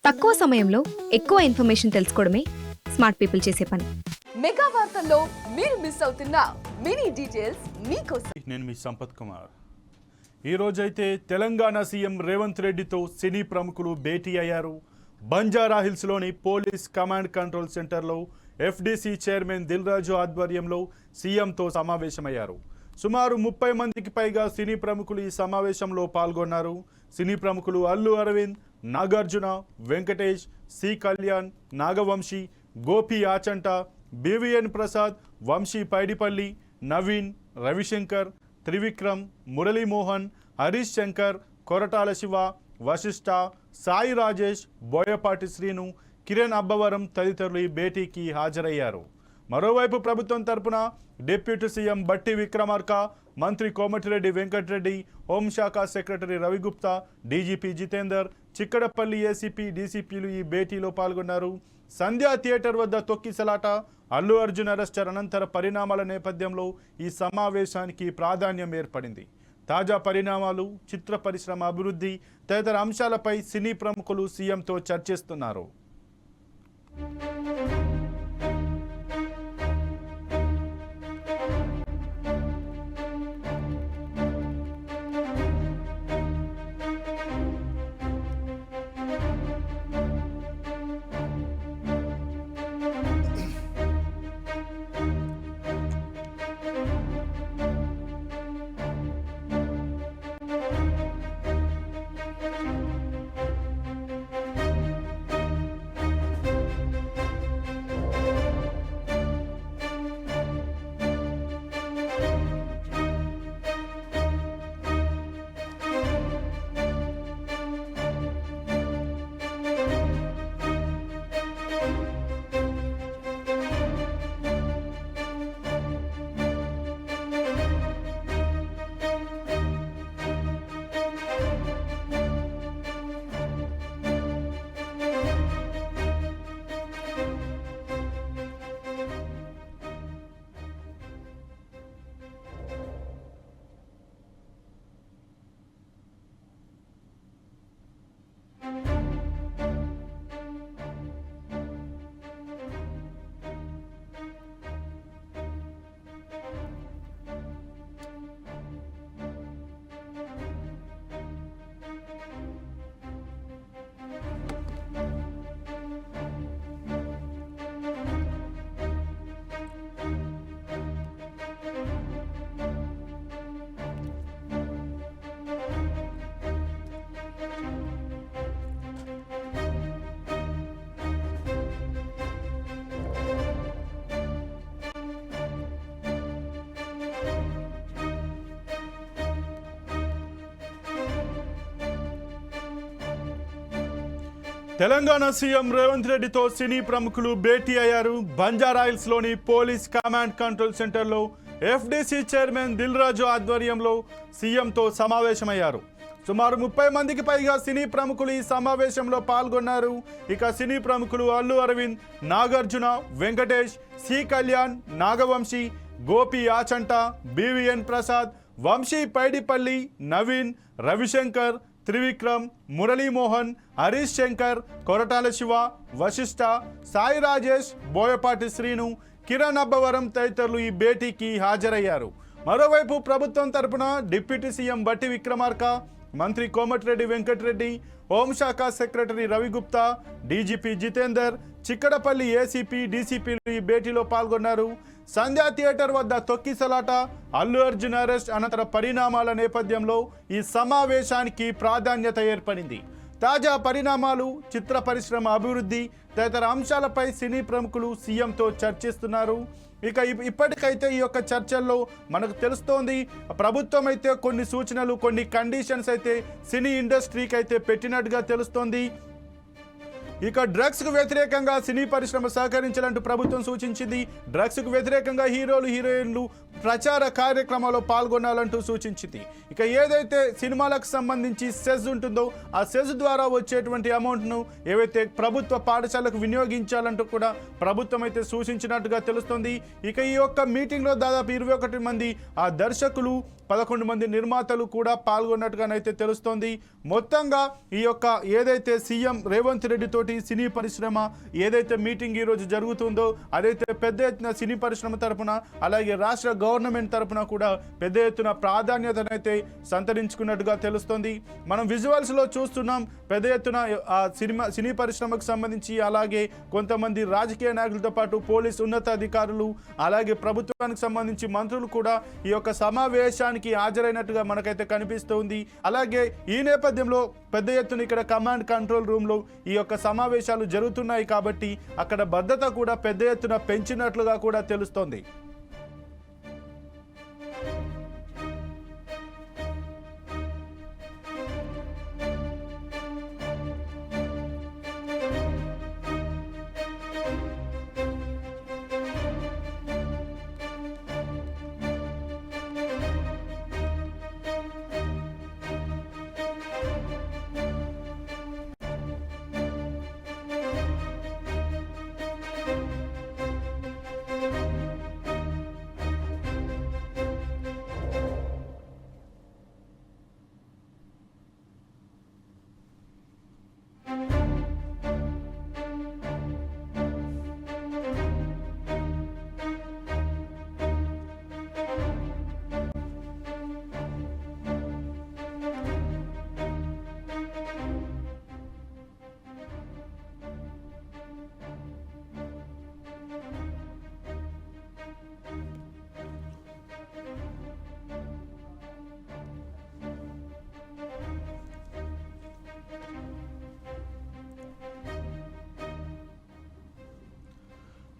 తక్కువ సమయంలో ఎక్కువ ఇన్ఫర్మేషన్ తెలుసుకోవడమే స్మార్ట్ పీపుల్ చేసే పని. మెగా వార్తల్లో మీరు మిస్ అవుతున్న మినీ డీటెయిల్స్ మీకోసం. నేను మీ సంపత్ కుమార్. ఈరోజైతే తెలంగాణ సీఎం రేవంత్ రెడ్డితో సినీ ప్రముఖులు భేటీ అయ్యారు. బంజారా హిల్స్లోని పోలీస్ కమాండ్ కంట్రోల్ సెంటర్లో ఎఫ్డీసీ చైర్మన్ దిల్ రాజు ఆధ్వర్యంలో సీఎంతో సమావేశమయ్యారు. సుమారు 30 మందికి పైగా సినీ ప్రముఖులు ఈ సమావేశంలో పాల్గొన్నారు. సినీ ప్రముఖులు అల్లు అరవింద్, నాగార్జున, వెంకటేష్, సి కళ్యాణ్, నాగవంశీ, గోపి ఆచంట, బివిఎన్ ప్రసాద్, వంశీ పైడిపల్లి, నవీన్, రవిశంకర్, త్రివిక్రమ్, మురళీమోహన్, హరీష్ శంకర్, కొరటాల శివ, వశిష్ఠ, సాయి రాజేష్, బోయపాటి శ్రీను, కిరణ్ అబ్బవరం తదితరులు ఈ భేటీకి హాజరయ్యారు. మరోవైపు ప్రభుత్వం తరపున డిప్యూటీ సీఎం బట్టి విక్రమార్క, మంత్రి కోమటిరెడ్డి వెంకటరెడ్డి, హోంశాఖ secretary Ravi Gupta, DGP Jitender, Chikkadapalli ACP, డీసీపీలు ఈ భేటీలో పాల్గొన్నారు. సంధ్యా థియేటర్ వద్ద తొక్కిసలాట, అల్లు అర్జున్ అరెస్ట్ అనంతర పరిణామాల నేపథ్యంలో ఈ సమావేశానికి ప్రాధాన్యం ఏర్పడింది. తాజా పరిణామాలు, చిత్ర పరిశ్రమ అభివృద్ధి తదితర అంశాలపై సినీ ప్రముఖులు సీఎంతో చర్చిస్తున్నారు. తెలంగాణ సీఎం రేవంత్ రెడ్డితో సినీ ప్రముఖులు భేటీ అయ్యారు. బంజారాహిల్స్లోని పోలీస్ కమాండ్ కంట్రోల్ సెంటర్లో ఎఫ్డీసీ చైర్మన్ దిల్ రాజు ఆధ్వర్యంలో సీఎంతో సమావేశమయ్యారు. సుమారు 30 మందికి పైగా సినీ ప్రముఖులు ఈ సమావేశంలో పాల్గొన్నారు. ఇక సినీ ప్రముఖులు అల్లు అరవింద్, నాగార్జున, వెంకటేష్, సి కళ్యాణ్, నాగవంశీ, గోపి ఆచంట, బివిఎన్ ప్రసాద్, వంశీ పైడిపల్లి, నవీన్, రవిశంకర్, త్రివిక్రమ్, మురళీమోహన్, హరీష్ శంకర్, కొరటాల శివ, వశిష్ఠ, సాయి రాజేష్, బోయపాటి శ్రీను, కిరణ్ అబ్బవరం తదితరులు ఈ భేటీకి హాజరయ్యారు. మరోవైపు ప్రభుత్వం తరపున డిప్యూటీ సీఎం బట్టి విక్రమార్క, మంత్రి కోమటిరెడ్డి వెంకటరెడ్డి, హోంశాఖ secretary Ravi Gupta, DGP Jitender, Chikkadapalli ACP, డీసీపీలు ఈ భేటీలో పాల్గొన్నారు. సంధ్యా థియేటర్ వద్ద తొక్కిసలాట, అల్లు అర్జున్ అరెస్ట్ అనంతర పరిణామాల నేపథ్యంలో ఈ సమావేశానికి ప్రాధాన్యత ఏర్పడింది. తాజా పరిణామాలు, చిత్ర పరిశ్రమ అభివృద్ధి తదితర అంశాలపై సినీ ప్రముఖులు సీఎంతో చర్చిస్తున్నారు. ఇక ఇప్పటికైతే ఈ యొక్క చర్చల్లో మనకు తెలుస్తోంది, ప్రభుత్వం అయితే కొన్ని సూచనలు, కొన్ని కండిషన్స్ అయితే సినీ ఇండస్ట్రీకి అయితే పెట్టినట్టుగా తెలుస్తోంది. ఇక డ్రగ్స్కు వ్యతిరేకంగా సినీ పరిశ్రమ సహకరించాలంటూ ప్రభుత్వం సూచించింది. డ్రగ్స్కు వ్యతిరేకంగా హీరోలు, హీరోయిన్లు ప్రచార కార్యక్రమంలో పాల్గొనాలంటూ సూచించింది. ఇక ఏదైతే సినిమాలకు సంబంధించి సెజ్ ఉంటుందో ఆ సెజ్ ద్వారా వచ్చేటువంటి అమౌంట్ను ఏవైతే ప్రభుత్వ పాఠశాలకు వినియోగించాలంటూ కూడా ప్రభుత్వం అయితే సూచించినట్టుగా తెలుస్తుంది. ఇక ఈ యొక్క మీటింగ్లో దాదాపు 21 మంది ఆ దర్శకులు 11 మంది నిర్మాతలు కూడా పాల్గొన్నట్టుగానైతే తెలుస్తోంది. మొత్తంగా ఈ యొక్క ఏదైతే సీఎం రేవంత్ రెడ్డి తోటి సినీ పరిశ్రమ ఏదైతే మీటింగ్ ఈరోజు జరుగుతుందో అదైతే పెద్ద ఎత్తున సినీ పరిశ్రమ తరపున అలాగే రాష్ట్ర గవర్నమెంట్ తరపున కూడా పెద్ద ఎత్తున ప్రాధాన్యతనైతే సంతరించుకున్నట్టుగా తెలుస్తోంది. మనం విజువల్స్లో చూస్తున్నాం పెద్ద ఎత్తున సినీ పరిశ్రమకు సంబంధించి అలాగే కొంతమంది రాజకీయ నాయకులతో పాటు పోలీసు ఉన్నతాధికారులు అలాగే ప్రభుత్వానికి సంబంధించి మంత్రులు కూడా ఈ యొక్క సమావేశానికి హాజరైనట్టుగా మనకైతే కనిపిస్తుంది. అలాగే ఈ నేపథ్యంలో పెద్ద ఎత్తున ఇక్కడ కమాండ్ కంట్రోల్ రూమ్లో ఈ యొక్క సమావేశాలు జరుగుతున్నాయి కాబట్టి అక్కడ భద్రత కూడా పెద్ద ఎత్తున పెంచినట్లుగా కూడా తెలుస్తోంది.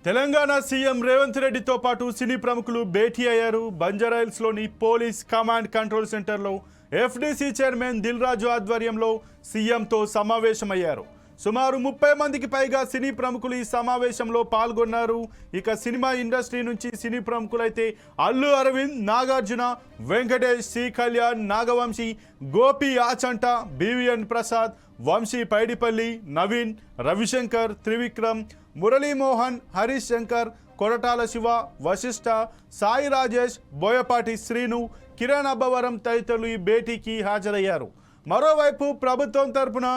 తెలంగాణ సీఎం రేవంత్ రెడ్డితో పాటు సినీ ప్రముఖులు భేటీ అయ్యారు. బంజారాహిల్స్లోని పోలీస్ కమాండ్ కంట్రోల్ సెంటర్లో ఎఫ్డీసీ చైర్మన్ దిల్ రాజు ఆధ్వర్యంలో సీఎంతో సమావేశమయ్యారు. సుమారు 30 మందికి పైగా సినీ ప్రముఖులు ఈ సమావేశంలో పాల్గొన్నారు. ఇక సినిమా ఇండస్ట్రీ నుంచి సినీ ప్రముఖులైతే అల్లు అరవింద్, నాగార్జున, వెంకటేష్, సి కళ్యాణ్, నాగవంశీ, గోపి ఆచంట, బివిఎన్ ప్రసాద్, వంశీ పైడిపల్లి, నవీన్, రవిశంకర్, త్రివిక్రమ్, మురళీమోహన్, హరీష్ శంకర్, కొరటాల శివ, వశిష్ఠ, సాయి రాజేష్, బోయపాటి శ్రీను, కిరణ్ అబ్బవరం తదితరులు ఈ భేటీకి హాజరయ్యారు. మరోవైపు ప్రభుత్వం తరపున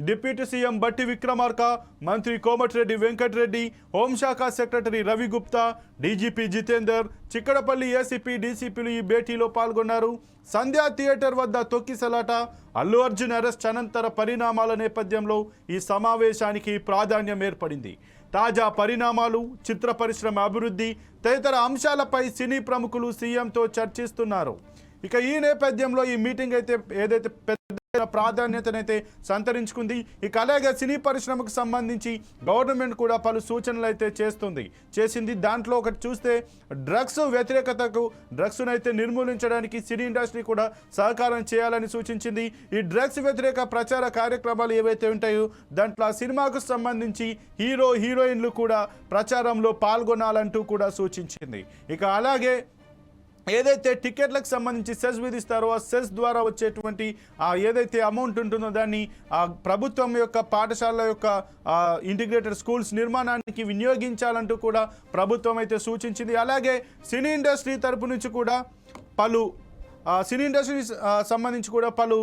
డిప్యూటీ సీఎం బట్టి విక్రమార్క, మంత్రి కోమటిరెడ్డి వెంకటరెడ్డి, హోంశాఖ secretary Ravi Gupta, DGP Jitender, Chikkadapalli ACP, డీసీపీలు ఈ భేటీలో పాల్గొన్నారు. సంధ్యా థియేటర్ వద్ద తొక్కిసలాట, అల్లు అర్జున్ అరెస్ట్ అనంతర పరిణామాల నేపథ్యంలో ఈ సమావేశానికి ప్రాధాన్యం ఏర్పడింది. తాజా పరిణామాలు, చిత్ర పరిశ్రమ అభివృద్ధి తదితర అంశాలపై సినీ ప్రముఖులు సీఎంతో చర్చిస్తున్నారు. ఇక ఈ నేపథ్యంలో ఈ మీటింగ్ అయితే ఏదైతే పెద్ద ప్రాధాన్యతనైతే సంతరించుకుంది. ఇక అలాగే సినీ పరిశ్రమకు సంబంధించి గవర్నమెంట్ కూడా పలు సూచనలు అయితే చేసింది. దాంట్లో ఒకటి చూస్తే డ్రగ్స్ వ్యతిరేకతకు, డ్రగ్స్ను అయితే నిర్మూలించడానికి సినీ ఇండస్ట్రీ కూడా సహకారం చేయాలని సూచించింది. ఈ డ్రగ్స్ వ్యతిరేక ప్రచార కార్యక్రమాలు ఏవైతే ఉంటాయో దాంట్లో ఆ సినిమాకు సంబంధించి హీరోయిన్లు కూడా ప్రచారంలో పాల్గొనాలంటూ కూడా సూచించింది. ఇక అలాగే ఏదైతే టికెట్లకు సంబంధించి సెస్ విధిస్తారో ఆ సెస్ ద్వారా వచ్చేటువంటి ఏదైతే అమౌంట్ ఉంటుందో దాన్ని ప్రభుత్వం యొక్క పాఠశాల యొక్క ఇంటిగ్రేటెడ్ స్కూల్స్ నిర్మాణానికి వినియోగించాలంటూ కూడా ప్రభుత్వం అయితే సూచించింది. అలాగే సినీ ఇండస్ట్రీ తరపు నుంచి కూడా సినీ ఇండస్ట్రీ సంబంధించి కూడా పలు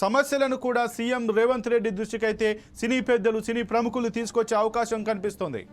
సమస్యలను కూడా సీఎం రేవంత్ రెడ్డి దృష్టికి అయితే సినీ పెద్దలు, సినీ ప్రముఖులు తీసుకొచ్చే అవకాశం కనిపిస్తుంది.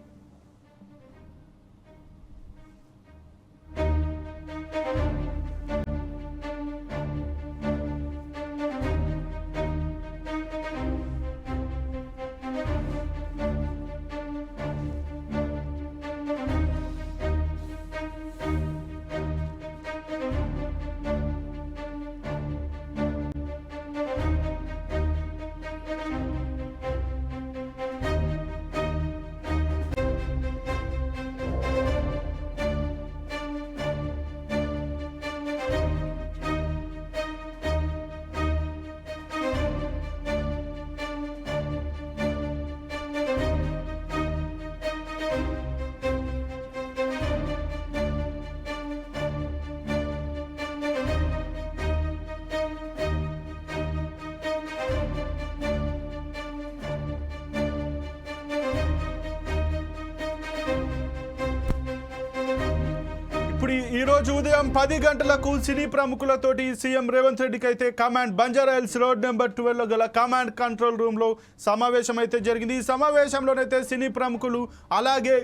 ఇప్పుడు ఈ రోజు ఉదయం 10 గంటలకు సినీ ప్రముఖులతోటి సీఎం రేవంత్ రెడ్డికి అయితే కమాండ్ బంజారాహిల్స్ రోడ్ నెంబర్ 12 గల కమాండ్ కంట్రోల్ రూమ్ లో సమావేశం అయితే జరిగింది. ఈ సమావేశంలోనైతే సినీ ప్రముఖులు అలాగే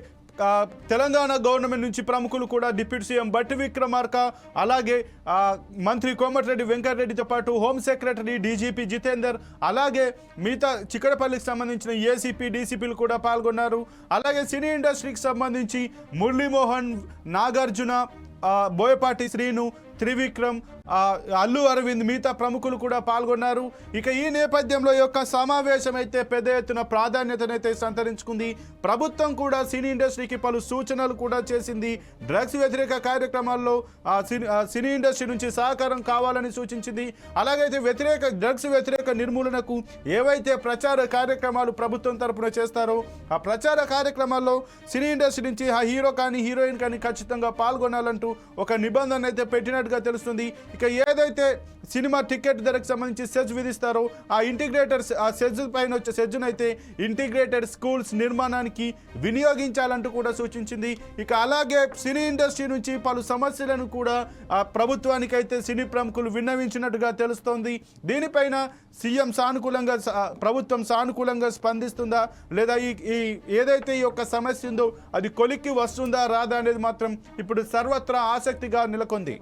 తెలంగాణ గవర్నమెంట్ నుంచి ప్రముఖులు కూడా డిప్యూటీ సీఎం బట్టి విక్రమార్క అలాగే మంత్రి కోమటిరెడ్డి వెంకటరెడ్డితో పాటు హోమ్ సెక్రటరీ డీజీపీ జితేందర్ అలాగే మిగతా చిక్కడపల్లికి సంబంధించిన ఏసీపీ డీసీపీలు కూడా పాల్గొన్నారు. అలాగే సినీ ఇండస్ట్రీకి సంబంధించి మురళీమోహన్, నాగార్జున, బోయపాటి శ్రీను, త్రివిక్రమ్, అల్లు అరవింద్ మిగతా ప్రముఖులు కూడా పాల్గొన్నారు. ఇక ఈ నేపథ్యంలో యొక్క సమావేశం అయితే పెద్ద ఎత్తున ప్రాధాన్యతనైతే సంతరించుకుంది. ప్రభుత్వం కూడా సినీ ఇండస్ట్రీకి పలు సూచనలు కూడా చేసింది. డ్రగ్స్ వ్యతిరేక కార్యక్రమాల్లో సినీ ఇండస్ట్రీ నుంచి సహకారం కావాలని సూచించింది. అలాగైతే డ్రగ్స్ వ్యతిరేక నిర్మూలనకు ఏవైతే ప్రచార కార్యక్రమాలు ప్రభుత్వం తరపున చేస్తారో ఆ ప్రచార కార్యక్రమాల్లో సినీ ఇండస్ట్రీ నుంచి ఆ హీరో కానీ హీరోయిన్ కానీ ఖచ్చితంగా పాల్గొనాలంటూ ఒక నిబంధన అయితే పెట్టినట్టుగా తెలుస్తుంది. ఇక ఏదైతే సినిమా టికెట్ ధరకు సంబంధించి సెజ్ విధిస్తారో ఆ సెజ్ పైన వచ్చే సెజ్నైతే ఇంటిగ్రేటెడ్ స్కూల్స్ నిర్మాణానికి వినియోగించాలంటూ కూడా సూచించింది. ఇక అలాగే సినీ ఇండస్ట్రీ నుంచి పలు సమస్యలను కూడా ప్రభుత్వానికైతే సినీ ప్రముఖులు విన్నవించినట్టుగా తెలుస్తోంది. దీనిపైన సీఎం ప్రభుత్వం సానుకూలంగా స్పందిస్తుందా లేదా ఈ ఏదైతే ఈ యొక్క సమస్య ఉందో అది కొలిక్కి వస్తుందా రాదా అనేది మాత్రం ఇప్పుడు సర్వత్రా ఆసక్తిగా నెలకొంది.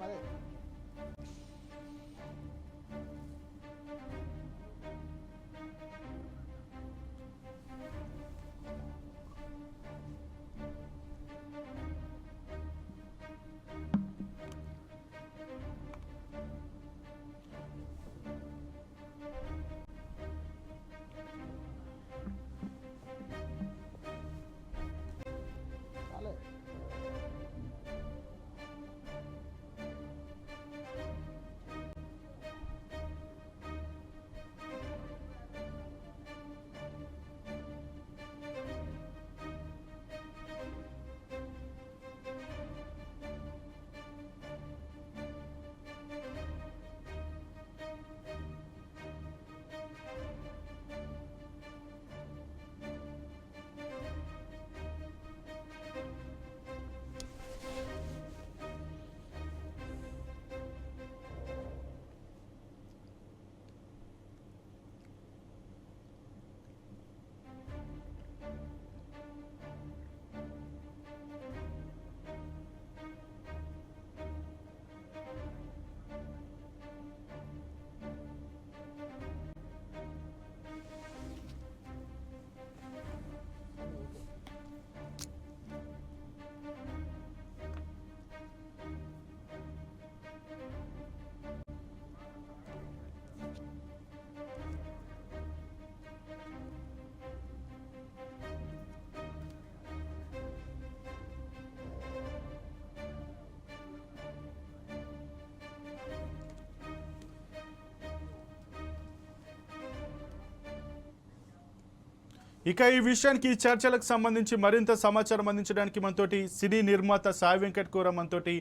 ఇక ఈ విషయానికి ఈ చర్చలకు సంబంధించి మరింత సమాచారం అందించడానికి మనతోటి సినీ నిర్మాత సాయి వెంకట్ కూర మనతోటి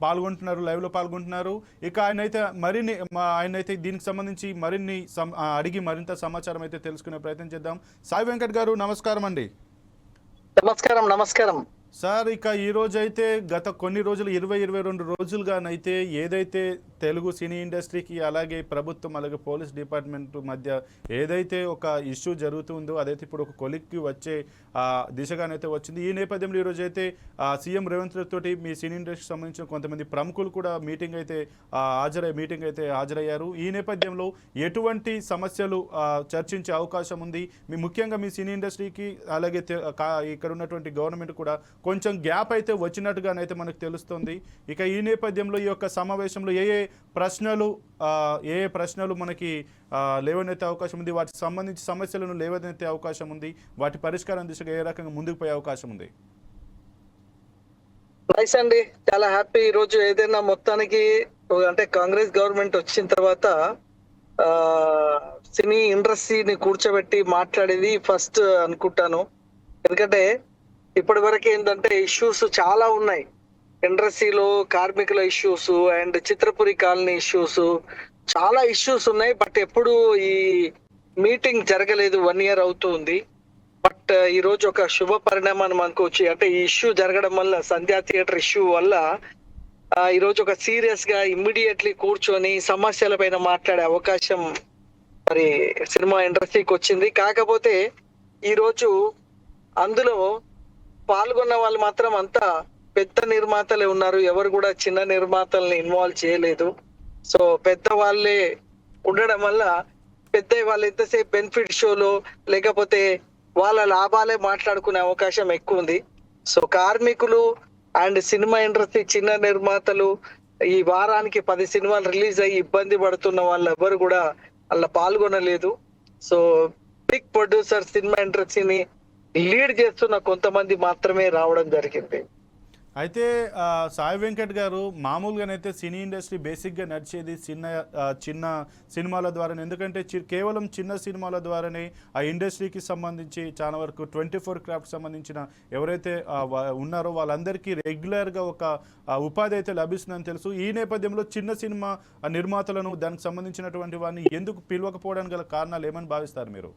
పాల్గొంటున్నారు, లైవ్లో పాల్గొంటున్నారు. ఇక ఆయనైతే దీనికి సంబంధించి మరిన్ని అడిగి మరింత సమాచారం అయితే తెలుసుకునే ప్రయత్నం చేద్దాం. సాయి వెంకట్ గారు నమస్కారం అండి. నమస్కారం సార్, ఇక ఈ రోజు అయితే గత కొన్ని రోజులు 22 రోజులుగానైతే ఏదైతే తెలుగు సినీ ఇండస్ట్రీకి అలాగే ప్రభుత్వం అలాగే పోలీస్ డిపార్ట్మెంట్ మధ్య ఏదైతే ఒక ఇష్యూ జరుగుతుందో అదైతే ఇప్పుడు ఒక కొలిక్కి వచ్చే దిశగానైతే వచ్చింది. ఈ నేపథ్యంలో ఈరోజు అయితే సీఎం రేవంత్ రెడ్డి తోటి మీ సినీ ఇండస్ట్రీకి సంబంధించిన కొంతమంది ప్రముఖులు కూడా మీటింగ్ అయితే హాజరయ్యారు. ఈ నేపథ్యంలో ఎటువంటి సమస్యలు చర్చించే అవకాశం ఉంది? ముఖ్యంగా మీ సినీ ఇండస్ట్రీకి అలాగే ఇక్కడ ఉన్నటువంటి గవర్నమెంట్ కూడా కొంచెం గ్యాప్ అయితే వచ్చినట్టుగానైతే మనకు తెలుస్తుంది. ఇక ఈ నేపథ్యంలో ఈ యొక్క సమావేశంలో ఏ ప్రశ్నలు మనకి లేవనెత్తే అవకాశం ఉంది, వాటికి సంబంధించి సమస్యలను లేవనెత్తే అవకాశం ఉంది, వాటి పరిష్కారం దిశగా ఏ రకంగా ముందుకు పోయే అవకాశం ఉంది? నైస్ అండి, చాలా హ్యాపీ. ఈరోజు ఏదైనా మొత్తానికి అంటే కాంగ్రెస్ గవర్నమెంట్ వచ్చిన తర్వాత సినీ ఇండస్ట్రీని కూర్చోబెట్టి మాట్లాడేది ఫస్ట్ అనుకుంటాను. ఎందుకంటే ఇప్పటి వరకు ఏంటంటే ఇష్యూస్ చాలా ఉన్నాయి ఇండస్ట్రీలో, కార్మికుల issues and Chitrapuri colony issues, చాలా ఇష్యూస్ ఉన్నాయి. బట్ ఎప్పుడు ఈ మీటింగ్ జరగలేదు, 1 year అవుతుంది. బట్ ఈ రోజు ఒక శుభ పరిణామాన్ని మనకు వచ్చి అంటే ఈ ఇష్యూ జరగడం వల్ల, సంధ్యా థియేటర్ ఇష్యూ వల్ల ఈరోజు ఒక సీరియస్ గా ఇమ్మీడియట్లీ కూర్చొని సమస్యల పైన మాట్లాడే అవకాశం మరి సినిమా ఇండస్ట్రీకి వచ్చింది. కాకపోతే ఈరోజు అందులో పాల్గొన్న వాళ్ళు మాత్రం అంతా పెద్ద నిర్మాతలే ఉన్నారు. ఎవరు కూడా చిన్న నిర్మాతల్ని ఇన్వాల్వ్ చేయలేదు. సో పెద్ద వాళ్ళే ఉండడం వల్ల పెద్ద వాళ్ళు ఎంతసేపు బెనిఫిట్ షోలో లేకపోతే వాళ్ళ లాభాలే మాట్లాడుకునే అవకాశం ఎక్కువ ఉంది. సో కార్మికులు అండ్ సినిమా ఇండస్ట్రీ చిన్న నిర్మాతలు ఈ వారానికి 10 సినిమాలు రిలీజ్ అయ్యి ఇబ్బంది పడుతున్న వాళ్ళు ఎవరు కూడా అలా పాల్గొనలేదు. సో బిగ్ ప్రొడ్యూసర్ సినిమా ఇండస్ట్రీని లీడ్ చేస్తున్న కొంతమంది మాత్రమే రావడం జరిగింది. అయితే సాయి వెంకట్ గారు, మామూలుగానైతే సినీ ఇండస్ట్రీ బేసిక్గా నడిచేది చిన్న సినిమాల ద్వారానే. ఎందుకంటే కేవలం చిన్న సినిమాల ద్వారానే ఆ ఇండస్ట్రీకి సంబంధించి చాలా వరకు 24 క్రాఫ్ట్ సంబంధించిన ఎవరైతే ఉన్నారో వాళ్ళందరికీ రెగ్యులర్గా ఒక ఉపాధి అయితే లభిస్తుందని తెలుసు. ఈ నేపథ్యంలో చిన్న సినిమా నిర్మాతలను దానికి సంబంధించినటువంటి వారిని ఎందుకు పిలవకపోవడానికి గల కారణాలు ఏమని భావిస్తారు మీరు?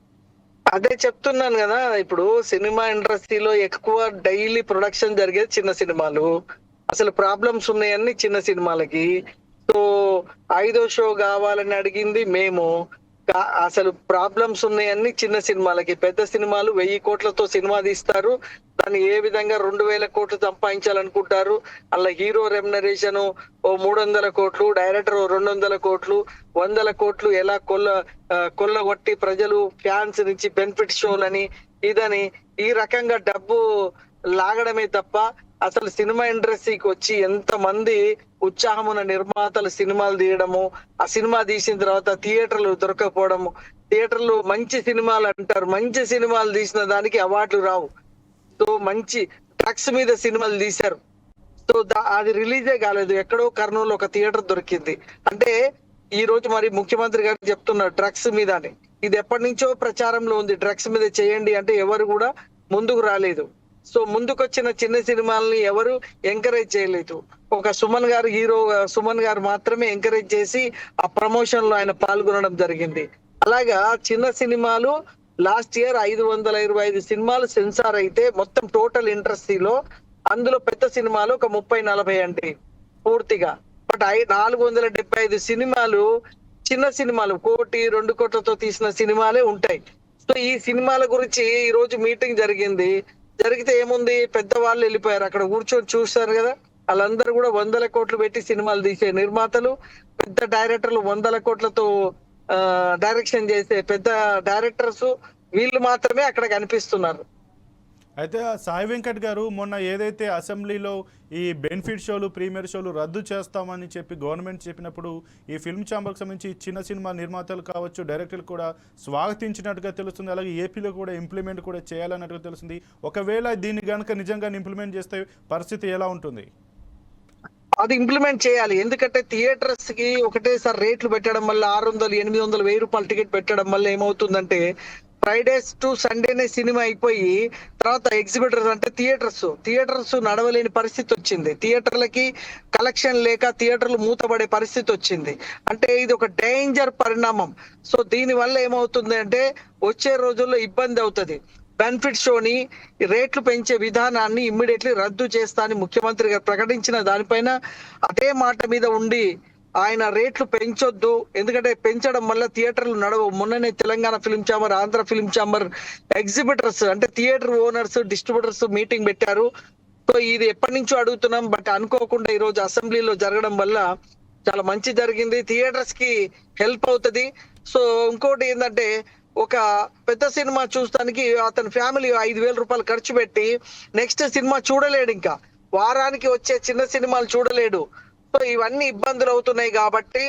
అదే చెప్తున్నాను కదా, ఇప్పుడు సినిమా ఇండస్ట్రీలో ఎక్కువ డైలీ ప్రొడక్షన్ జరిగేది చిన్న సినిమాలు. అసలు ప్రాబ్లమ్స్ ఉన్నాయన్ని చిన్న సినిమాలకి. సో 5వ షో కావాలని అడిగింది మేము. అసలు ప్రాబ్లమ్స్ ఉన్నాయన్ని చిన్న సినిమాలకి. పెద్ద సినిమాలు 1000 కోట్లతో సినిమా తీస్తారు, దాన్ని ఏ విధంగా 2000 కోట్లు సంపాదించాలనుకుంటారు. అలా హీరో రెమ్యునరేషన్ 300 కోట్లు, డైరెక్టర్ 200 కోట్లు, 100 కోట్లు ఎలా కొల్లగొట్టి ప్రజలు ఫ్యాన్స్ నుంచి బెనిఫిట్ షోలని ఇదని ఈ రకంగా డబ్బు లాగడమే తప్ప అసలు సినిమా ఇండస్ట్రీకి వచ్చి ఎంత మంది ఉత్సాహం ఉన్న నిర్మాతలు సినిమాలు తీయడము, ఆ సినిమా తీసిన తర్వాత థియేటర్లు దొరకపోవడము, థియేటర్లు మంచి సినిమాలు అంటారు, మంచి సినిమాలు తీసిన దానికి అవార్డులు రావు. సో మంచి డ్రగ్స్ మీద సినిమాలు తీశారు. సో అది రిలీజే కాలేదు. ఎక్కడో కర్నూలు ఒక థియేటర్ దొరికింది. అంటే ఈ రోజు మరి ముఖ్యమంత్రి గారు చెప్తున్నారు డ్రగ్స్ మీద అని. ఇది ఎప్పటి నుంచో ప్రచారంలో ఉంది, డ్రగ్స్ మీద చేయండి అంటే ఎవరు కూడా ముందుకు రాలేదు. సో ముందుకొచ్చిన చిన్న సినిమాలని ఎవరు ఎంకరేజ్ చేయలేదు. ఒక సుమన్ గారు, హీరో సుమన్ గారు మాత్రమే ఎంకరేజ్ చేసి ఆ ప్రమోషన్ లో ఆయన పాల్గొనడం జరిగింది. అలాగా చిన్న సినిమాలు లాస్ట్ ఇయర్ 525 సినిమాలు సెన్సార్ అయితే మొత్తం టోటల్ ఇండస్ట్రీలో అందులో పెద్ద సినిమాలు ఒక 30-40 అండి పూర్తిగా. బట్ 475 సినిమాలు చిన్న సినిమాలు 1-2 కోట్లతో తీసిన సినిమాలే ఉంటాయి. సో ఈ సినిమాల గురించి ఈ రోజు మీటింగ్ జరిగితే ఏముంది, పెద్దవాళ్ళు వెళ్ళిపోయారు, అక్కడ కూర్చొని చూస్తారు కదా. వాళ్ళందరూ కూడా 100 కోట్లు పెట్టి సినిమాలు తీసే నిర్మాతలు, పెద్ద డైరెక్టర్లు 100 కోట్లతో డైరెక్షన్ చేసే పెద్ద డైరెక్టర్స్, వీళ్ళు మాత్రమే అక్కడ కనిపిస్తున్నారు. అయితే సాయి వెంకట్ గారు, మొన్న ఏదైతే అసెంబ్లీలో ఈ బెనిఫిట్ షోలు, ప్రీమియర్ షోలు రద్దు చేస్తామని చెప్పి గవర్నమెంట్ చెప్పినప్పుడు ఈ ఫిల్మ్ ఛాంబర్కి సంబంధించి చిన్న సినిమా నిర్మాతలు కావచ్చు, డైరెక్టర్లు కూడా స్వాగతించినట్టుగా తెలుస్తుంది. అలాగే ఏపీలో కూడా ఇంప్లిమెంట్ కూడా చేయాలన్నట్టుగా తెలుస్తుంది. ఒకవేళ దీన్ని కనుక నిజంగా ఇంప్లిమెంట్ చేస్తే పరిస్థితి ఎలా ఉంటుంది? అది ఇంప్లిమెంట్ చేయాలి. ఎందుకంటే థియేటర్స్ కి ఒకటేసారి రేట్లు పెట్టడం వల్ల 600, 800, 1000 రూపాయలు టికెట్ పెట్టడం వల్ల ఏమవుతుందంటే ఫ్రైడేస్ టు సండేనే సినిమా అయిపోయి తర్వాత ఎగ్జిబిటర్స్ అంటే థియేటర్స్ నడవలేని పరిస్థితి వచ్చింది. థియేటర్లకి కలెక్షన్ లేక థియేటర్లు మూతపడే పరిస్థితి వచ్చింది. అంటే ఇది ఒక డేంజర్ పరిణామం. సో దీని వల్ల ఏమవుతుంది అంటే వచ్చే రోజుల్లో ఇబ్బంది అవుతుంది. బెనిఫిట్ షోని రేట్లు పెంచే విధానాన్ని ఇమ్మీడియట్లీ రద్దు చేస్తా అని ముఖ్యమంత్రి గారు ప్రకటించిన దానిపైన అదే మాట మీద ఉండి ఆయన రేట్లు పెంచొద్దు, ఎందుకంటే పెంచడం వల్ల థియేటర్లు నడవు. మొన్ననే Telangana film chamber, Andhra film chamber exhibitors అంటే థియేటర్ ఓనర్స్, డిస్ట్రిబ్యూటర్స్ మీటింగ్ పెట్టారు. సో ఇది ఎప్పటి నుంచో అడుగుతున్నాం, బట్ అనుకోకుండా ఈ రోజు అసెంబ్లీలో జరగడం వల్ల చాలా మంచి జరిగింది, థియేటర్స్ కి హెల్ప్ అవుతుంది. సో ఇంకోటి ఏంటంటే ఒక పెద్ద సినిమా చూస్తానికి అతని ఫ్యామిలీ 5000 రూపాయలు ఖర్చు పెట్టి నెక్స్ట్ సినిమా చూడలేడు, ఇంకా వారానికి వచ్చే చిన్న సినిమాలు చూడలేడు. సో ఇవన్నీ ఇబ్బందులు అవుతున్నాయి కాబట్టి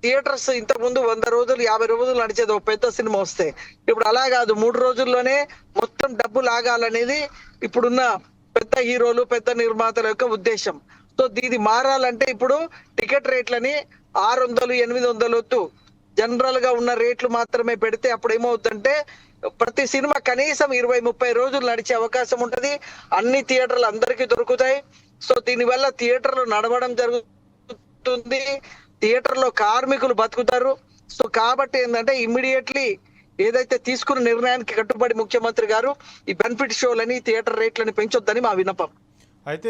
థియేటర్స్ ఇంతకుముందు 100 రోజులు 50 రోజులు నడిచేది ఒక పెద్ద సినిమా వస్తే, ఇప్పుడు అలా కాదు, 3 రోజుల్లోనే మొత్తం డబ్బు లాగాలనేది ఇప్పుడున్న పెద్ద హీరోలు, పెద్ద నిర్మాతల యొక్క ఉద్దేశం. సో ఇది మారాలంటే ఇప్పుడు టికెట్ రేట్లని 600, 800 వద్దు, జనరల్ గా ఉన్న రేట్లు మాత్రమే పెడితే అప్పుడు ఏమవుతుందంటే ప్రతి సినిమా కనీసం 20-30 రోజులు నడిచే అవకాశం ఉంటది. అన్ని థియేటర్లు అందరికీ దొరుకుతాయి. సో దీనివల్ల థియేటర్లు నడవడం జరుగుతుంది, థియేటర్ లో కార్మికులు బతుకుతారు. సో కాబట్టి ఏంటంటే ఇమ్మీడియట్లీ ఏదైతే తీసుకున్న నిర్ణయానికి కట్టుబడి ముఖ్యమంత్రి గారు ఈ బెనిఫిట్ షోలని, థియేటర్ రేట్లని పెంచొద్దని మా విన్నపం. అయితే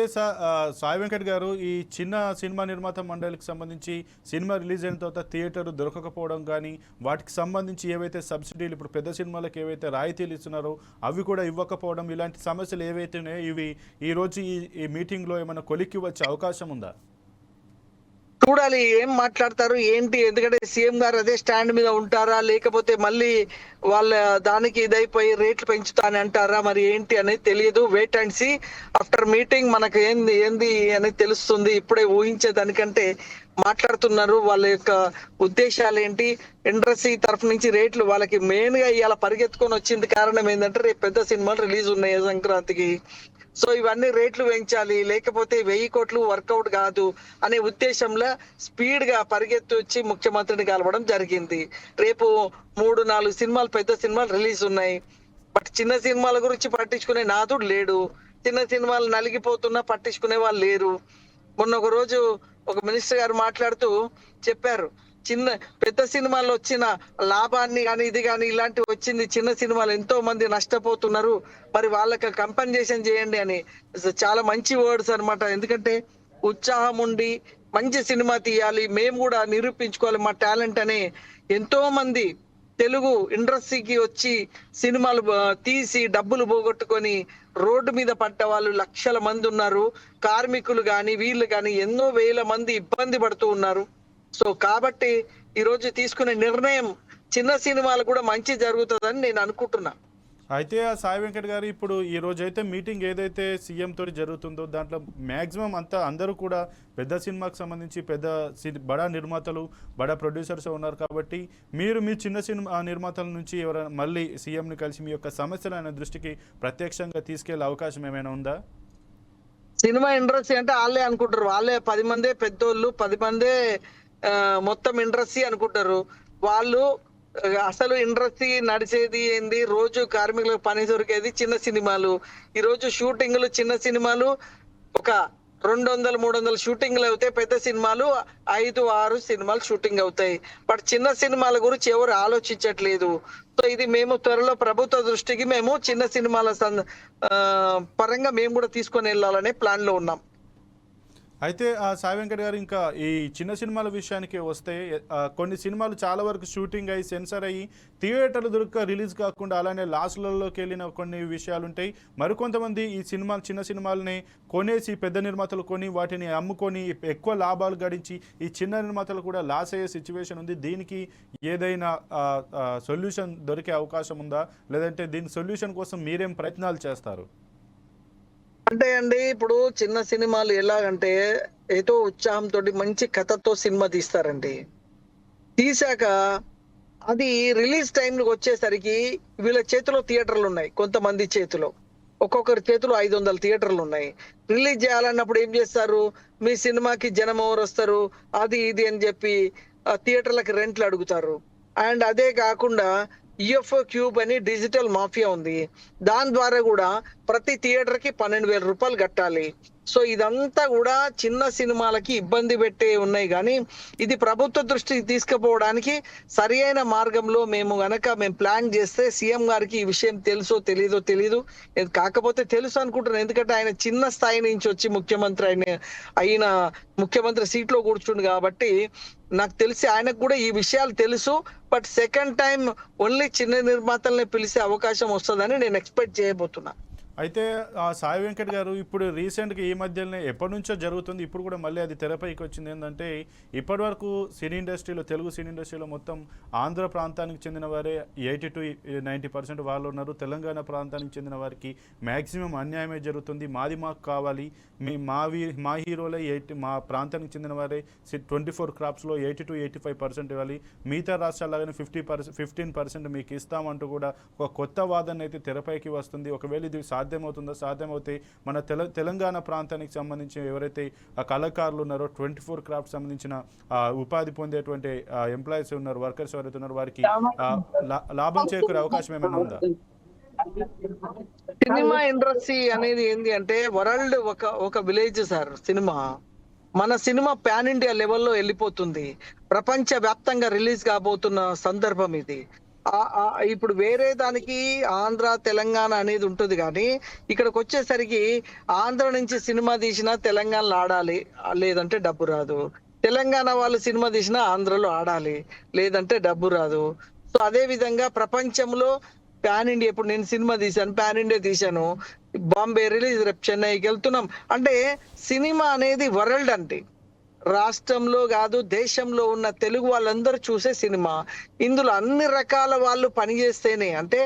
సాయి వెంకట్ గారు, ఈ చిన్న సినిమా నిర్మాత మండలికి సంబంధించి సినిమా రిలీజ్ అయిన తర్వాత థియేటర్ దొరకకపోవడం కానీ, వాటికి సంబంధించి ఏవైతే సబ్సిడీలు ఇప్పుడు పెద్ద సినిమాలకు ఏవైతే రాయితీలు ఇస్తున్నారో అవి కూడా ఇవ్వకపోవడం, ఇలాంటి సమస్యలు ఏవైతే ఉన్నాయో ఇవి ఈరోజు ఈ మీటింగ్లో ఏమైనా కొలిక్కి వచ్చే అవకాశం ఉందా? చూడాలి ఏం మాట్లాడతారు ఏంటి, ఎందుకంటే సీఎం గారు అదే స్టాండ్ మీద ఉంటారా, లేకపోతే మళ్ళీ వాళ్ళ దానికి ఇదైపోయి రేట్లు పెంచుతా అని అంటారా, మరి ఏంటి అనేది తెలియదు. Wait and see. After meeting మనకు ఏంది అనేది తెలుస్తుంది. ఇప్పుడే ఊహించే దానికంటే మాట్లాడుతున్నారు. వాళ్ళ యొక్క ఉద్దేశాలు ఏంటి, ఇండస్ట్రీ తరఫు నుంచి రేట్లు వాళ్ళకి మెయిన్ గా ఇవాళ పరిగెత్తుకొని వచ్చింది కారణం ఏంటంటే రేపు పెద్ద సినిమాలు రిలీజ్ ఉన్నాయి సంక్రాంతికి. సో ఇవన్నీ రేట్లు పెంచాలి, లేకపోతే 1000 కోట్లు వర్కౌట్ కాదు అనే ఉద్దేశంలో స్పీడ్ గా పరిగెత్తి వచ్చి ముఖ్యమంత్రిని కలవడం జరిగింది. రేపు 3-4 సినిమాలు పెద్ద సినిమాలు రిలీజ్ ఉన్నాయి. బట్ చిన్న సినిమాల గురించి పట్టించుకునే నాదుడు లేడు. చిన్న సినిమాలు నలిగిపోతున్నా పట్టించుకునే వాళ్ళు లేరు. మొన్న ఒక రోజు ఒక మినిస్టర్ గారు మాట్లాడుతూ చెప్పారు, పెద్ద సినిమాల్లో వచ్చిన లాభాన్ని కానీ ఇది కానీ ఇలాంటివి వచ్చింది, చిన్న సినిమాలు ఎంతో మంది నష్టపోతున్నారు, మరి వాళ్ళకి కంపెన్సేషన్ చేయండి అని. చాలా మంచి వర్డ్స్ అన్నమాట. ఎందుకంటే ఉత్సాహం ఉండి మంచి సినిమా తీయాలి, మేము కూడా నిరూపించుకోవాలి మా టాలెంట్ అని ఎంతో మంది తెలుగు ఇండస్ట్రీకి వచ్చి సినిమాలు తీసి డబ్బులు పోగొట్టుకొని రోడ్డు మీద పడ్డ వాళ్ళు లక్షల మంది ఉన్నారు. కార్మికులు కానీ వీళ్ళు కానీ ఎన్నో వేల మంది ఇబ్బంది పడుతూ ఉన్నారు. సో కాబట్టి ఈ రోజు తీసుకునే నిర్ణయం చిన్న సినిమాలు కూడా మంచి జరుగుతుందని నేను అనుకుంటున్నా. అయితే సాయి వెంకట్ గారు, ఇప్పుడు ఈ రోజు అయితే మీటింగ్ ఏదైతే సీఎం తోటి జరుగుతుందో దాంట్లో మ్యాక్సిమం అందరూ కూడా పెద్ద సినిమాకి సంబంధించి బడా నిర్మాతలు, బడా ప్రొడ్యూసర్స్ ఉన్నారు. కాబట్టి మీరు మీ చిన్న సినిమా నిర్మాతల నుంచి ఎవరైనా మళ్ళీ సీఎంని కలిసి మీ యొక్క సమస్యలైన దృష్టికి ప్రత్యక్షంగా తీసుకెళ్లే అవకాశం ఏమైనా ఉందా? సినిమా ఇండస్ట్రీ అంటే వాళ్ళే అనుకుంటారు, వాళ్ళే 10 మందే పెద్దోళ్ళు, 10 మందే మొత్తం ఇండస్ట్రీ అనుకుంటారు. వాళ్ళు అసలు ఇండస్ట్రీ నడిచేది ఏంది, రోజు కార్మికులకు పని దొరికేది చిన్న సినిమాలు. ఈ రోజు షూటింగ్లు చిన్న సినిమాలు ఒక 200-300 షూటింగ్లు అవుతాయి, పెద్ద సినిమాలు 5-6 సినిమాలు షూటింగ్ అవుతాయి. బట్ చిన్న సినిమాల గురించి ఎవరు ఆలోచించట్లేదు. సో ఇది మేము త్వరలో ప్రభుత్వ దృష్టికి మేము చిన్న సినిమాల పరంగా మేము కూడా తీసుకొని వెళ్ళాలనే ప్లాన్ లో ఉన్నాం. అయితే సాయి వెంకట్ గారు, ఇంకా ఈ చిన్న సినిమాల విషయానికి వస్తే కొన్ని సినిమాలు చాలా వరకు షూటింగ్ అయ్యి సెన్సర్ అయ్యి థియేటర్లు దొరక రిలీజ్ కాకుండా అలానే లాస్ట్లలోకి వెళ్ళిన కొన్ని విషయాలు ఉంటాయి. మరికొంతమంది ఈ చిన్న సినిమాలని కొనేసి పెద్ద నిర్మాతలు కొని వాటిని అమ్ముకొని ఎక్కువ లాభాలు గడించి ఈ చిన్న నిర్మాతలు కూడా లాస్ అయ్యే సిచ్యువేషన్ ఉంది. దీనికి ఏదైనా సొల్యూషన్ దొరికే అవకాశం ఉందా, లేదంటే దీని సొల్యూషన్ కోసం మీరేం ప్రయత్నాలు చేస్తారు? అంటే అండి, ఇప్పుడు చిన్న సినిమాలు ఎలాగంటే ఏదో ఉత్సాహంతో మంచి కథతో సినిమా తీస్తారండి. తీసాక అది రిలీజ్ టైంకి వచ్చేసరికి వీళ్ళ చేతిలో థియేటర్లు ఉన్నాయి, కొంతమంది చేతిలో ఒక్కొక్కరి చేతిలో 500 థియేటర్లు ఉన్నాయి. రిలీజ్ చేయాలన్నప్పుడు ఏం చేస్తారు, మీ సినిమాకి జనం ఎవరు వస్తారు అది ఇది అని చెప్పి థియేటర్లకు రెంట్లు అడుగుతారు. అండ్ అదే కాకుండా యుఎఫ్ఓ క్యూబ్ అని డిజిటల్ మాఫియా ఉంది. దాని ద్వారా కూడా ప్రతి థియేటర్ కి 12,000 రూపాయలు కట్టాలి. సో ఇదంతా కూడా చిన్న సినిమాలకి ఇబ్బంది పెట్టే ఉన్నాయి. కానీ ఇది ప్రభుత్వ దృష్టికి తీసుకుపోవడానికి సరి అయిన మార్గంలో మేము ప్లాన్ చేస్తే సీఎం గారికి ఈ విషయం తెలుసో తెలీదు, కాకపోతే తెలుసు అనుకుంటున్నాను. ఎందుకంటే ఆయన చిన్న స్థాయి నుంచి వచ్చి అయిన ముఖ్యమంత్రి సీట్లో కూర్చుండు కాబట్టి నాకు తెలిసి ఆయనకు కూడా ఈ విషయాలు తెలుసు. బట్ సెకండ్ టైం ఓన్లీ చిన్న నిర్మాతల్ని పిలిచే అవకాశం వస్తుందని నేను ఎక్స్పెక్ట్ చేయబోతున్నా. అయితే సాయి వెంకట్ గారు, ఇప్పుడు రీసెంట్గా ఈ మధ్యలోనే ఎప్పటి నుంచో జరుగుతుంది, ఇప్పుడు కూడా మళ్ళీ అది తెరపైకి వచ్చింది. ఏంటంటే ఇప్పటి వరకు తెలుగు సినీ ఇండస్ట్రీలో మొత్తం ఆంధ్ర ప్రాంతానికి చెందిన వారే 80-90% వాళ్ళు ఉన్నారు. తెలంగాణ ప్రాంతానికి చెందిన వారికి మ్యాక్సిమం అన్యాయమే జరుగుతుంది. మాకు కావాలి, మా హీరోలే మా ప్రాంతానికి చెందిన వారే 24 క్రాప్స్లో 80-85% ఇవ్వాలి, మిగతా రాష్ట్రాల్లాగానే 15% మీకు ఇస్తామంటూ కూడా ఒక కొత్త వాదన అయితే తెరపైకి వస్తుంది. ఒకవేళ ఇది సాధ్యమవుతే మన తెలంగాణ ప్రాంతానికి సంబంధించి ఎవరైతే కళాకారులు ఉన్నారో 24 క్రాఫ్ట్ సంబంధించిన ఉపాధి పొందేటువంటి ఎంప్లాయీస్ ఉన్నారు, వర్కర్స్ ఎవరైతే ఉన్నారో వారికి లాభం చేకూరే అవకాశం ఏమైనా ఉందా? సినిమా ఇండస్ట్రీ అనేది ఏంటి అంటే వరల్డ్ ఒక విలేజ్ సార్. మన సినిమా పాన్ ఇండియా లెవెల్లో వెళ్ళిపోతుంది. ప్రపంచ వ్యాప్తంగా రిలీజ్ కాబోతున్న సందర్భం ఇది. ఇప్పుడు వేరే దానికి ఆంధ్ర తెలంగాణ అనేది ఉంటుంది కానీ ఇక్కడికి వచ్చేసరికి ఆంధ్ర నుంచి సినిమా తీసినా తెలంగాణలో ఆడాలి, లేదంటే డబ్బు రాదు. తెలంగాణ వాళ్ళు సినిమా తీసినా ఆంధ్రలో ఆడాలి, లేదంటే డబ్బు రాదు. సో అదే విధంగా ప్రపంచంలో పాన్ ఇండియా, ఇప్పుడు నేను సినిమా తీశాను, పాన్ ఇండియా తీశాను, బాంబే రిలీజ్, రేపు చెన్నైకి వెళ్తున్నాం. అంటే సినిమా అనేది వరల్డ్ అంటే రాష్ట్రంలో కాదు దేశంలో ఉన్న తెలుగు వాళ్ళందరూ చూసే సినిమా. ఇందులో అన్ని రకాల వాళ్ళు పనిచేస్తేనే, అంటే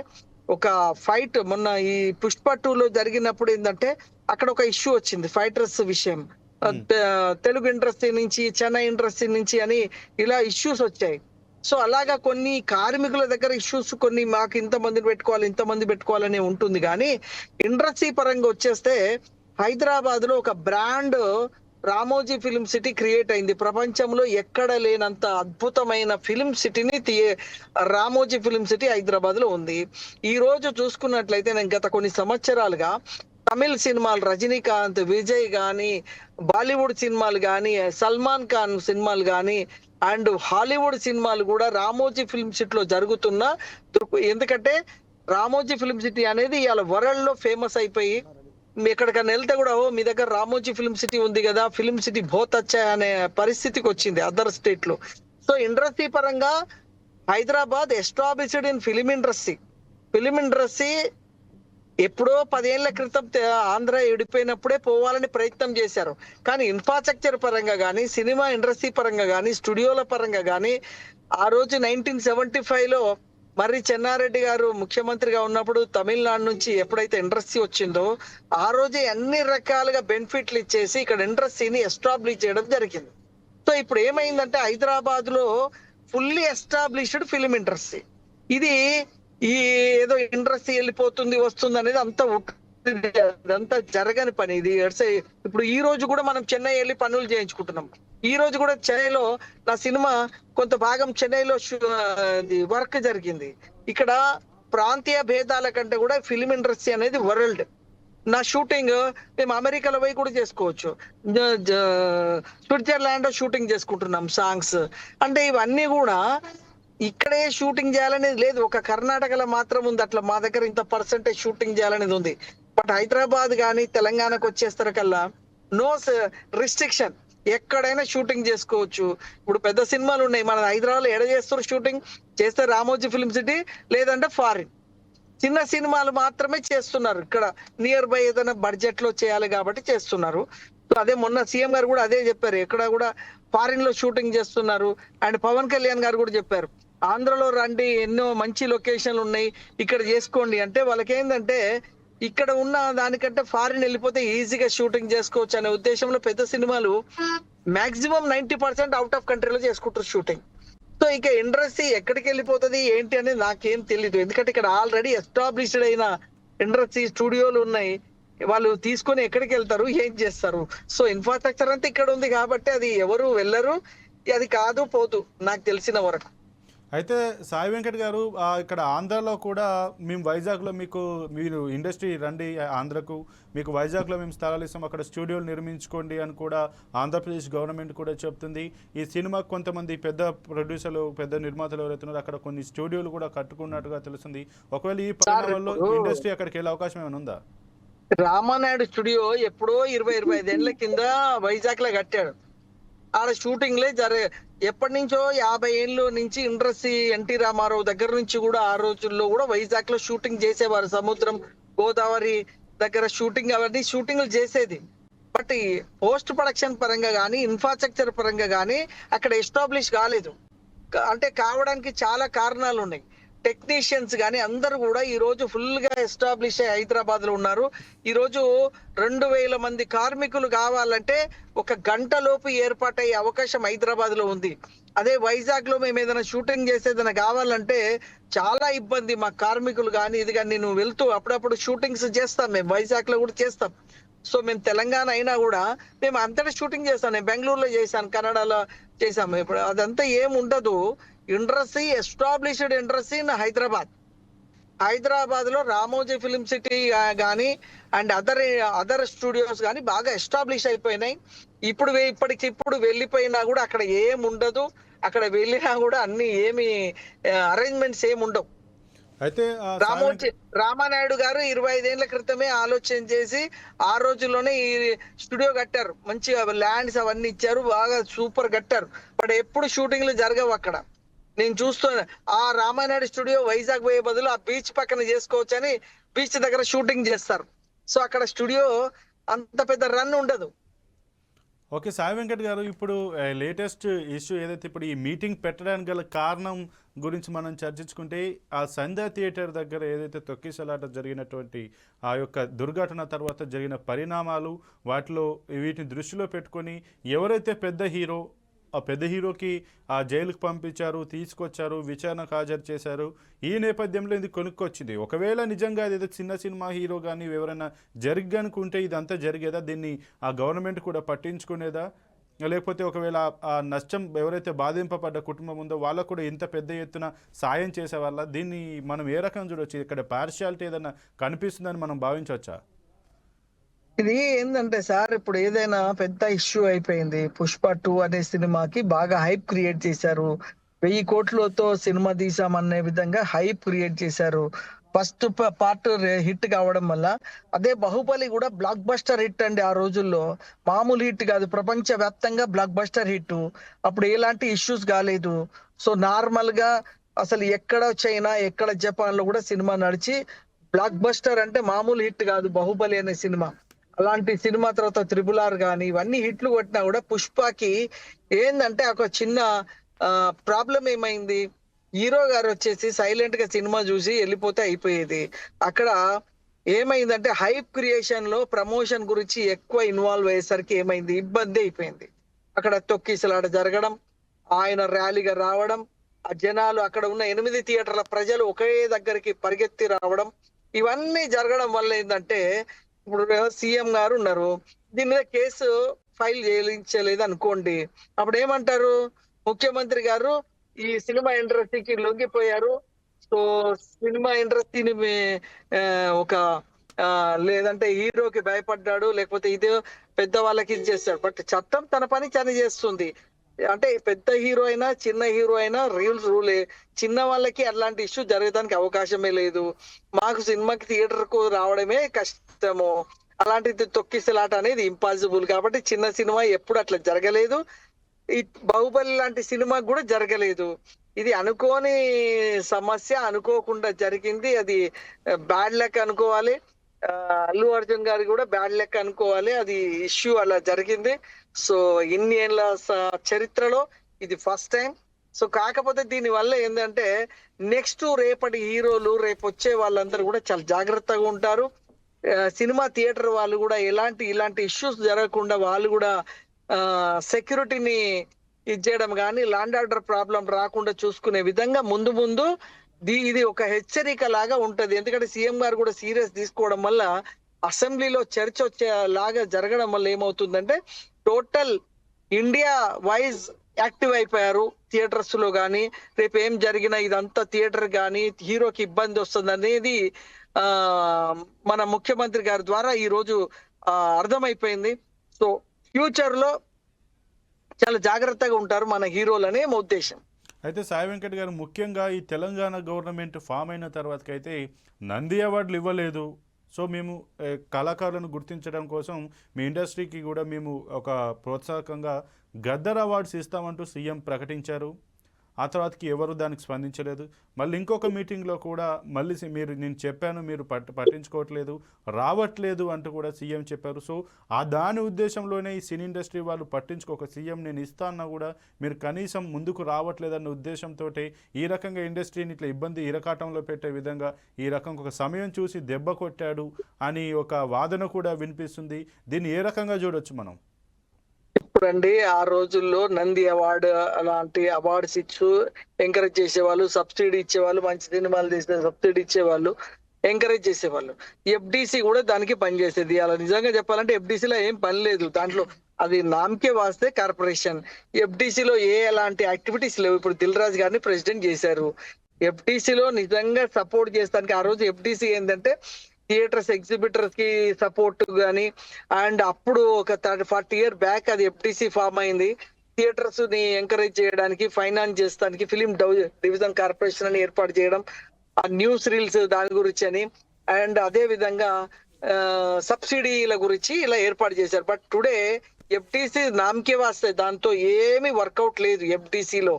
ఒక ఫైట్ మొన్న ఈ పుష్ప 2లో జరిగినప్పుడు ఏంటంటే అక్కడ ఒక ఇష్యూ వచ్చింది ఫైటర్స్ విషయం. తెలుగు ఇండస్ట్రీ నుంచి, చెన్నై ఇండస్ట్రీ నుంచి అని ఇలా ఇష్యూస్ వచ్చాయి. సో అలాగా కొన్ని కార్మికుల దగ్గర ఇష్యూస్, కొన్ని మాకు ఇంతమందిని పెట్టుకోవాలి ఇంతమంది పెట్టుకోవాలని ఉంటుంది. కానీ ఇండస్ట్రీ పరంగా వచ్చేస్తే హైదరాబాద్ లో ఒక brand Ramoji film city create అయింది. ప్రపంచంలో ఎక్కడ లేనంత అద్భుతమైన ఫిలిం సిటీని రామోజీ ఫిలిం సిటీ హైదరాబాద్ లో ఉంది. ఈ రోజు చూసుకున్నట్లయితే నేను గత కొన్ని సంవత్సరాలుగా తమిళ్ సినిమాలు, రజనీకాంత్, విజయ్ గాని, బాలీవుడ్ సినిమాలు గాని, సల్మాన్ ఖాన్ సినిమాలు గాని అండ్ హాలీవుడ్ సినిమాలు కూడా రామోజీ ఫిలిం సిటీలో జరుగుతున్న. ఎందుకంటే రామోజీ ఫిలిం సిటీ అనేది ఇవాళ వరల్డ్ లో ఫేమస్ అయిపోయి మీ ఎక్కడికన్నా వెళ్తే కూడా మీ దగ్గర రామోజీ ఫిలిం సిటీ ఉంది కదా, ఫిలిం సిటీ బహుత్ అచ్చా అనే పరిస్థితికి వచ్చింది అదర్ స్టేట్ లో. సో ఇండస్ట్రీ పరంగా Hyderabad established in film industry. Film industry ఎప్పుడో 10 ఏళ్ల క్రితం ఆంధ్ర విడిపోయినప్పుడే పోవాలని ప్రయత్నం చేశారు. కానీ ఇన్ఫ్రాస్ట్రక్చర్ పరంగా కానీ, సినిమా ఇండస్ట్రీ పరంగా కానీ, స్టూడియోల పరంగా కానీ ఆ రోజు 1975లో మర్రి చెన్నారెడ్డి గారు ముఖ్యమంత్రిగా ఉన్నప్పుడు తమిళనాడు నుంచి ఎప్పుడైతే ఇండస్ట్రీ వచ్చిందో ఆ రోజే అన్ని రకాలుగా బెనిఫిట్లు ఇచ్చేసి ఇక్కడ ఇండస్ట్రీని ఎస్టాబ్లిష్ చేయడం జరిగింది. సో ఇప్పుడు ఏమైందంటే హైదరాబాద్ లో ఫుల్లీ ఎస్టాబ్లిష్డ్ ఫిలిం ఇండస్ట్రీ. ఇది ఈ ఏదో ఇండస్ట్రీ వెళ్ళిపోతుంది వస్తుంది అనేది అంతా జరగని పని. ఇది ఇప్పుడు ఈ రోజు కూడా మనం చెన్నై వెళ్ళి పనులు చేయించుకుంటున్నాం. ఈ రోజు కూడా చెన్నైలో నా సినిమా కొంత భాగం చెన్నైలో వర్క్ జరిగింది. ఇక్కడ ప్రాంతీయ భేదాల కంటే కూడా ఫిలిం ఇండస్ట్రీ అనేది వరల్డ్. నా షూటింగ్ మేము అమెరికాలో పోయి కూడా చేసుకోవచ్చు, స్విట్జర్లాండ్ లో షూటింగ్ చేసుకుంటున్నాం సాంగ్స్. అంటే ఇవన్నీ కూడా ఇక్కడే షూటింగ్ చేయాలనేది లేదు. ఒక కర్ణాటకలో మాత్రం ఉంది అట్లా, మా దగ్గర ఇంత పర్సెంటేజ్ షూటింగ్ చేయాలనేది ఉంది. బట్ హైదరాబాద్ కానీ తెలంగాణకు వచ్చేస్తారు కల్లా నో రిస్ట్రిక్షన్, ఎక్కడైనా షూటింగ్ చేసుకోవచ్చు. ఇప్పుడు పెద్ద సినిమాలు ఉన్నాయి మన హైదరాబాద్ లో ఎడ చేస్తారు షూటింగ్ చేస్తే రామోజీ ఫిలిం సిటీ, లేదంటే ఫారిన్. చిన్న సినిమాలు మాత్రమే చేస్తున్నారు ఇక్కడ, నియర్ బై ఏదైనా బడ్జెట్ లో చేయాలి కాబట్టి చేస్తున్నారు. అదే మొన్న సీఎం గారు కూడా అదే చెప్పారు, ఎక్కడ కూడా ఫారిన్ లో షూటింగ్ చేస్తున్నారు. అండ్ పవన్ కళ్యాణ్ గారు కూడా చెప్పారు, ఆంధ్రలో రండి, ఎన్నో మంచి లొకేషన్లు ఉన్నాయి, ఇక్కడ చేసుకోండి. అంటే వాళ్ళకి ఏంటంటే ఇక్కడ ఉన్న దానికంటే ఫారిన్ వెళ్ళిపోతే ఈజీగా షూటింగ్ చేసుకోవచ్చు అనే ఉద్దేశంలో పెద్ద సినిమాలు మాక్సిమం 90% అవుట్ ఆఫ్ కంట్రీలో చేసుకుంటారు షూటింగ్. సో ఇక ఇండస్ట్రీ ఎక్కడికి వెళ్ళిపోతుంది ఏంటి అనేది నాకేం తెలీదు. ఎందుకంటే ఇక్కడ ఆల్రెడీ ఎస్టాబ్లిష్డ్ అయిన ఇండస్ట్రీ స్టూడియోలు ఉన్నాయి, వాళ్ళు తీసుకొని ఎక్కడికి వెళ్తారు, ఏం చేస్తారు. సో ఇన్ఫ్రాస్ట్రక్చర్ అంతా ఇక్కడ ఉంది కాబట్టి అది ఎవరు వెళ్ళరు, అది కాదు పోదు నాకు తెలిసిన వరకు. అయితే సాయి వెంకట్ గారు, ఇక్కడ ఆంధ్రాలో కూడా మేము వైజాగ్లో మీరు ఇండస్ట్రీ రండి ఆంధ్రకు, మీకు వైజాగ్లో మేము స్థలాలు ఇస్తాం, అక్కడ స్టూడియోలు నిర్మించుకోండి అని కూడా ఆంధ్రప్రదేశ్ గవర్నమెంట్ కూడా చెప్తుంది. ఈ సినిమాకు కొంతమంది పెద్ద ప్రొడ్యూసర్లు, పెద్ద నిర్మాతలు ఎవరైతున్నారో అక్కడ కొన్ని స్టూడియోలు కూడా కట్టుకున్నట్టుగా తెలుస్తుంది. ఒకవేళ ఈ పరిణామంలో ఇండస్ట్రీ అక్కడికి వెళ్ళే అవకాశం ఏమైనా ఉందా? రామానాయుడు స్టూడియో ఎప్పుడో 20-25 ఏళ్ల కింద వైజాగ్ లో కట్టాడు. ఆడ షూటింగ్లే ఎప్పటి నుంచో 50 ఏళ్ళ నుంచి ఇండస్ట్రీ ఎన్టీ రామారావు దగ్గర నుంచి కూడా ఆ రోజుల్లో కూడా వైజాగ్ లో షూటింగ్ చేసేవారు. సముద్రం, గోదావరి దగ్గర షూటింగ్, అవన్నీ షూటింగ్లు చేసేది. బట్ ఈ పోస్ట్ ప్రొడక్షన్ పరంగా కానీ, ఇన్ఫ్రాస్ట్రక్చర్ పరంగా కానీ అక్కడ ఎస్టాబ్లిష్ కాలేదు. అంటే కావడానికి చాలా కారణాలు ఉన్నాయి. టెక్నీషియన్స్ కానీ అందరూ కూడా ఈ రోజు ఫుల్ గా ఎస్టాబ్లిష్ అయ్యి హైదరాబాద్ లో ఉన్నారు. ఈ రోజు 2000 మంది కార్మికులు కావాలంటే 1 గంట లోపు ఏర్పాటయ్యే అవకాశం హైదరాబాద్ లో ఉంది. అదే వైజాగ్ లో మేము ఏదైనా షూటింగ్ చేసేదైనా కావాలంటే చాలా ఇబ్బంది. మా కార్మికులు కానీ ఇది కానీ, నేను వెళ్తూ అప్పుడప్పుడు షూటింగ్స్ చేస్తాం, మేము వైజాగ్ లో కూడా చేస్తాం. సో మేము తెలంగాణ అయినా కూడా మేము అంతటా షూటింగ్ చేస్తాం. నేను బెంగళూరులో చేశాను, కన్నడలో చేసాము. ఇప్పుడు అదంతా ఏం ఉండదు. Industry established industry in Hyderabad లో రామోజీ ఫిలిం సిటీ కానీ అండ్ అదర్ స్టూడియోస్ కానీ బాగా ఎస్టాబ్లిష్ అయిపోయినాయి. ఇప్పటికిప్పుడు వెళ్ళిపోయినా కూడా అక్కడ ఏం ఉండదు. అక్కడ వెళ్ళినా కూడా అన్ని ఏమి అరేంజ్మెంట్స్ ఏమి ఉండవు. అయితే రామానాయుడు గారు 25 ఏళ్ల క్రితమే ఆలోచన చేసి ఆ రోజుల్లోనే ఈ స్టూడియో కట్టారు. మంచిగా ల్యాండ్స్ అవన్నీ ఇచ్చారు, బాగా సూపర్ కట్టారు. బట్ ఎప్పుడు షూటింగ్లు జరగవు అక్కడ. నేను చూస్తున్నా ఆ రామానాయుడు స్టూడియో వైజాగ్ పోయే బదులు ఆ బీచ్ పక్కన చేసుకోవచ్చు అని బీచ్ దగ్గర షూటింగ్ చేస్తారు. సో అక్కడ స్టూడియో అంత పెద్ద రన్ ఉండదు. ఓకే సాయి వెంకట్ గారు, ఇప్పుడు లేటెస్ట్ ఇష్యూ ఏదైతే ఇప్పుడు ఈ మీటింగ్ పెట్టడానికి గల కారణం గురించి మనం చర్చించుకుంటే, ఆ సంధ్యా థియేటర్ దగ్గర ఏదైతే తొక్కిసలాట జరిగినటువంటి ఆ యొక్క దుర్ఘటన తర్వాత జరిగిన పరిణామాలు, వాటిలో వీటిని దృష్టిలో పెట్టుకొని ఎవరైతే పెద్ద హీరో, ఆ పెద్ద హీరోకి ఆ జైలుకు పంపించారు, తీసుకొచ్చారు, విచారణకు హాజరు చేశారు. ఈ నేపథ్యంలో ఇది కొనుక్కొచ్చింది. ఒకవేళ నిజంగా ఏదో చిన్న సినిమా హీరో కానీ ఎవరైనా జరిగనుకుంటే ఇదంతా జరిగేదా? దీన్ని ఆ గవర్నమెంట్ కూడా పట్టించుకునేదా? లేకపోతే ఒకవేళ ఆ నష్టం ఎవరైతే బాధింపబడ్డ కుటుంబం ఉందో వాళ్ళకు కూడా ఇంత పెద్ద ఎత్తున సాయం చేసే వాళ్ళ? దీన్ని మనం ఏ రకం చూడొచ్చు? ఇక్కడ పార్షియాలిటీ ఏదైనా కనిపిస్తుందని మనం భావించవచ్చా? ఇది ఏంటంటే సార్, ఇప్పుడు ఏదైనా పెద్ద ఇష్యూ అయిపోయింది. పుష్ప 2 అనే సినిమాకి బాగా హైప్ క్రియేట్ చేశారు. 1000 కోట్లతో సినిమా తీసామనే విధంగా హైప్ క్రియేట్ చేశారు. ఫస్ట్ పార్ట్ హిట్ కావడం వల్ల, అదే బాహుబలి కూడా బ్లాక్ బస్టర్ హిట్ అండి. ఆ రోజుల్లో మామూలు హిట్ కాదు, ప్రపంచ వ్యాప్తంగా బ్లాక్ బస్టర్ హిట్. అప్పుడు ఎలాంటి ఇష్యూస్ కాలేదు. సో నార్మల్ గా అసలు ఎక్కడ చైనా, ఎక్కడ జపాన్ లో కూడా సినిమా నడిచి బ్లాక్ బస్టర్ అంటే మామూలు హిట్ కాదు బాహుబలి అనే సినిమా. అలాంటి సినిమా తర్వాత RRR కానీ ఇవన్నీ హిట్లు కొట్టినా కూడా పుష్పకి ఏందంటే ఒక చిన్న ప్రాబ్లం ఏమైంది, హీరో గారు వచ్చేసి సైలెంట్ గా సినిమా చూసి వెళ్ళిపోతే అయిపోయేది. అక్కడ ఏమైందంటే హైప్ క్రియేషన్ లో ప్రమోషన్ గురించి ఎక్కువ ఇన్వాల్వ్ అయ్యేసరికి ఏమైంది, ఇబ్బంది అయిపోయింది. అక్కడ తొక్కిసలాట జరగడం, ఆయన ర్యాలీగా రావడం, ఆ జనాలు అక్కడ ఉన్న 8 థియేటర్ల ప్రజలు ఒకే దగ్గరికి పరిగెత్తి రావడం, ఇవన్నీ జరగడం వల్ల ఏంటంటే, ఇప్పుడు సీఎం గారు ఉన్నారు, దీని మీద కేసు ఫైల్ చేయించలేదు అనుకోండి, అప్పుడు ఏమంటారు, ముఖ్యమంత్రి గారు ఈ సినిమా ఇండస్ట్రీకి లొంగిపోయారు. సో సినిమా ఇండస్ట్రీని ఒక లేదంటే హీరోకి భయపడ్డాడు, లేకపోతే ఇదే పెద్ద వాళ్ళకి ఇది చేస్తాడు. బట్ చట్టం తన పని తను చేస్తుంది. అంటే పెద్ద హీరో అయినా చిన్న హీరో అయినా రూలే. చిన్న వాళ్ళకి అలాంటి ఇష్యూ జరగడానికి అవకాశమే లేదు. మాకు సినిమాకి థియేటర్ కు రావడమే కష్టము. అలాంటిది తొక్కిసలాట అనేది ఇంపాసిబుల్. కాబట్టి చిన్న సినిమా ఎప్పుడు అట్లా జరగలేదు. ఈ బాహుబలి లాంటి సినిమా కూడా జరగలేదు. ఇది అనుకోని సమస్య, అనుకోకుండా జరిగింది. అది బ్యాడ్ లక్ అనుకోవాలి. అల్లు అర్జున్ గారు కూడా బ్యాడ్ లక్ అనుకోవాలి. అది ఇష్యూ అలా జరిగింది. సో ఇన్ని ఏళ్ళ చరిత్రలో ఇది ఫస్ట్ టైం. సో కాకపోతే దీని వల్ల ఏంటంటే నెక్స్ట్ రేపటి హీరోలు, రేపు వచ్చే వాళ్ళందరూ కూడా చాలా జాగ్రత్తగా ఉంటారు. సినిమా థియేటర్ వాళ్ళు కూడా ఇలాంటి ఇష్యూస్ జరగకుండా వాళ్ళు కూడా సెక్యూరిటీని ఇది చేయడం కానీ, ల్యాండ్ ఆర్డర్ ప్రాబ్లం రాకుండా చూసుకునే విధంగా ముందు ఇది ఒక హెచ్చరిక లాగా ఉంటది. ఎందుకంటే సీఎం గారు కూడా సీరియస్ తీసుకోవడం వల్ల అసెంబ్లీలో చర్చ వచ్చేలాగా జరగడం వల్ల ఏమవుతుందంటే టోటల్ ఇండియా వైజ్ యాక్టివ్ అయిపోయారు థియేటర్స్ లో గానీ. రేపు ఏం జరిగినా ఇదంతా థియేటర్ గానీ హీరోకి ఇబ్బంది వస్తుంది అనేది మన ముఖ్యమంత్రి గారి ద్వారా ఈ రోజు అర్థమైపోయింది. సో ఫ్యూచర్ లో చాలా జాగ్రత్తగా ఉంటారు మన హీరోలనే మా ఉద్దేశం. అయితే సాయి వెంకట్ గారు, ముఖ్యంగా ఈ తెలంగాణ గవర్నమెంట్ ఫామ్ అయిన తర్వాతకైతే నంది అవార్డులు ఇవ్వలేదు. సో మేము కళాకారులను గుర్తించడం కోసం మీ ఇండస్ట్రీకి కూడా మేము ఒక ప్రోత్సాహకంగా గద్దర్ అవార్డ్స్ ఇస్తామంటూ సీఎం ప్రకటించారు. ఆ తర్వాతకి ఎవరు దానికి స్పందించలేదు. మళ్ళీ ఇంకొక మీటింగ్లో కూడా మళ్ళీ నేను చెప్పాను, మీరు పట్టించుకోవట్లేదు, రావట్లేదు అంటూ కూడా సీఎం చెప్పారు. సో దాని ఉద్దేశంలోనే ఈ సినీ ఇండస్ట్రీ వాళ్ళు పట్టించుకోక సీఎం నేను ఇస్తాన్నా కూడా మీరు కనీసం ముందుకు రావట్లేదన్న ఉద్దేశంతో ఈ రకంగా ఇండస్ట్రీని ఇట్లా ఇరకాటంలో పెట్టే విధంగా ఈ రకంగా ఒక సమయం చూసి దెబ్బ కొట్టాడు అని ఒక వాదన కూడా వినిపిస్తుంది. దీన్ని ఏ రకంగా చూడొచ్చు మనం? ఇప్పుడండి ఆ రోజుల్లో నంది అవార్డు అలాంటి అవార్డ్స్ ఇచ్చు ఎంకరేజ్ చేసేవాళ్ళు, సబ్సిడీ ఇచ్చేవాళ్ళు, మంచి సినిమాలు తీసిన సబ్సిడీ ఇచ్చేవాళ్ళు, ఎంకరేజ్ చేసేవాళ్ళు. ఎఫ్డిసి కూడా దానికి పనిచేసేది. అలా నిజంగా చెప్పాలంటే ఎఫ్డిసిలో ఏం పని లేదు. దాంట్లో అది నామకే వాస్తే కార్పొరేషన్. ఎఫ్డిసిలో ఎలాంటి యాక్టివిటీస్ లేవు. ఇప్పుడు దిల్ రాజు గారిని ప్రెసిడెంట్ చేశారు. ఎఫ్డిసిలో నిజంగా సపోర్ట్ చేస్తానికి ఆ రోజు ఎఫ్డిసి ఏంటంటే థియేటర్స్ ఎగ్జిబిటర్స్ కి సపోర్ట్ గానీ, అండ్ అప్పుడు ఒక 40 years బ్యాక్ అది ఎఫ్డిసి ఫామ్ అయింది. థియేటర్స్ ని ఎంకరేజ్ చేయడానికి, ఫైనాన్స్ చేస్తానికి ఫిలిం డివిజన్ కార్పొరేషన్ అని ఏర్పాటు చేయడం, ఆ న్యూస్ రీల్స్ దాని గురించి అని, అండ్ అదే విధంగా సబ్సిడీల గురించి ఇలా ఏర్పాటు చేశారు. బట్ టుడే ఎఫ్టీసీ నామకే వాస్తే, దాంతో ఏమీ వర్కౌట్ లేదు. ఎఫ్టీసీలో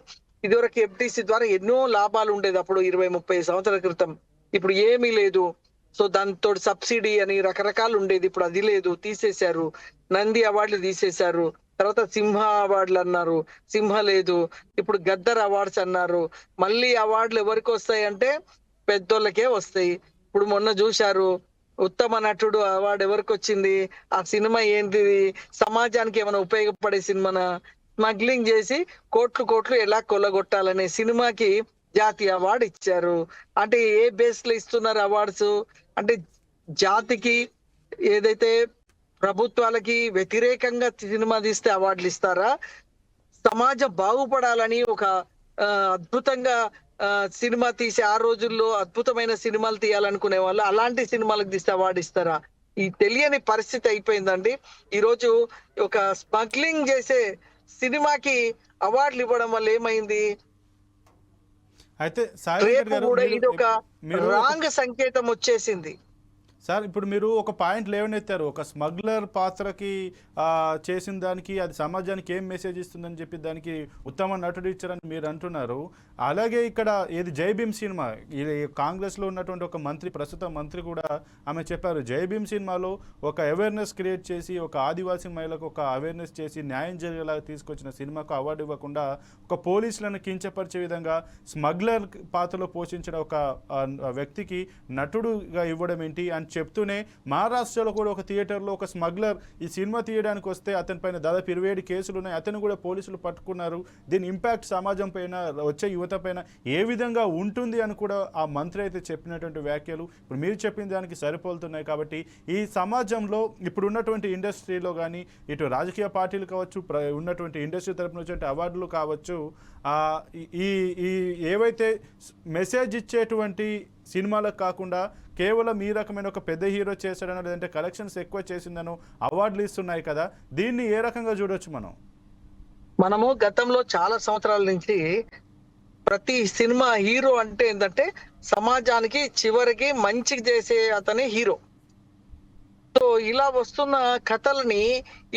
ఇదివరకు ఎఫ్టీసీ ద్వారా ఎన్నో లాభాలు ఉండేది అప్పుడు 20-30 సంవత్సరాల క్రితం. ఇప్పుడు ఏమీ లేదు. సో దాంతో సబ్సిడీ అని రకరకాలు ఉండేది, ఇప్పుడు అది లేదు, తీసేశారు. నంది అవార్డులు తీసేశారు, తర్వాత సింహ అవార్డులు అన్నారు, సింహ లేదు. ఇప్పుడు గద్దర్ అవార్డ్స్ అన్నారు. మళ్ళీ అవార్డులు ఎవరికి వస్తాయంటే పెద్దోళ్ళకే వస్తాయి. ఇప్పుడు మొన్న చూశారు ఉత్తమ నటుడు అవార్డు ఎవరికి వచ్చింది? ఆ సినిమా ఏంటిది? సమాజానికి ఏమైనా ఉపయోగపడే సినిమానా? స్మగ్లింగ్ చేసి కోట్లు ఎలా కొల్లగొట్టాలనే సినిమాకి జాతీయ అవార్డు ఇచ్చారు. అంటే ఏ బేస్ లో ఇస్తున్నారు అవార్డ్స్? అంటే జాతికి, ఏదైతే ప్రభుత్వాలకి వ్యతిరేకంగా సినిమా తీస్తే అవార్డులు ఇస్తారా? సమాజం బాగుపడాలని ఒక అద్భుతంగా సినిమా తీసి, ఆ రోజుల్లో అద్భుతమైన సినిమాలు తీయాలనుకునే వాళ్ళు అలాంటి సినిమాలకు తీస్తే అవార్డు ఇస్తారా? ఈ తెలియని పరిస్థితి అయిపోయిందండి. ఈ రోజు ఒక స్మగ్లింగ్ చేసే సినిమాకి అవార్డులు ఇవ్వడం వల్ల ఏమైంది? అయితే రేపు కూడా ఇది ఒక రాంగ్ సంకేతం వచ్చేసింది. సార్, ఇప్పుడు మీరు ఒక పాయింట్ లేవనెత్తారు, ఒక స్మగ్లర్ పాత్రకి చేసిన దానికి అది సమాజానికి ఏం మెసేజ్ ఇస్తుందని చెప్పి దానికి ఉత్తమ నటుడు ఇచ్చారని మీరు అంటున్నారు. అలాగే ఇక్కడ ఏది జై భీమ్ సినిమా, ఇది కాంగ్రెస్లో ఉన్నటువంటి ఒక మంత్రి, ప్రస్తుత మంత్రి కూడా ఆమె చెప్పారు, జై భీమ్ సినిమాలో ఒక అవేర్నెస్ క్రియేట్ చేసి, ఒక ఆదివాసీ మహిళలకు ఒక అవేర్నెస్ చేసి న్యాయం జరిగేలాగా తీసుకొచ్చిన సినిమాకు అవార్డు ఇవ్వకుండా ఒక పోలీసులను కించపరిచే విధంగా స్మగ్లర్ పాత్రలో పోషించిన ఒక వ్యక్తికి నటుడుగా ఇవ్వడం ఏంటి అని చెప్తూనే, మహారాష్ట్రలో కూడా ఒక థియేటర్లో ఒక స్మగ్లర్ ఈ సినిమా తీయడానికి వస్తే అతని పైన దాదాపు 27 కేసులు ఉన్నాయి. అతను కూడా పోలీసులు పట్టుకున్నారు. దీని ఇంపాక్ట్ సమాజం పైన, వచ్చే యువత పైన ఏ విధంగా ఉంటుంది అని కూడా ఆ మంత్రి అయితే చెప్పినటువంటి వ్యాఖ్యలు ఇప్పుడు మీరు చెప్పిన దానికి సరిపోలుతున్నాయి. కాబట్టి ఈ సమాజంలో ఇప్పుడు ఉన్నటువంటి ఇండస్ట్రీలో కానీ, ఇటు రాజకీయ పార్టీలు కావచ్చు, ఉన్నటువంటి ఇండస్ట్రీ తరపున వచ్చే అవార్డులు కావచ్చు, ఈ ఏవైతే మెసేజ్ ఇచ్చేటువంటి సినిమాలకు కాకుండా కేవలం ఈ రకమైన ఒక పెద్ద హీరో చేశాడనో, లేదంటే కలెక్షన్స్ ఎక్కువ చేసిందనో అవార్డులు ఇస్తున్నాయి కదా, దీన్ని ఏ రకంగా చూడొచ్చు మనము గతంలో చాలా సంవత్సరాల నుంచి ప్రతి సినిమా హీరో అంటే ఏంటంటే సమాజానికి చివరికి మంచి చేసే అతనే హీరో. సో ఇలా వస్తున్న కథలని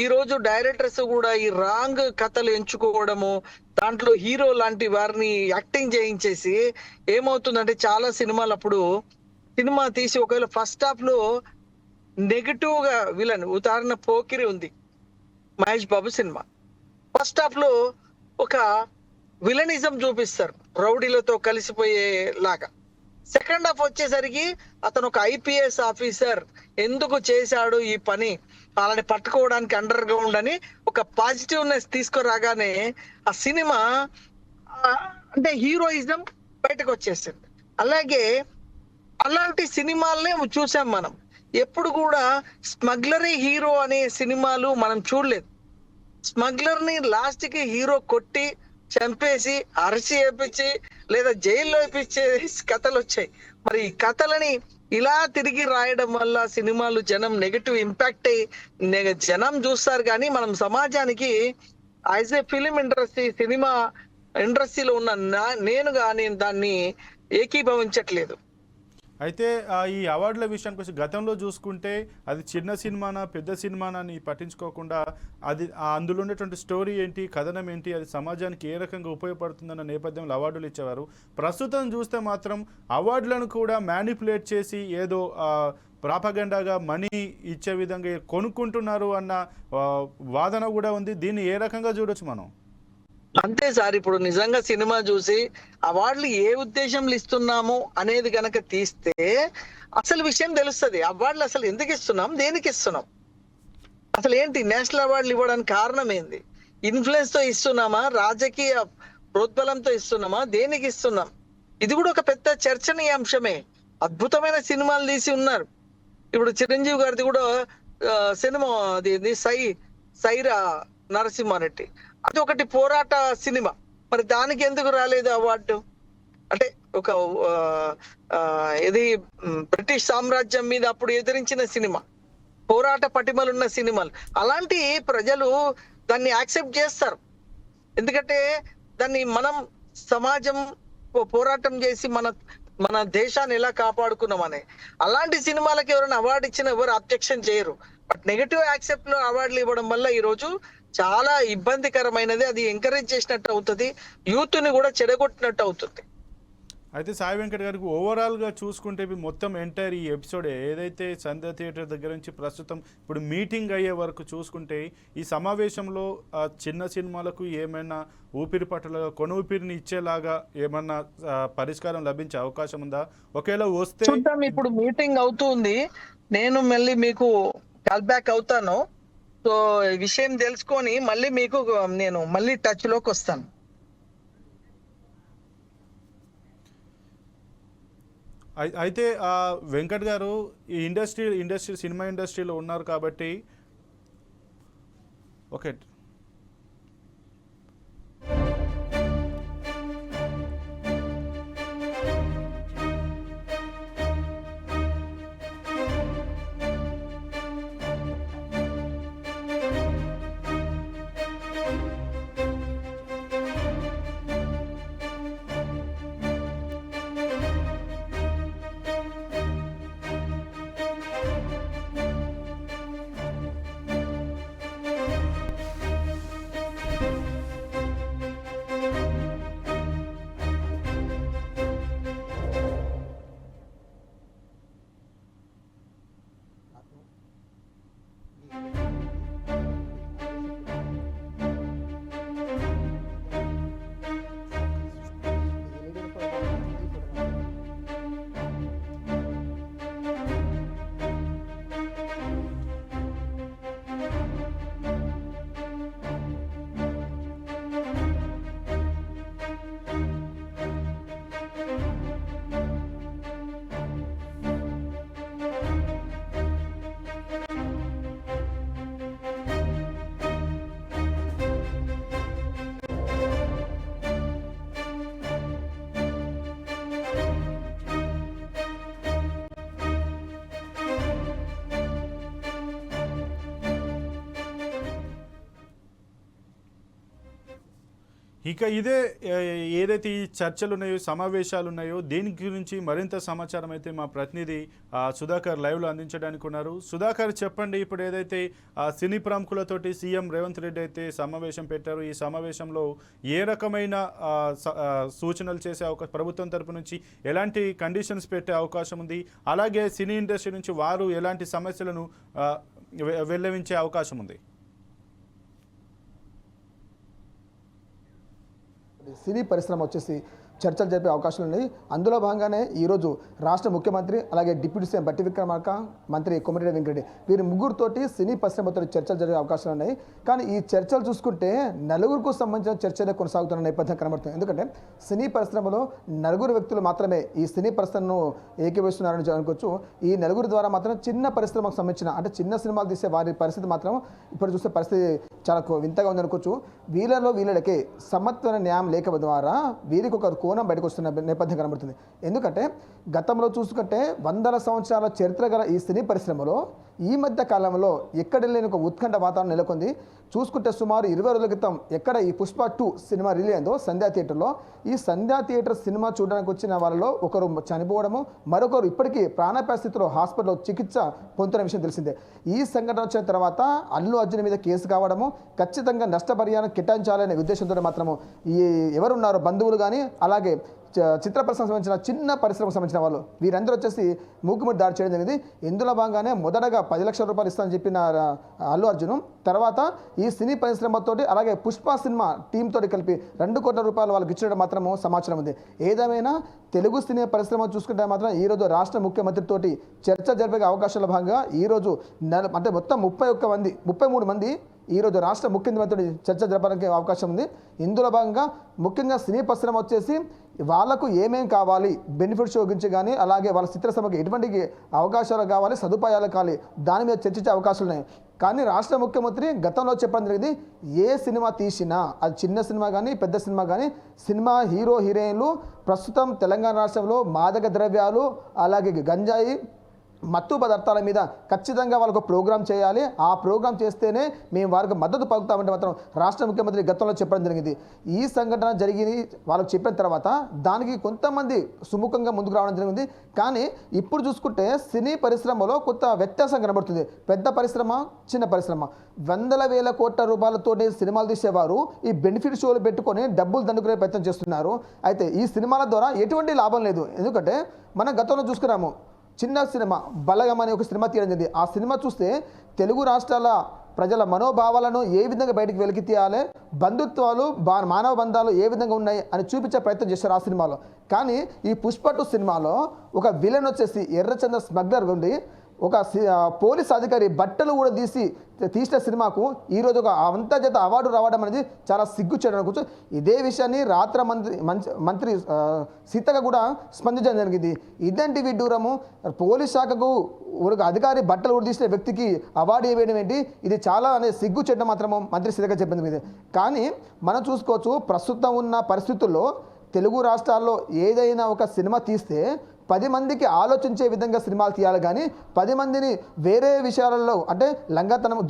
ఈ రోజు డైరెక్టర్స్ కూడా ఈ రాంగ్ కథలు ఎంచుకోవడము, దాంట్లో హీరో లాంటి వారిని యాక్టింగ్ చేయించేసి ఏమవుతుందంటే, చాలా సినిమాలు అప్పుడు సినిమా తీసి ఒకవేళ ఫస్ట్ హాఫ్ లో నెగిటివ్ గా విలన్, ఉదాహరణ పోకిరి ఉంది Mahesh Babu cinema, first half లో ఒక విలనిజం చూపిస్తారు రౌడీలతో కలిసిపోయే లాగా. సెకండ్ హాఫ్ వచ్చేసరికి అతను ఒక ఐపీఎస్ ఆఫీసర్, ఎందుకు చేశాడు ఈ పని, వాళ్ళని పట్టుకోవడానికి అండర్ గ్రౌండ్ అని ఒక పాజిటివ్నెస్ తీసుకురాగానే ఆ సినిమా అంటే హీరోయిజం బయటకు వచ్చేసింది. అలాగే అలాంటి సినిమాలనే చూసాం మనం. ఎప్పుడు కూడా స్మగ్లరీ హీరో అనే సినిమాలు మనం చూడలేదు. స్మగ్లర్ ని లాస్ట్ కి హీరో కొట్టి చంపేసి అరిచి వేపించి లేదా జైల్లో వేపించే కథలు వచ్చాయి. మరి ఈ కథలని ఇలా తిరిగి రాయడం వల్ల సినిమాలు జనం నెగటివ్ ఇంపాక్ట్ అయ్యి జనం చూస్తారు. కానీ మనం సమాజానికి as a film industry, cinema ఇండస్ట్రీలో ఉన్న నేను దాన్ని ఏకీభవించట్లేదు. అయితే ఈ అవార్డుల విషయానికి వచ్చి గతంలో చూసుకుంటే అది చిన్న సినిమానా పెద్ద సినిమానా అని పట్టించుకోకుండా అది అందులో ఉన్నటువంటి స్టోరీ ఏంటి, కథనం ఏంటి, అది సమాజానికి ఏ రకంగా ఉపయోగపడుతుందన్న నేపథ్యంలో అవార్డులు ఇచ్చేవారు. ప్రస్తుతం చూస్తే మాత్రం అవార్డులను కూడా మ్యానిపులేట్ చేసి ఏదో ప్రాపగండాగా మనీ ఇచ్చే విధంగా కొనుక్కుంటున్నారు అన్న వాదన కూడా ఉంది. దీన్ని ఏ రకంగా చూడొచ్చు మనం? అంతే సార్, ఇప్పుడు నిజంగా సినిమా చూసి అవార్డులు ఏ ఉద్దేశంలో ఇస్తున్నాము అనేది గనక తీస్తే అసలు విషయం తెలుస్తుంది. అవార్డులు అసలు ఎందుకు ఇస్తున్నాం, దేనికి ఇస్తున్నాం, అసలు ఏంటి నేషనల్ అవార్డులు ఇవ్వడానికి కారణం ఏంది? ఇన్ఫ్లుయెన్స్ తో ఇస్తున్నామా, రాజకీయ ప్రోద్బలంతో ఇస్తున్నామా, దేనికి ఇస్తున్నాం? ఇది కూడా ఒక పెద్ద చర్చనీయాంశమే. అద్భుతమైన సినిమాలు తీసి ఉన్నారు. ఇప్పుడు చిరంజీవి గారిది కూడా సినిమా అది సైరా నరసింహారెడ్డి, అది ఒకటి పోరాట సినిమా. మరి దానికి ఎందుకు రాలేదు అవార్డు? అంటే ఒక ఇది బ్రిటిష్ సామ్రాజ్యం మీద అప్పుడు ఎదిరించిన సినిమా, పోరాట పటిమలున్న సినిమాలు, అలాంటి ప్రజలు దాన్ని యాక్సెప్ట్ చేస్తారు. ఎందుకంటే దాన్ని మనం సమాజం పోరాటం చేసి మన దేశాన్ని ఎలా కాపాడుకున్నామని. అలాంటి సినిమాలకు ఎవరైనా అవార్డు ఇచ్చినా ఎవరు అబ్జెక్షన్ చేయరు. బట్ నెగటివ్ యాక్సెప్ట్ లో అవార్డులు ఇవ్వడం వల్ల ఈ రోజు చాలా ఇబ్బందికరమైనది. అది ఎంకరేజ్ చేసినట్టు అవుతుంది, యూత్ ని కూడా చెడగొట్టినట్టు అవుతుంది. అయితే సాయి వెంకట్ గారికి ఓవరాల్గా చూసుకుంటే మొత్తం ఎంటైర్ ఈ ఎపిసోడ్ ఏదైతే సంధ్య థియేటర్ దగ్గర నుంచి ప్రస్తుతం ఇప్పుడు మీటింగ్ అయ్యే వరకు చూసుకుంటే ఈ సమావేశంలో చిన్న సినిమాలకు ఏమైనా ఊపిరి పట్టలుగా కొను ఊపిరిని ఇచ్చేలాగా ఏమన్నా పరిష్కారం లభించే అవకాశం ఉందా? ఒకవేళ వస్తే చూద్దాం. ఇప్పుడు మీటింగ్ అవుతుంది, నేను మళ్ళీ మీకు కాల్ బ్యాక్ అవుతాను. సో ఈ విషయం తెలుసుకొని మళ్ళీ మీకు నేను మళ్ళీ టచ్ లోకి వస్తాను. అయితే వెంకట్ గారు ఈ సినిమా ఇండస్ట్రీలో ఉన్నారు కాబట్టి ఓకే ఇక ఇదే ఏదైతే ఈ చర్చలు ఉన్నాయో సమావేశాలు ఉన్నాయో దీని గురించి మరింత సమాచారం అయితే మా ప్రతినిధి సుధాకర్ లైవ్లో అందించడానికి ఉన్నారు. సుధాకర్ చెప్పండి, ఇప్పుడు ఏదైతే సినీ ప్రముఖులతోటి సీఎం రేవంత్ రెడ్డి అయితే సమావేశం పెట్టారు, ఈ సమావేశంలో ఏ రకమైన సూచనలు చేసే అవకాశం, ప్రభుత్వం తరపు నుంచి ఎలాంటి కండిషన్స్ పెట్టే అవకాశం ఉంది, అలాగే సినీ ఇండస్ట్రీ నుంచి వారు ఎలాంటి సమస్యలను వెల్లవించే అవకాశం ఉంది? సినీ పరిశ్రమ వచ్చేసి చర్చలు జరిపే అవకాశాలు ఉన్నాయి. అందులో భాగంగానే ఈరోజు రాష్ట్ర ముఖ్యమంత్రి అలాగే డిప్యూటీ సీఎం బట్టి విక్రమార్క, మంత్రి కోమటిరెడ్డి వెంకటరెడ్డి వీరి ముగ్గురుతోటి సినీ పరిశ్రమతో చర్చలు జరిగే అవకాశాలు ఉన్నాయి. కానీ ఈ చర్చలు చూసుకుంటే నలుగురికి సంబంధించిన చర్చలే కొనసాగుతున్న నేపథ్యం కనబడుతుంది. ఎందుకంటే సినీ పరిశ్రమలో నలుగురు వ్యక్తులు మాత్రమే ఈ సినీ పరిశ్రమను ఏకీభవిస్తున్నారని అనుకోవచ్చు. ఈ నలుగురు ద్వారా మాత్రం చిన్న పరిశ్రమకు సంబంధించిన అంటే చిన్న సినిమాలు తీసే వారి పరిస్థితి మాత్రం ఇప్పుడు చూస్తే పరిస్థితి చాలా వింతగా ఉందనుకోవచ్చు. వీళ్ళకే సమత్వన న్యాయం లేక ద్వారా వీరికి ఒక కోణం బయటకు వస్తున్న నేపథ్యం కనబడుతుంది. ఎందుకంటే గతంలో చూసుకుంటే వందల సంవత్సరాల చరిత్ర గల ఈ సినీ పరిశ్రమలో ఈ మధ్య కాలంలో ఎక్కడ లేని ఒక ఉత్కంఠ వాతావరణం నెలకొంది. చూసుకుంటే సుమారు 20 రోజుల క్రితం ఎక్కడ ఈ పుష్ప 2 సినిమా రిలీజ్ అయిందో సంధ్యా థియేటర్లో, ఈ సంధ్యా థియేటర్ సినిమా చూడడానికి వచ్చిన వాళ్ళలో ఒకరు చనిపోవడము, మరొకరు ఇప్పటికీ ప్రాణాపాయ స్థితిలో హాస్పిటల్లో చికిత్స పొందుతున్న విషయం తెలిసిందే. ఈ సంఘటన వచ్చిన తర్వాత అల్లు అర్జున్ మీద కేసు కావడము, ఖచ్చితంగా నష్టపరిహారం కేటాయించాలనే ఉద్దేశంతో మాత్రము ఈ ఎవరున్నారో బంధువులు కానీ అలాగే చిత్ర పరిశ్రమకు సంబంధించిన చిన్న పరిశ్రమకు సంబంధించిన వాళ్ళు వీరందరూ వచ్చేసి మూకుముడి దాడి చేయడం జరిగింది. ఇందులో భాగంగానే మొదటగా 10 లక్షల రూపాయలు ఇస్తానని చెప్పిన అల్లు అర్జున్ తర్వాత ఈ సినీ పరిశ్రమతోటి అలాగే పుష్ప సినిమా టీంతో కలిపి 2 కోట్ల రూపాయలు వాళ్ళకి ఇచ్చడం మాత్రము సమాచారం ఉంది. ఏదేమైనా తెలుగు సినీ పరిశ్రమ చూసుకుంటే మాత్రం ఈరోజు రాష్ట్ర ముఖ్యమంత్రితోటి చర్చ జరిపే అవకాశాల భాగంగా ఈరోజు అంటే మొత్తం 33 మంది ఈరోజు రాష్ట్ర ముఖ్యమంత్రి చర్చ జరపడానికి అవకాశం ఉంది. ఇందులో భాగంగా ముఖ్యంగా సినీ పరిశ్రమ వచ్చేసి వాళ్ళకు ఏమేం కావాలి, బెనిఫిట్స్ గురించి కానీ అలాగే వాళ్ళ చిత్రసీమకి ఎటువంటి అవకాశాలు కావాలి, సదుపాయాలు కావాలి, దాని మీద చర్చించే అవకాశాలు ఉన్నాయి. కానీ రాష్ట్ర ముఖ్యమంత్రి గతంలో చెప్పడం జరిగింది, ఏ సినిమా తీసినా అది చిన్న సినిమా కానీ పెద్ద సినిమా కానీ సినిమా హీరో హీరోయిన్లు ప్రస్తుతం తెలంగాణ రాష్ట్రంలో మాదక ద్రవ్యాలు అలాగే గంజాయి మత్తు పదార్థాల మీద ఖచ్చితంగా వాళ్ళకు ప్రోగ్రామ్ చేయాలి. ఆ ప్రోగ్రామ్ చేస్తేనే మేము వారికి మద్దతు పలుకుతామంటే మాత్రం రాష్ట్ర ముఖ్యమంత్రి గతంలో చెప్పడం జరిగింది. ఈ సంఘటన జరిగింది వాళ్ళకు చెప్పిన తర్వాత దానికి కొంతమంది సుముఖంగా ముందుకు రావడం జరిగింది. కానీ ఇప్పుడు చూసుకుంటే సినీ పరిశ్రమలో కొంత వ్యత్యాసం కనబడుతుంది. పెద్ద పరిశ్రమ, చిన్న పరిశ్రమ, వందల వేల కోట్ల రూపాయలతో సినిమాలు తీసేవారు ఈ బెనిఫిట్ షోలు పెట్టుకొని డబ్బులు దండుకునే ప్రయత్నం చేస్తున్నారు. అయితే ఈ సినిమాల ద్వారా ఎటువంటి లాభం లేదు. ఎందుకంటే మనం గతంలో చూసుకున్నాము, చిన్న సినిమా బలగం అనే ఒక సినిమా తీయడం జరిగింది. ఆ సినిమా చూస్తే తెలుగు రాష్ట్రాల ప్రజల మనోభావాలను ఏ విధంగా బయటికి వెలికి తీయాలి, బంధుత్వాలు మానవ బంధాలు ఏ విధంగా ఉన్నాయి అని చూపించే ప్రయత్నం చేశారు ఆ సినిమాలో. కానీ ఈ పుష్ప 2 సినిమాలో ఒక విలన్ వచ్చేసి ఎర్రచంద్ర స్మగ్లర్ ఉండి ఒక పోలీస్ అధికారి బట్టలు కూడా తీసిన సినిమాకు ఈరోజు ఒక అంతర్జాత అవార్డు రావడం అనేది చాలా సిగ్గుచేటు అనుకోవచ్చు. ఇదే విషయాన్ని రాత్ర మంత్రి సీతగా కూడా స్పందించడం జరిగింది. ఇదంటి విడ్డూరము, పోలీస్ శాఖకు ఒక అధికారి బట్టలు కూడా తీసిన వ్యక్తికి అవార్డు ఇవ్వడం ఏంటి, ఇది చాలా అనే సిగ్గుచేటు మాత్రము మంత్రి సీతగా చెప్పింది మీద. కానీ మనం చూసుకోవచ్చు, ప్రస్తుతం ఉన్న పరిస్థితుల్లో తెలుగు రాష్ట్రాల్లో ఏదైనా ఒక సినిమా తీస్తే 10 మందికి ఆలోచించే విధంగా సినిమాలు తీయాలి. కానీ 10 మందిని వేరే విషయాలలో అంటే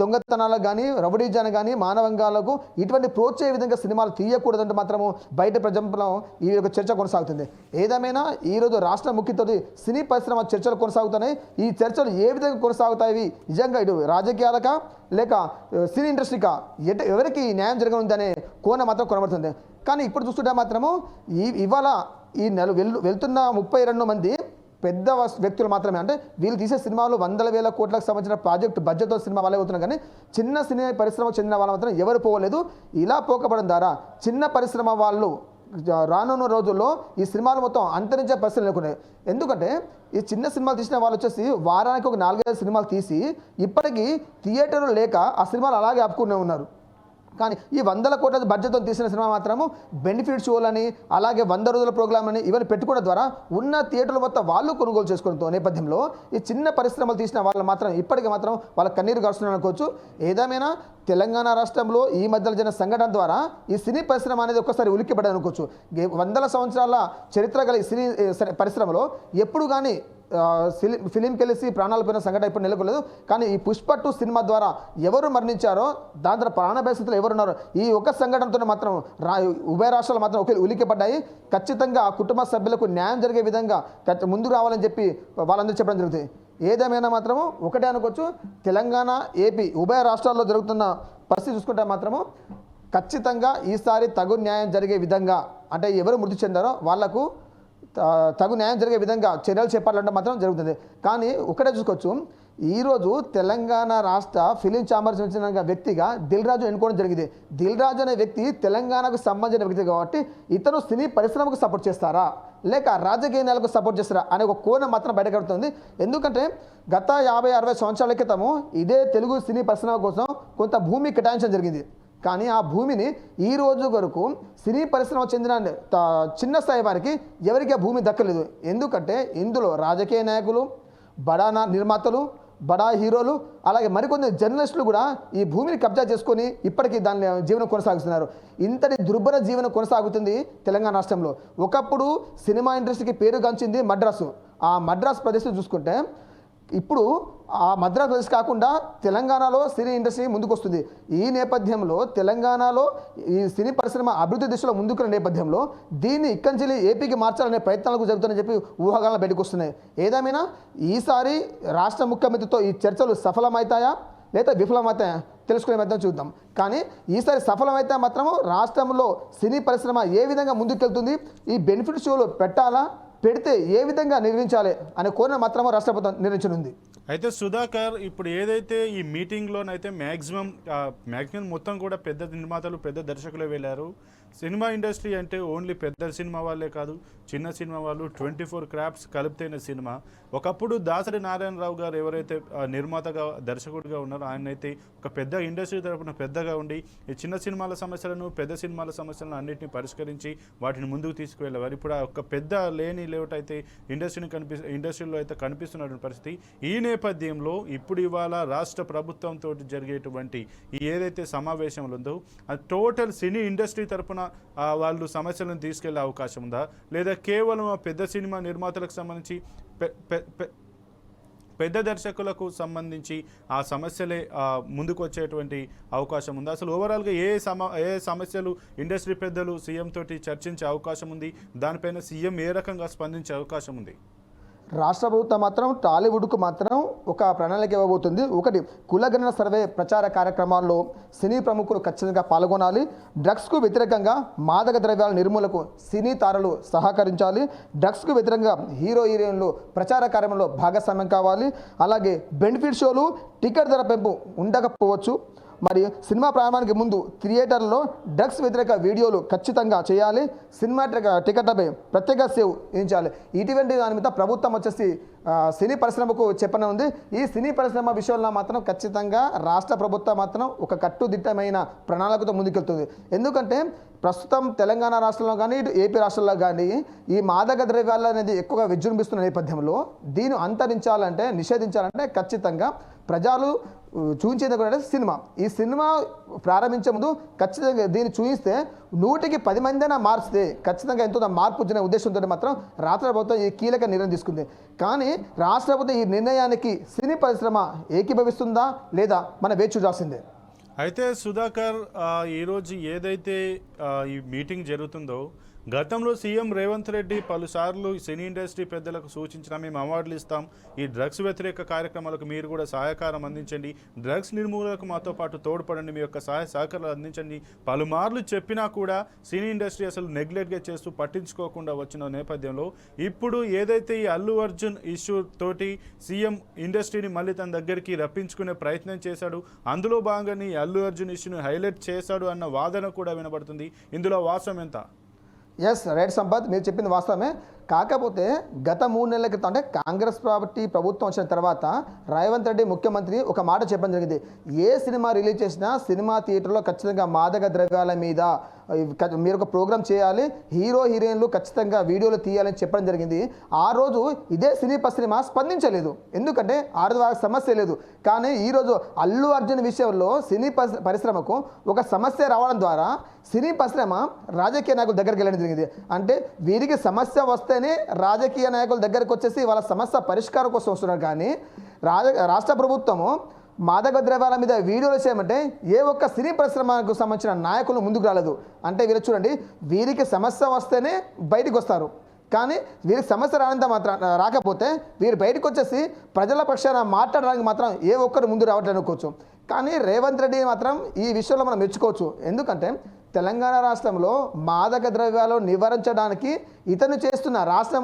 దొంగతనాలకు కానీ, రౌడీజాన్ని కానీ, మానవంగాలకు ఇటువంటి ప్రోత్సే విధంగా సినిమాలు తీయకూడదంటే మాత్రము బయట ప్రజల్లో ఈ యొక్క చర్చ కొనసాగుతుంది. ఏదేమైనా ఈరోజు రాష్ట్ర ముఖ్యతో సినీ పరిశ్రమ చర్చలు కొనసాగుతున్నాయి. ఈ చర్చలు ఏ విధంగా కొనసాగుతాయి, నిజంగా ఇటు రాజకీయాలకా లేక సినీ ఇండస్ట్రీకా ఎవరికి న్యాయం జరగనుందనే కోణ మాత్రం కొనబడుతుంది. కానీ ఇప్పుడు చూస్తుంటే మాత్రము ఇవాళ ఈ వెళ్తున్న 32 మంది పెద్ద వ్యక్తులు మాత్రమే. అంటే వీళ్ళు తీసే సినిమాలు వందల వేల కోట్లకు సంబంధించిన ప్రాజెక్ట్ బడ్జెట్తో సినిమా వాళ్ళే అవుతున్నారు. కానీ చిన్న సినిమా పరిశ్రమకు చెందిన వాళ్ళు మాత్రం ఎవరు పోలేదు. ఇలా పోకపోవడం ద్వారా చిన్న పరిశ్రమ వాళ్ళు రానున్న రోజుల్లో ఈ సినిమాలు మొత్తం అంతరించే పరిస్థితులు లేకున్నాయి. ఎందుకంటే ఈ చిన్న సినిమాలు తీసిన వాళ్ళు వచ్చేసి వారానికి ఒక 4-5 సినిమాలు తీసి ఇప్పటికీ థియేటర్లు లేక ఆ సినిమాలు అలాగే ఆపుకునే ఉన్నారు. కానీ ఈ 100 కోట్ల బడ్జెట్తో తీసిన సినిమా మాత్రము బెనిఫిట్ షోలని అలాగే 100 రోజుల ప్రోగ్రామ్ అని ఇవన్నీ పెట్టుకోవడం ద్వారా ఉన్న థియేటర్లు మొత్తం వాళ్ళు కొనుగోలు చేసుకోవడంతో నేపథ్యంలో ఈ చిన్న పరిశ్రమలు తీసిన వాళ్ళు మాత్రం ఇప్పటికీ మాత్రం వాళ్ళ కన్నీరు గారుస్తున్నారు అనుకోవచ్చు. ఏదేమైనా తెలంగాణ రాష్ట్రంలో ఈ మధ్యలో జరిగిన సంఘటన ద్వారా ఈ సినీ పరిశ్రమ అనేది ఒక్కసారి ఉలిక్కిపడ్డా అనుకోవచ్చు. 100 సంవత్సరాల చరిత్ర గల సినీ పరిశ్రమలో ఎప్పుడు కానీ ఫిలింకి వెళ్ళేసి ప్రాణాలు పోయిన సంఘటన ఇప్పుడు నెలకొలేదు. కానీ ఈ పుష్ప 2 సినిమా ద్వారా ఎవరు మరణించారో, దాని ద్వారా ప్రాణ పరిస్థితులు ఎవరున్నారో ఈ ఒక్క సంఘటనతో మాత్రం ఉభయ రాష్ట్రాలు మాత్రం ఒకే ఉలిక్కిపడ్డాయి. ఖచ్చితంగా ఆ కుటుంబ సభ్యులకు న్యాయం జరిగే విధంగా ముందుకు రావాలని చెప్పి వాళ్ళందరూ చెప్పడం జరుగుతుంది. ఏదేమైనా మాత్రము ఒకటే అనుకోవచ్చు, తెలంగాణ ఏపీ ఉభయ రాష్ట్రాల్లో జరుగుతున్న పరిస్థితి చూసుకుంటే మాత్రము ఖచ్చితంగా ఈసారి తగు న్యాయం జరిగే విధంగా, అంటే ఎవరు మృతి చెందారో వాళ్లకు తగు న్యాయం జరిగే విధంగా చర్యలు చేపట్టాలంటే మాత్రం జరుగుతుంది. కానీ ఒకటే చూసుకోవచ్చు, ఈరోజు తెలంగాణ రాష్ట్ర ఫిలిం ఛాంబర్ సంబంధించిన వ్యక్తిగా దిల్ రాజు ఎన్నుకోవడం జరిగింది. దిల్ రాజు అనే వ్యక్తి తెలంగాణకు సంబంధించిన వ్యక్తి కాబట్టి ఇతను సినీ పరిశ్రమకు సపోర్ట్ చేస్తారా లేక రాజకీయ నేలకు సపోర్ట్ చేస్తారా అనే ఒక కోణం మాత్రం బయటకడుతుంది. ఎందుకంటే గత 50-60 సంవత్సరాల క్రితము ఇదే తెలుగు సినీ పరిశ్రమ కోసం కొంత భూమి కేటాయించడం జరిగింది. కానీ ఆ భూమిని ఈ రోజు వరకు సినీ పరిశ్రమ చెందిన చిన్న స్థాయి వారికి ఎవరికి ఆ భూమి దక్కలేదు. ఎందుకంటే ఇందులో రాజకీయ నాయకులు, బడా నిర్మాతలు, బడా హీరోలు అలాగే మరికొన్ని జర్నలిస్టులు కూడా ఈ భూమిని కబ్జా చేసుకొని ఇప్పటికీ దాని జీవనం కొనసాగిస్తున్నారు. ఇంతటి దుర్భర జీవనం కొనసాగుతుంది తెలంగాణ రాష్ట్రంలో. ఒకప్పుడు సినిమా ఇండస్ట్రీకి పేరుగాంచింది మద్రాసు. ఆ మద్రాసు ప్రదేశం చూసుకుంటే ఇప్పుడు ఆ మద్రాసు ప్రదేశ్ కాకుండా తెలంగాణలో సినీ ఇండస్ట్రీ ముందుకు వస్తుంది. ఈ నేపథ్యంలో తెలంగాణలో ఈ సినీ పరిశ్రమ అభివృద్ధి దిశలో ముందుకున్న నేపథ్యంలో దీన్ని ఇక్కడి నుంచి ఏపీకి మార్చాలనే ప్రయత్నాలకు జరుగుతాయని చెప్పి ఊహాగానాలు బయటకు వస్తున్నాయి. ఏదేమైనా ఈసారి రాష్ట్ర ముఖ్యమంత్రితో ఈ చర్చలు సఫలమవుతాయా లేదా విఫలమవుతాయా తెలుసుకునే మధ్య చూద్దాం. కానీ ఈసారి సఫలమైతే మాత్రము రాష్ట్రంలో సినీ పరిశ్రమ ఏ విధంగా ముందుకెళ్తుంది, ఈ బెనిఫిట్ షోలు పెట్టాలా, పెడితే ఏ విధంగా నిర్వహించాలి అనే కోరిన మాత్రమే రాష్ట్ర ప్రభుత్వం నిర్ణయించనుంది. అయితే సుధాకర్, ఇప్పుడు ఏదైతే ఈ మీటింగ్లోనైతే మ్యాక్సిమం మొత్తం కూడా పెద్ద నిర్మాతలు, పెద్ద దర్శకులే వెళ్ళారు. సినిమా ఇండస్ట్రీ అంటే ఓన్లీ పెద్ద సినిమా వాళ్ళే కాదు, చిన్న సినిమా వాళ్ళు 24 క్రాఫ్ట్స్ కలిపితేన సినిమా. ఒకప్పుడు దాసరి నారాయణరావు గారు ఎవరైతే నిర్మాతగా దర్శకుడిగా ఉన్నారో ఆయన అయితే ఒక పెద్ద ఇండస్ట్రీ తరపున పెద్దగా ఉండి ఈ చిన్న సినిమాల సమస్యలను, పెద్ద సినిమాల సమస్యలను అన్నింటినీ పరిష్కరించి వాటిని ముందుకు తీసుకువెళ్ళేవారు. ఇప్పుడు ఒక పెద్ద లేని లేఅవుట్ అయితే ఇండస్ట్రీలో అయితే కనిపిస్తున్నటువంటి పరిస్థితి. ఈ నేపథ్యంలో ఇప్పుడు ఇవాళ రాష్ట్ర ప్రభుత్వంతో జరిగేటువంటి ఈ ఏదైతే సమావేశంలో ఉందో అది టోటల్ సినీ ఇండస్ట్రీ తరపున వాళ్ళు సమస్యలను తీసుకెళ్లే అవకాశం ఉందా, లేదా కేవలం పెద్ద సినిమా నిర్మాతలకు సంబంధించి పెద్ద దర్శకులకు సంబంధించి ఆ సమస్యలే ముందుకు వచ్చేటువంటి అవకాశం ఉంది. అసలు ఓవరాల్గా ఏ సమస్యలు ఇండస్ట్రీ పెద్దలు సీఎం తోటి చర్చించే అవకాశం ఉంది, దానిపైన సీఎం ఏ రకంగా స్పందించే అవకాశం ఉంది? రాష్ట్ర ప్రభుత్వం మాత్రం టాలీవుడ్కు మాత్రం ఒక ప్రణాళిక ఇవ్వబోతుంది. ఒకటి, కులగణన సర్వే ప్రచార కార్యక్రమాల్లో సినీ ప్రముఖులు ఖచ్చితంగా పాల్గొనాలి. డ్రగ్స్కు వ్యతిరేకంగా మాదక ద్రవ్యాల నిర్మూలకు సినీ తారలు సహకరించాలి. డ్రగ్స్కు వ్యతిరేకంగా హీరోయిన్లు ప్రచార కార్యక్రమంలో భాగస్వామ్యం కావాలి. అలాగే బెనిఫిట్ షోలు, టికెట్ ధర పెంపు ఉండకపోవచ్చు. మరి సినిమా ప్రారంభానికి ముందు థియేటర్లో డ్రగ్స్ వ్యతిరేక వీడియోలు ఖచ్చితంగా చేయాలి. సినిమా టికెట్లపై ప్రత్యేక సేవ్ విధించాలి. ఇటువంటి దాని మీద ప్రభుత్వం వచ్చేసి సినీ పరిశ్రమకు చెప్పనుంది. ఈ సినీ పరిశ్రమ విషయంలో మాత్రం ఖచ్చితంగా రాష్ట్ర ప్రభుత్వం మాత్రం ఒక కట్టుదిట్టమైన ప్రణాళికతో ముందుకెళ్తుంది. ఎందుకంటే ప్రస్తుతం తెలంగాణ రాష్ట్రంలో కానీ ఇటు ఏపీ రాష్ట్రంలో కానీ ఈ మాదక ద్రవ్యాలు అనేది ఎక్కువగా విజృంభిస్తున్న నేపథ్యంలో దీన్ని అంతరించాలంటే, నిషేధించాలంటే ఖచ్చితంగా ప్రజలు చూపించేది కూడా సినిమా. ఈ సినిమా ప్రారంభించే ముందు ఖచ్చితంగా దీన్ని చూపిస్తే 100కి 10 మందైనా మార్చితే ఖచ్చితంగా ఎంతో మార్పు వచ్చిన ఉద్దేశంతో మాత్రం రాష్ట్ర ప్రభుత్వం ఈ కీలక నిర్ణయం తీసుకుంది. కానీ రాష్ట్ర ప్రభుత్వం ఈ నిర్ణయానికి సినీ పరిశ్రమ ఏకీభవిస్తుందా లేదా మనం వేచి చూడాల్సిందే. అయితే సుధాకర్, ఈరోజు ఏదైతే ఈ మీటింగ్ జరుగుతుందో, గతంలో సీఎం రేవంత్ రెడ్డి పలుసార్లు సినీ ఇండస్ట్రీ పెద్దలకు సూచించిన మేము అవార్డులు ఇస్తాం, ఈ డ్రగ్స్ వ్యతిరేక కార్యక్రమాలకు మీరు కూడా సహకారం అందించండి, డ్రగ్స్ నిర్మూలనకు మాతో పాటు తోడ్పడండి, మీ యొక్క సహకారాలు అందించండి పలుమార్లు చెప్పినా కూడా సినీ ఇండస్ట్రీ అసలు నెగ్లెక్ట్గా చేస్తూ పట్టించుకోకుండా వచ్చిన నేపథ్యంలో ఇప్పుడు ఏదైతే ఈ అల్లు అర్జున్ ఇష్యూ తోటి సీఎం ఇండస్ట్రీని మళ్ళీ తన దగ్గరికి రప్పించుకునే ప్రయత్నం చేశాడు. అందులో భాగంగానే ఈ అల్లు అర్జున్ ఇష్యూని హైలైట్ చేశాడు అన్న వాదన కూడా వినబడుతుంది. ఇందులో వాస్తవం ఎంత? ఎస్, రైట్ సంపత్, మీరు చెప్పింది వాస్తవమే. కాకపోతే గత 3 నెలల క్రితం అంటే కాంగ్రెస్ పార్టీ ప్రభుత్వం వచ్చిన తర్వాత రేవంత్ రెడ్డి ముఖ్యమంత్రి ఒక మాట చెప్పడం జరిగింది. ఏ సినిమా రిలీజ్ చేసినా సినిమా థియేటర్లో ఖచ్చితంగా మాదక ద్రవ్యాల మీద మీరు ఒక ప్రోగ్రామ్ చేయాలి, హీరో హీరోయిన్లు ఖచ్చితంగా వీడియోలు తీయాలని చెప్పడం జరిగింది. ఆ రోజు ఇదే సినీ పరిశ్రమ స్పందించలేదు, ఎందుకంటే ఆ రోజు వాళ్ళకి సమస్య లేదు. కానీ ఈరోజు అల్లు అర్జున్ విషయంలో సినీ పరిశ్రమకు ఒక సమస్య రావడం ద్వారా సినీ పరిశ్రమ రాజకీయ నాయకుల దగ్గరికి వెళ్ళడం జరిగింది. అంటే వీరికి సమస్య వస్తేనే రాజకీయ నాయకుల దగ్గరికి వచ్చేసి వాళ్ళ సమస్య పరిష్కారం కోసం వస్తున్నారు. కానీ రాష్ట్ర ప్రభుత్వము మాదక ద్రవ్యాల మీద వీడియోలు చేయమంటే ఏ ఒక్క సినీ పరిశ్రమకు సంబంధించిన నాయకులు ముందుకు రాలేదు. అంటే వీరు చూడండి, వీరికి సమస్య వస్తేనే బయటకు వస్తారు, కానీ వీరికి సమస్య రాకపోతే వీరు బయటకు వచ్చేసి ప్రజల పక్షాన మాట్లాడడానికి మాత్రం ఏ ఒక్కరు ముందు రావట్లేదు అనుకోవచ్చు. కానీ రేవంత్ రెడ్డి మాత్రం ఈ విషయంలో మనం మెచ్చుకోవచ్చు. ఎందుకంటే తెలంగాణ రాష్ట్రంలో మాదక ద్రవ్యాలు నివారించడానికి ఇతను చేస్తున్న రాష్ట్ర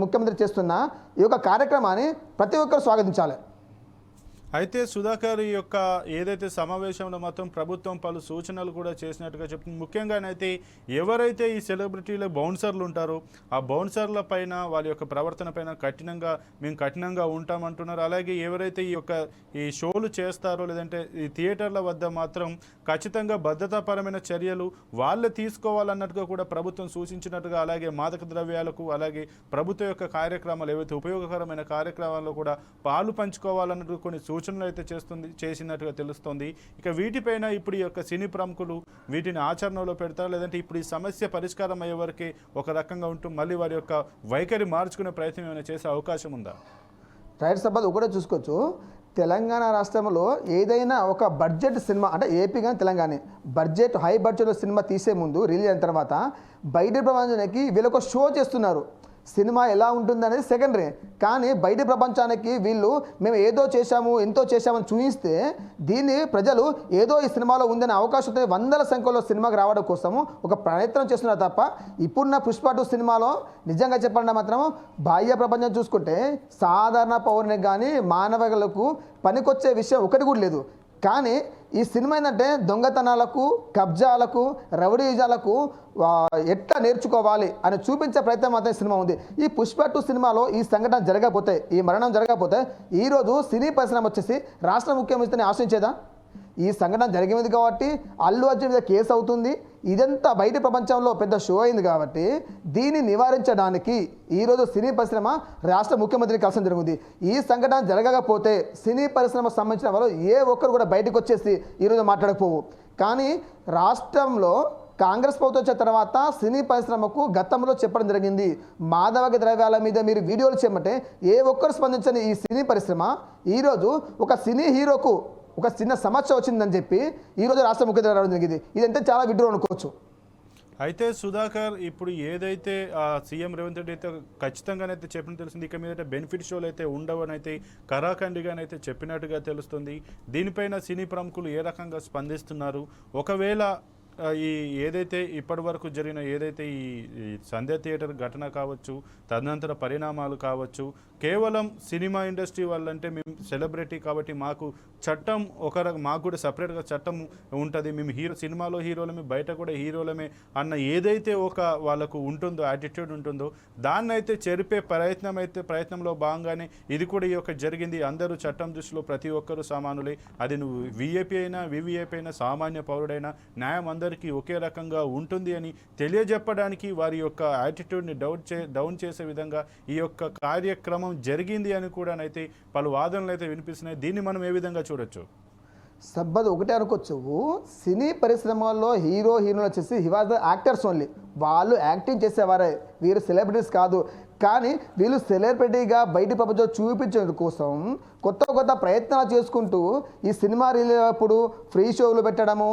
ముఖ్యమంత్రి చేస్తున్న ఈ యొక్క కార్యక్రమాన్ని ప్రతి ఒక్కరు స్వాగతించాలి. అయితే సుధాకర్, ఈ యొక్క ఏదైతే సమావేశంలో మాత్రం ప్రభుత్వం పలు సూచనలు కూడా చేసినట్టుగా చెప్తుంది. ముఖ్యంగానైతే ఎవరైతే ఈ సెలబ్రిటీల బౌన్సర్లు ఉంటారో ఆ బౌన్సర్ల పైన వాళ్ళ యొక్క ప్రవర్తన పైన మేము కఠినంగా ఉంటామంటున్నారు. అలాగే ఎవరైతే ఈ షోలు చేస్తారో లేదంటే ఈ థియేటర్ల వద్ద మాత్రం ఖచ్చితంగా భద్రతాపరమైన చర్యలు వాళ్ళే తీసుకోవాలన్నట్టుగా కూడా ప్రభుత్వం సూచించినట్టుగా, అలాగే మాదక ద్రవ్యాలకు అలాగే ప్రభుత్వం యొక్క కార్యక్రమాలు ఏవైతే ఉపయోగకరమైన కార్యక్రమాల్లో కూడా పాలు పంచుకోవాలన్నట్టు కొన్ని సూచనలు అయితే చేసినట్టుగా తెలుస్తోంది. ఇక వీటిపైన ఇప్పుడు ఈ యొక్క సినీ ప్రముఖులు వీటిని ఆచరణలో పెడతారు, లేదంటే ఇప్పుడు ఈ సమస్య పరిష్కారం అయ్యే వరకే ఒక రకంగా ఉంటూ మళ్ళీ వారి యొక్క వైఖరి మార్చుకునే ప్రయత్నం ఏమైనా చేసే అవకాశం ఉందా? రైట్ సంపద, ఒకటే చూసుకోవచ్చు. తెలంగాణ రాష్ట్రంలో ఏదైనా ఒక బడ్జెట్ సినిమా అంటే ఏపీ కానీ తెలంగాణ హై బడ్జెట్ సినిమా తీసే ముందు రిలీజ్ అయిన తర్వాత బయట ప్రపంచానికి వీళ్ళొక షో చేస్తున్నారు. సినిమా ఎలా ఉంటుంది అనేది సెకండరీ, కానీ బయట ప్రపంచానికి వీళ్ళు మేము ఏదో చేశాము ఎంతో చేశామని చూపిస్తే దీన్ని ప్రజలు ఏదో ఈ సినిమాలో ఉందనే అవకాశంతో వందల సంఖ్యలో సినిమాకి రావడం కోసము ఒక ప్రయత్నం చేస్తున్నారు తప్ప ఇప్పుడున్న పుష్ప 2 సినిమాలో నిజంగా చెప్పాలంటే మాత్రం బాహ్య ప్రపంచం చూసుకుంటే సాధారణ పౌరునికి కానీ మానవులకు పనికొచ్చే విషయం ఒకటి కూడా లేదు. కానీ ఈ సినిమా ఏంటంటే దొంగతనాలకు, కబ్జాలకు, రౌడీజాలకు ఎట్లా నేర్చుకోవాలి అని చూపించే ప్రయత్నం మాత్రం సినిమా ఉంది. ఈ పుష్ప 2 సినిమాలో ఈ సంఘటన జరగకపోతే, ఈ మరణం జరగకపోతే ఈరోజు సినీ పరిశ్రమ వచ్చేసి రాష్ట్ర ముఖ్యమంత్రిని ఆశ్రయించేదా? ఈ సంఘటన జరిగింది కాబట్టి అల్లు అర్జున్ మీద కేసు అవుతుంది. ఇదంతా బయట ప్రపంచంలో పెద్ద షో అయింది కాబట్టి దీన్ని నివారించడానికి ఈరోజు సినీ పరిశ్రమ రాష్ట్ర ముఖ్యమంత్రికి కలిసి జరుగుతుంది. ఈ సంఘటన జరగకపోతే సినీ పరిశ్రమకు సంబంధించిన వాళ్ళు ఏ ఒక్కరు కూడా బయటకు వచ్చేసి ఈరోజు మాట్లాడకపోవు. కానీ రాష్ట్రంలో కాంగ్రెస్ ప్రభుత్వం వచ్చిన తర్వాత సినీ పరిశ్రమకు గతంలో చెప్పడం జరిగింది, మాదక ద్రవ్యాల మీద మీరు వీడియోలు చేయమంటే ఏ ఒక్కరు స్పందించని ఈ సినీ పరిశ్రమ ఈరోజు ఒక సినీ హీరోకు ఒక చిన్న సమస్య వచ్చిందని చెప్పి ఈరోజు రాష్ట్ర ముఖ్యమంత్రి రావడం జరిగింది. ఇదంతా చాలా విడ్డూరం అనుకోవచ్చు. అయితే సుధాకర్, ఇప్పుడు ఏదైతే సీఎం రేవంత్ రెడ్డి అయితే ఖచ్చితంగానైతే చెప్పిన తెలిసింది, ఇక మీద బెనిఫిట్ షోలు అయితే ఉండవని అయితే కరాఖండిగానైతే చెప్పినట్టుగా తెలుస్తుంది. దీనిపైన సినీ ప్రముఖులు ఏ రకంగా స్పందిస్తున్నారు? ఒకవేళ ఈ ఏదైతే ఇప్పటి వరకు జరిగిన ఏదైతే ఈ సంధ్య థియేటర్ ఘటన కావచ్చు, తదనంతర పరిణామాలు కావచ్చు, కేవలం సినిమా ఇండస్ట్రీ వాళ్ళంటే మేము సెలబ్రిటీ కాబట్టి మాకు చట్టం మాకు కూడా సపరేట్గా చట్టం ఉంటుంది, మేము సినిమాలో హీరోలమే బయట కూడా హీరోలమే అన్న ఏదైతే ఒక వాళ్ళకు ఉంటుందో యాటిట్యూడ్ ఉంటుందో దాన్ని అయితే చెరిపే ప్రయత్నంలో భాగంగానే ఇది కూడా ఈ యొక్క జరిగింది. అందరూ చట్టం దృష్టిలో ప్రతి ఒక్కరూ సమానులే, అది నువ్వు విఐపీ అయినా వివిఐపీ అయినా సామాన్య పౌరుడైనా న్యాయం అందరికీ ఒకే రకంగా ఉంటుంది అని తెలియజెప్పడానికి వారి యొక్క యాటిట్యూడ్ని డౌన్ చేసే విధంగా ఈ యొక్క కార్యక్రమం జరిగింది అని కూడా అయితే పలు వాదనలు అయితే వినిపిస్తున్నాయి. దీన్ని మనం ఏ విధంగా చూడొచ్చు? సబ్బది ఒకటే అనుకోవచ్చు, సినీ పరిశ్రమల్లో హీరోలు వచ్చేసి he was the actors only, వాళ్ళు యాక్టింగ్ చేసేవారే, వీరు సెలబ్రిటీస్ కాదు. కానీ వీళ్ళు సెలబ్రిటీగా బయట ప్రపంచం చూపించడం కోసం కొత్త ప్రయత్నాలు చేసుకుంటూ ఈ సినిమా రిలీజ్ అప్పుడు ఫ్రీ షోలు పెట్టడము,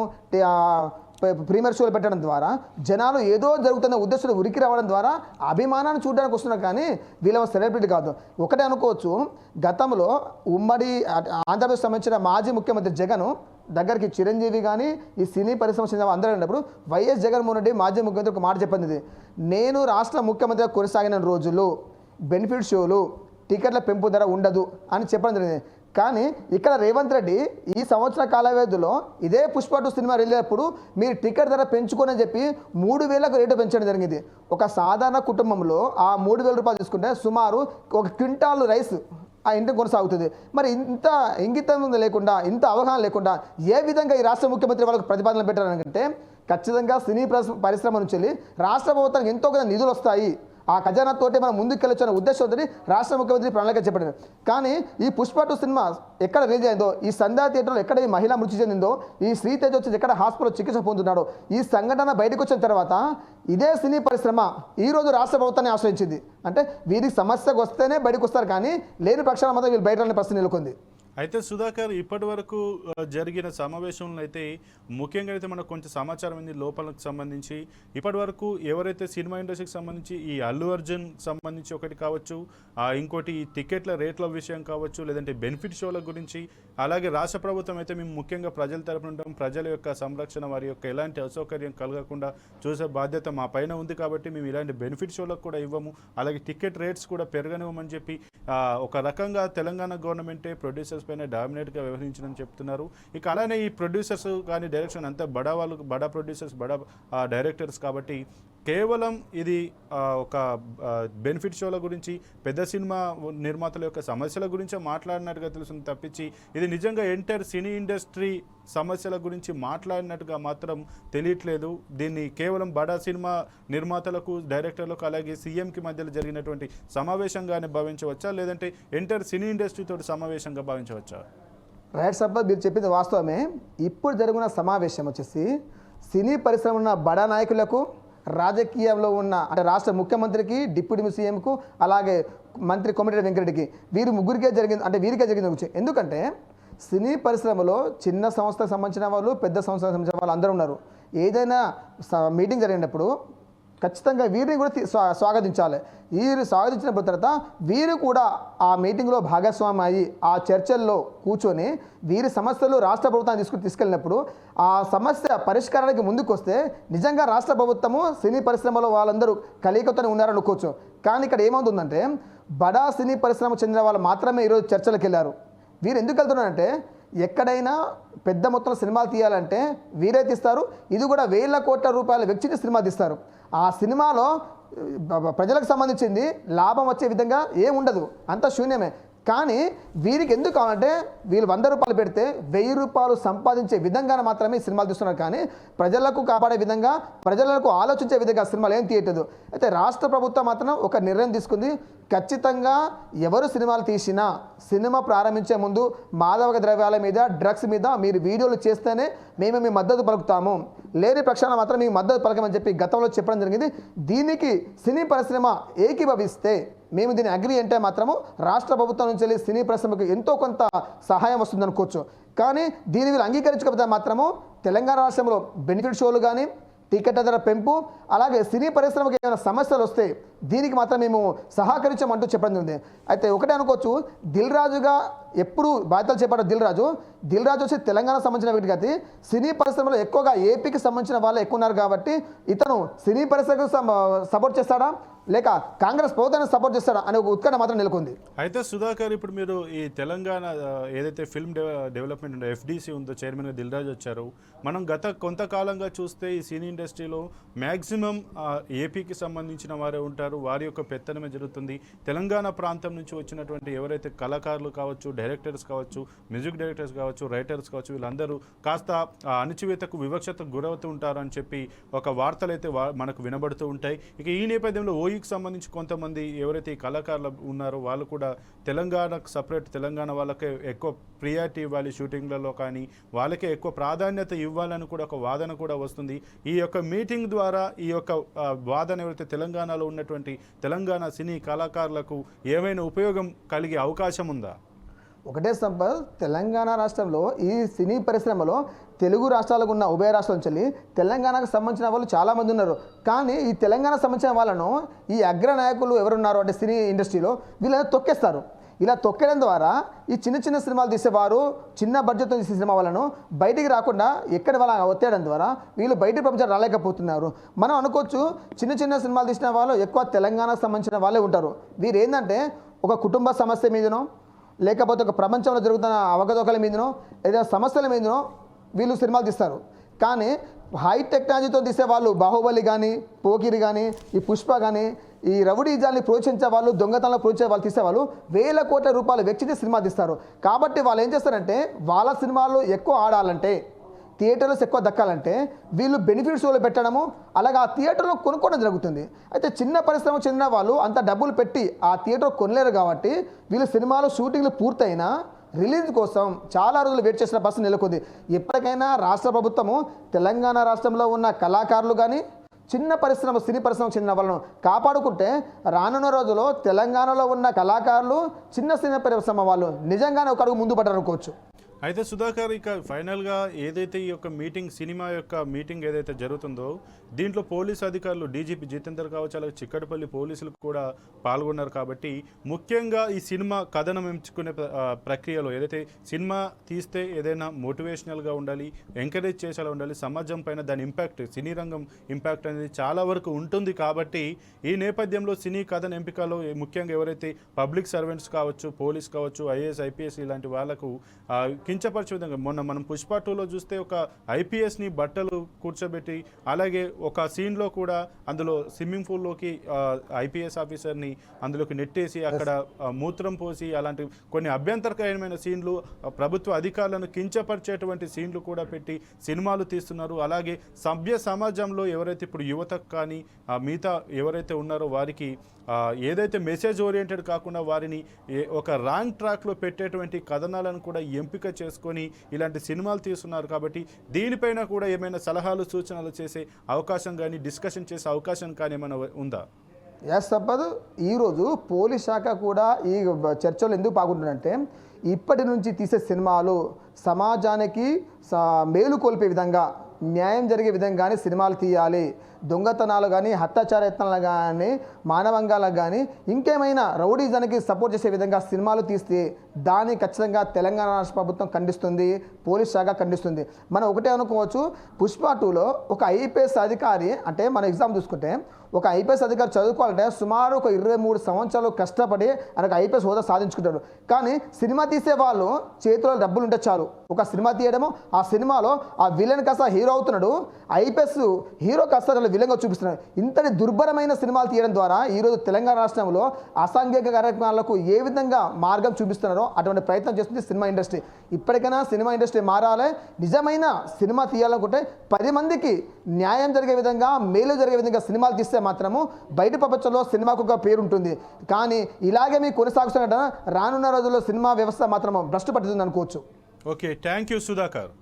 ప్రీమియర్ షోలు పెట్టడం ద్వారా జనాలు ఏదో జరుగుతున్న ఉద్దేశంలో ఉరికి రావడం ద్వారా అభిమానాన్ని చూడడానికి వస్తున్నారు. కానీ వీళ్ళ సెలబ్రిటీ కాదు. ఒకటే అనుకోవచ్చు, గతంలో ఉమ్మడి ఆంధ్రప్రదేశ్ సంబంధించిన మాజీ ముఖ్యమంత్రి జగన్ దగ్గరికి చిరంజీవి కానీ ఈ సినీ పరిశ్రమ చెందిన అందరూ ఉన్నప్పుడు వైఎస్ జగన్మోహన్ రెడ్డి మాజీ ముఖ్యమంత్రి ఒక మాట చెప్పింది, నేను రాష్ట్ర ముఖ్యమంత్రిగా కొనసాగిన రోజుల్లో బెనిఫిట్ షోలు టికెట్ల పెంపు ధర ఉండదు అని చెప్పడం జరిగింది. కానీ ఇక్కడ రేవంత్ రెడ్డి ఈ సంవత్సర కాల వ్యవధిలో ఇదే పుష్ప 2 సినిమా వెళ్ళేటప్పుడు మీరు టికెట్ ధర పెంచుకోనని చెప్పి 3,000కు రేటు పెంచడం జరిగింది. ఒక సాధారణ కుటుంబంలో ఆ 3,000 రూపాయలు తీసుకుంటే సుమారు 1 క్వింటాల్ రైస్ ఆ ఇంటికి కొనసాగుతుంది. మరి ఇంత ఇంగితం లేకుండా, ఇంత అవగాహన లేకుండా ఏ విధంగా ఈ రాష్ట్ర ముఖ్యమంత్రి వాళ్ళకు ప్రతిపాదన పెట్టారంటే ఖచ్చితంగా సినీ పరిశ్రమ నుంచి రాష్ట్ర ప్రభుత్వానికి ఎంతో కొంత నిధులు వస్తాయి, ఆ ఖజానాతోటి మనం ముందుకెళ్ళొచ్చిన ఉద్దేశంతో రాష్ట్ర ముఖ్యమంత్రి ప్రణాళిక చెప్పారు. కానీ ఈ పుష్ప 2 సినిమా ఎక్కడ రిలీజ్ అయిందో, ఈ సంధ్యా థియేటర్లో ఎక్కడ ఈ మహిళ మృతి చెందిందో, ఈ శ్రీతేజ్ వచ్చి ఎక్కడ హాస్పిటల్లో చికిత్స పొందుతున్నాడో, ఈ సంఘటన బయటకు వచ్చిన తర్వాత ఇదే సినీ పరిశ్రమ ఈరోజు రాష్ట్ర ప్రభుత్వాన్ని ఆశ్రయించింది. అంటే వీరికి సమస్యకు వస్తేనే బయటకు వస్తారు, కానీ లేని పక్షాన మాత్రం వీళ్ళు బయట పరిస్థితి నెలకొంది. అయితే సుధాకర్, ఇప్పటి వరకు జరిగిన సమావేశంలో అయితే ముఖ్యంగా అయితే మనకు కొంచెం సమాచారం ఉంది లోపలకు సంబంధించి. ఇప్పటి వరకు ఎవరైతే సినిమా ఇండస్ట్రీకి సంబంధించి ఈ అల్లు అర్జున్ సంబంధించి ఒకటి కావచ్చు, ఇంకోటి ఈ టికెట్ల రేట్ల విషయం కావచ్చు, లేదంటే బెనిఫిట్ షోల గురించి, అలాగే రాష్ట్ర ప్రభుత్వం అయితే మేము ముఖ్యంగా ప్రజల తరపున ఉంటాం, ప్రజల యొక్క సంరక్షణ, వారి యొక్క ఎలాంటి అసౌకర్యం కలగకుండా చూసే బాధ్యత మా పైన ఉంది కాబట్టి మేము ఇలాంటి బెనిఫిట్ షోలకు కూడా ఇవ్వము, అలాగే టికెట్ రేట్స్ కూడా పెరగనివ్వమని చెప్పి ఒక రకంగా తెలంగాణ గవర్నమెంటే ప్రొడ్యూసర్స్ పైన డామినేట్గా వ్యవహరించిందని చెప్తున్నారు. ఇక అలానే ఈ ప్రొడ్యూసర్స్ కానీ డైరెక్షన్ అంతా బడా ప్రొడ్యూసర్స్, బడా డైరెక్టర్స్ కాబట్టి కేవలం ఇది ఒక బెనిఫిట్ షోల గురించి, పెద్ద సినిమా నిర్మాతల యొక్క సమస్యల గురించే మాట్లాడినట్టుగా తెలుస్తుంది తప్పించి ఇది నిజంగా ఎంటైర్ సినీ ఇండస్ట్రీ సమస్యల గురించి మాట్లాడినట్టుగా మాత్రం తెలియట్లేదు. దీన్ని కేవలం బడా సినిమా నిర్మాతలకు, డైరెక్టర్లకు, అలాగే సీఎంకి మధ్యలో జరిగినటువంటి సమావేశంగానే భావించవచ్చా, లేదంటే ఎంటైర్ సినీ ఇండస్ట్రీతో సమావేశంగా భావించవచ్చా? రైట్ సబ్బా, మీరు చెప్పింది వాస్తవమే. ఇప్పుడు జరిగిన సమావేశం వచ్చేసి సినీ పరిశ్రమ ఉన్న బడా నాయకులకు, రాజకీయంలో ఉన్న అంటే రాష్ట్ర ముఖ్యమంత్రికి, డిప్యూటీ సీఎంకు, అలాగే మంత్రి కోమటిరెడ్డి వెంకరెడ్డికి, వీరికే జరిగింది. ఎందుకంటే సినీ పరిశ్రమలో చిన్న సంస్థకు సంబంధించిన వాళ్ళు, పెద్ద సంస్థకు సంబంధించిన వాళ్ళు అందరూ ఉన్నారు. ఏదైనా మీటింగ్ జరిగినప్పుడు ఖచ్చితంగా వీరిని కూడా స్వాగతించాలి. వీరు స్వాగతించిన తర్వాత వీరు కూడా ఆ మీటింగ్లో భాగస్వామి అయ్యి ఆ చర్చల్లో కూర్చొని వీరి సమస్యలు రాష్ట్ర ప్రభుత్వాన్ని తీసుకెళ్ళినప్పుడు ఆ సమస్య పరిష్కారానికి ముందుకు వస్తే నిజంగా రాష్ట్ర ప్రభుత్వము సినీ పరిశ్రమలో వాళ్ళందరూ కలియకతోనే ఉన్నారనుకోవచ్చు. కానీ ఇక్కడ ఏమవుతుందంటే బడా సినీ పరిశ్రమ చెందిన వాళ్ళు మాత్రమే ఈరోజు చర్చలకు వెళ్ళారు. వీరు ఎందుకు వెళ్తున్నారంటే ఎక్కడైనా పెద్ద మొత్తంలో సినిమాలు తీయాలంటే వీరే తీస్తారు. ఇది కూడా వేల కోట్ల రూపాయల వెచ్చించి సినిమా తీస్తారు. ఆ సినిమాలో ప్రజలకు సంబంధించింది లాభం వచ్చే విధంగా ఏముండదు, అంతా శూన్యమే. కానీ వీరికి ఎందుకు కావాలంటే వీళ్ళు 100 రూపాయలు పెడితే 1000 రూపాయలు సంపాదించే విధంగా మాత్రమే సినిమాలు తీస్తున్నారు. కానీ ప్రజలకు కాపాడే విధంగా, ప్రజలకు ఆలోచించే విధంగా సినిమాలు ఏం తీయట్లేదు. అయితే రాష్ట్ర ప్రభుత్వం మాత్రం ఒక నిర్ణయం తీసుకుంది, ఖచ్చితంగా ఎవరు సినిమాలు తీసినా సినిమా ప్రారంభించే ముందు మాదక ద్రవ్యాల మీద డ్రగ్స్ మీద మీరు వీడియోలు చేస్తేనే మేము మీ మద్దతు పలుకుతాము, లేని పక్షాన మాత్రం మీ మద్దతు పలకమని చెప్పి గతంలో చెప్పడం జరిగింది. దీనికి సినీ పరిశ్రమ ఏకీభవిస్తే మేము దీన్ని అగ్రి అంటే మాత్రము రాష్ట్ర ప్రభుత్వం నుంచి వెళ్ళి సినీ పరిశ్రమకు ఎంతో కొంత సహాయం వస్తుంది అనుకోవచ్చు. కానీ దీని వీళ్ళు అంగీకరించకపోతే మాత్రము తెలంగాణ రాష్ట్రంలో బెనిఫిట్ షోలు కానీ టికెట్ ధర పెంపు అలాగే సినీ పరిశ్రమకి ఏమైనా సమస్యలు వస్తే దీనికి మాత్రం మేము సహకరించమంటూ చెప్పడం ఉంది. అయితే ఒకటే అనుకోవచ్చు, దిల్ రాజుగా ఎప్పుడు బాధ్యతలు చేపట్టారు దిల్ రాజు వచ్చి తెలంగాణ సంబంధించిన వ్యక్తి కాదు, సినీ పరిశ్రమలో ఎక్కువగా ఏపీకి సంబంధించిన వాళ్ళు ఎక్కువ ఉన్నారు కాబట్టి ఇతను సినీ పరిశ్రమకు సపోర్ట్ చేస్తాడా లేక కాంగ్రెస్ ప్రభుత్వాన్ని సపోర్ట్ చేస్తాడా అనే ఒక ఉత్కంఠ మాత్రం నెలకొంది. అయితే సుధాకర్, ఇప్పుడు మీరు ఈ తెలంగాణ ఏదైతే ఫిల్మ్ డెవలప్మెంట్ ఎఫ్డిసి ఉందో చైర్మన్గా దిల్ రాజు వచ్చారు. మనం గత కొంతకాలంగా చూస్తే ఈ సినీ ఇండస్ట్రీలో మ్యాక్సిమం ఏపీకి సంబంధించిన వారే ఉంటారు, వారి యొక్క పెత్తనమే జరుగుతుంది. తెలంగాణ ప్రాంతం నుంచి వచ్చినటువంటి ఎవరైతే కళాకారులు కావచ్చు, డైరెక్టర్స్ కావచ్చు, మ్యూజిక్ డైరెక్టర్స్ కావచ్చు, రైటర్స్ కావచ్చు, వీళ్ళందరూ కాస్త అణచివేతకు వివక్షతకు గురవుతూ ఉంటారు అని చెప్పి ఒక వార్తలు అయితే మనకు వినబడుతూ ఉంటాయి. ఇక ఈ నేపథ్యంలో ఓయూకి సంబంధించి కొంతమంది ఎవరైతే ఈ కళాకారులు ఉన్నారో వాళ్ళు కూడా తెలంగాణకు సపరేట్ తెలంగాణ వాళ్ళకే ఎక్కువ ప్రియారిటీ ఇవ్వాలి, షూటింగ్లలో కానీ వాళ్ళకే ఎక్కువ ప్రాధాన్యత ఇవ్వాలని కూడా ఒక వాదన కూడా వస్తుంది. ఈ యొక్క మీటింగ్ ద్వారా ఈ యొక్క వాదన ఎవరైతే తెలంగాణలో ఉన్నటువంటి తెలంగాణ సినీ కళాకారులకు ఏమైనా ఉపయోగం కలిగే అవకాశం ఉందా? ఒకటే సంపత్, తెలంగాణ రాష్ట్రంలో ఈ సినీ పరిశ్రమలో తెలుగు రాష్ట్రాలకు ఉన్న ఉభయ రాష్ట్రాల నుంచి తెలంగాణకు సంబంధించిన వాళ్ళు చాలామంది ఉన్నారు. కానీ ఈ తెలంగాణ సంబంధించిన వాళ్ళను ఈ అగ్ర నాయకులు ఎవరున్నారు అంటే సినీ ఇండస్ట్రీలో వీళ్ళని తొక్కేస్తారు. ఇలా తొక్కడం ద్వారా ఈ చిన్న చిన్న సినిమాలు తీసేవారు చిన్న బడ్జెట్తో తీసే సినిమా వాళ్ళను బయటికి రాకుండా ఎక్కడ వాళ్ళ ఒత్తేయడం ద్వారా వీళ్ళు బయటికి ప్రపంచం రాలేకపోతున్నారు. మనం అనుకోవచ్చు చిన్న చిన్న సినిమాలు తీసిన వాళ్ళు ఎక్కువ తెలంగాణకు సంబంధించిన వాళ్ళే ఉంటారు. వీరు ఏంటంటే ఒక కుటుంబ సమస్య మీదనో లేకపోతే ఒక ప్రపంచంలో జరుగుతున్న అవకతవకల మీదనో ఏదైనా సమస్యల మీదనో వీళ్ళు సినిమాలు తీస్తారు. కానీ హై టెక్నాలజీతో తీసే వాళ్ళు బాహుబలి కానీ పోకిరి కానీ ఈ పుష్ప కానీ ఈ రౌడీజాన్ని ప్రోత్సహించే వాళ్ళు దొంగతనాలు ప్రోత్సహించే వాళ్ళు తీసేవాళ్ళు వేల కోట్ల రూపాయలు వెచ్చించి సినిమా తీస్తారు. కాబట్టి వాళ్ళు ఏం చేస్తారంటే వాళ్ళ సినిమాలు ఎక్కువ ఆడాలంటే థియేటర్స్ ఎక్కువ దక్కాలంటే వీళ్ళు బెనిఫిట్ షోలు పెట్టడము అలాగే ఆ థియేటర్లో కొనుక్కోవడం జరుగుతుంది. అయితే చిన్న పరిశ్రమకు చెందిన వాళ్ళు అంత డబ్బులు పెట్టి ఆ థియేటర్ కొనలేరు కాబట్టి వీళ్ళు సినిమాలు షూటింగ్లు పూర్తయినా రిలీజ్ కోసం చాలా రోజులు వెయిట్ చేసిన బస్సు నెలకొంది. ఎప్పటికైనా రాష్ట్ర ప్రభుత్వము తెలంగాణ రాష్ట్రంలో ఉన్న కళాకారులు కానీ చిన్న పరిశ్రమ సినీ పరిశ్రమకు చెందిన వాళ్ళను కాపాడుకుంటే రానున్న రోజుల్లో తెలంగాణలో ఉన్న కళాకారులు చిన్న సినీ పరిశ్రమ వాళ్ళు నిజంగానే ఒక అడుగు ముందు పడ్డారు అనుకోవచ్చు. అయితే సుధాకర్, ఇక ఫైనల్గా ఏదైతే ఈ యొక్క మీటింగ్ సినిమా యొక్క మీటింగ్ ఏదైతే జరుగుతుందో దీంట్లో పోలీసు అధికారులు డీజీపీ జితేందర్ కావచ్చు అలాగే చిక్కడపల్లి పోలీసులు కూడా పాల్గొన్నారు. కాబట్టి ముఖ్యంగా ఈ సినిమా కథనం ఎంచుకునే ప్రక్రియలో ఏదైతే సినిమా తీస్తే ఏదైనా మోటివేషనల్గా ఉండాలి, ఎంకరేజ్ చేసేలా ఉండాలి, సమాజం పైన దాని ఇంపాక్ట్ సినీ రంగం ఇంపాక్ట్ అనేది చాలా వరకు ఉంటుంది. కాబట్టి ఈ నేపథ్యంలో సినీ కథన ఎంపికలో ముఖ్యంగా ఎవరైతే పబ్లిక్ సర్వెంట్స్ కావచ్చు, పోలీస్ కావచ్చు, ఐఏఎస్ ఐపీఎస్ ఇలాంటి వాళ్ళకు కించపరిచే విధంగా మొన్న మనం పుష్ప 2లో చూస్తే ఒక ఐపీఎస్ని బట్టలు కూర్చోబెట్టి అలాగే ఒక సీన్లో కూడా అందులో స్విమ్మింగ్ పూల్లోకి ఐపీఎస్ ఆఫీసర్ని అందులోకి నెట్టేసి అక్కడ మూత్రం పోసి అలాంటి కొన్ని అభ్యంతరకరమైన సీన్లు ప్రభుత్వ అధికారులను కించపరిచేటువంటి సీన్లు కూడా పెట్టి సినిమాలు తీస్తున్నారు. అలాగే సభ్య సమాజంలో ఎవరైతే ఇప్పుడు యువతకు కానీ మిగతా ఎవరైతే ఉన్నారో వారికి ఏదైతే మెసేజ్ ఓరియంటెడ్ కాకుండా వారిని ఒక రాంగ్ ట్రాక్లో పెట్టేటువంటి కథనాలను కూడా ఎంపిక చేసుకొని ఇలాంటి సినిమాలు తీస్తున్నారు. కాబట్టి దీనిపైన కూడా ఏమైనా సలహాలు సూచనలు చేసే అవకాశం కానీ డిస్కషన్ చేసే అవకాశం కానీ ఏమైనా ఉందా? ఎస్ సంపద్, ఈరోజు పోలీస్ శాఖ కూడా ఈ చర్చలు ఎందుకు పాల్గొంటుందంటే ఇప్పటి నుంచి తీసే సినిమాలు సమాజానికి మేలు కోల్పే విధంగా న్యాయం జరిగే విధంగానే సినిమాలు తీయాలి. దొంగతనాలు కానీ అత్యాచార యత్నాలు కానీ మానవంగాలకు కానీ ఇంకేమైనా రౌడీజానికి సపోర్ట్ చేసే విధంగా సినిమాలు తీస్తే దాన్ని ఖచ్చితంగా తెలంగాణ రాష్ట్ర ప్రభుత్వం ఖండిస్తుంది, పోలీస్ శాఖ ఖండిస్తుంది. మనం ఒకటే అనుకోవచ్చు, పుష్ప 2లో ఒక ఐపీఎస్ అధికారి అంటే మన ఎగ్జామ్ చూసుకుంటే ఒక ఐపీఎస్ అధికారి చదువుకోవాలంటే సుమారు ఒక 23 సంవత్సరాలు కష్టపడి ఆయనకు ఐపీఎస్ హోదా సాధించుకుంటాడు. కానీ సినిమా తీసే వాళ్ళు చేతిలో డబ్బులు ఉంటే చాలు, ఒక సినిమా తీయడము ఆ సినిమాలో ఆ విలన్ కాస్త హీరో అవుతున్నాడు, ఐపీఎస్ హీరో కాస్త విలన్గా చూపిస్తున్నాడు. ఇంతటి దుర్భరమైన సినిమాలు తీయడం ద్వారా ఈరోజు తెలంగాణ రాష్ట్రంలో అసాంఘిక కార్యక్రమాలకు ఏ విధంగా మార్గం చూపిస్తున్నారో అటువంటి ప్రయత్నం చేస్తుంది సినిమా ఇండస్ట్రీ. ఇప్పటికైనా సినిమా ఇండస్ట్రీ మారాలి. నిజమైన సినిమా తీయాలనుకుంటే 10 మందికి న్యాయం జరిగే విధంగా, మేలు జరిగే విధంగా సినిమాలు తీస్తే మాత్రము బయట ప్రపంచంలో సినిమాకు ఒక పేరు ఉంటుంది. కానీ ఇలాగే మీకు కొనసాగుతున్న రానున్న రోజుల్లో సినిమా వ్యవస్థ మాత్రం భ్రష్టు పడుతుంది అనుకోవచ్చు. Okay, thank you Sudhakar.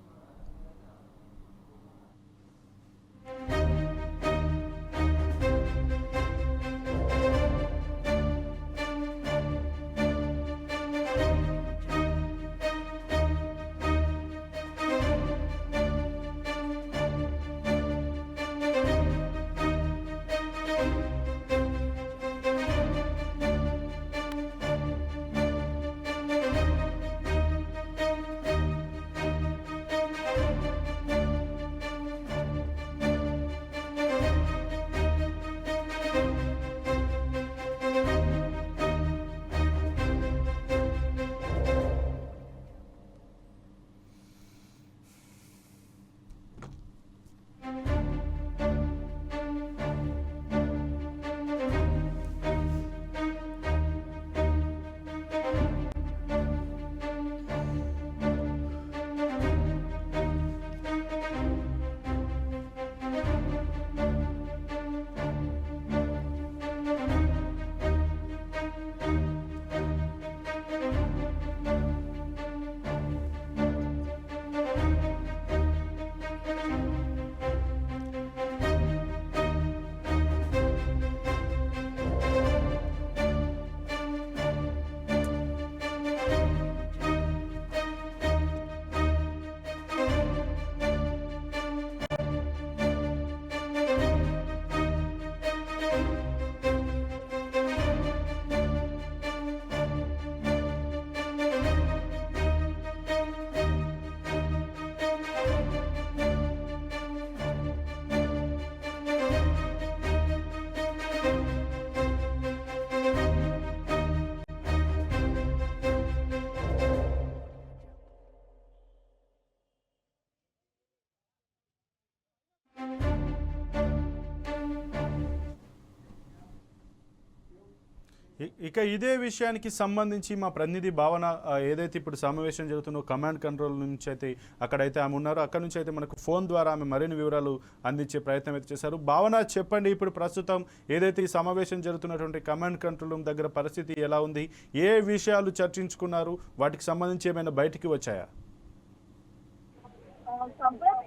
ఇక ఇదే విషయానికి సంబంధించి మా ప్రతినిధి భావన ఏదైతే ఇప్పుడు సమావేశం జరుగుతుందో కమాండ్ కంట్రోల్ నుంచి అయితే అక్కడైతే ఆమె ఉన్నారో అక్కడ నుంచి అయితే మనకు ఫోన్ ద్వారా ఆమె మరిన్ని వివరాలు అందించే ప్రయత్నం అయితే చేశారు. భావన, చెప్పండి, ఇప్పుడు ప్రస్తుతం ఏదైతే ఈ సమావేశం జరుగుతున్నటువంటి కమాండ్ కంట్రోల్ రూమ్ దగ్గర పరిస్థితి ఎలా ఉంది, ఏ విషయాలు చర్చించుకున్నారు, వాటికి సంబంధించి ఏమైనా బయటికి వచ్చాయా?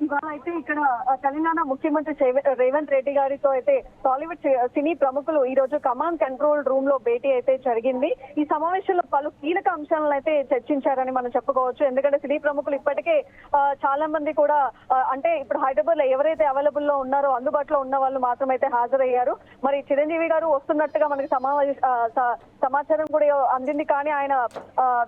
ఇవాళ అయితే ఇక్కడ తెలంగాణ ముఖ్యమంత్రి రేవంత్ రెడ్డి గారితో అయితే టాలీవుడ్ సినీ ప్రముఖులు ఈ రోజు కమాండ్ కంట్రోల్ రూమ్ లో భేటీ అయితే జరిగింది. ఈ సమావేశంలో పలు కీలక అంశాలను అయితే చర్చించారని మనం చెప్పుకోవచ్చు. ఎందుకంటే సినీ ప్రముఖులు ఇప్పటికే చాలా మంది కూడా అంటే ఇప్పుడు హైదరాబాద్ లో ఎవరైతే అవైలబుల్ లో ఉన్నారో అందుబాటులో ఉన్న వాళ్ళు మాత్రం అయితే హాజరయ్యారు. మరి చిరంజీవి గారు వస్తున్నట్టుగా మనకి సమాచారం కూడా అందింది. కానీ ఆయన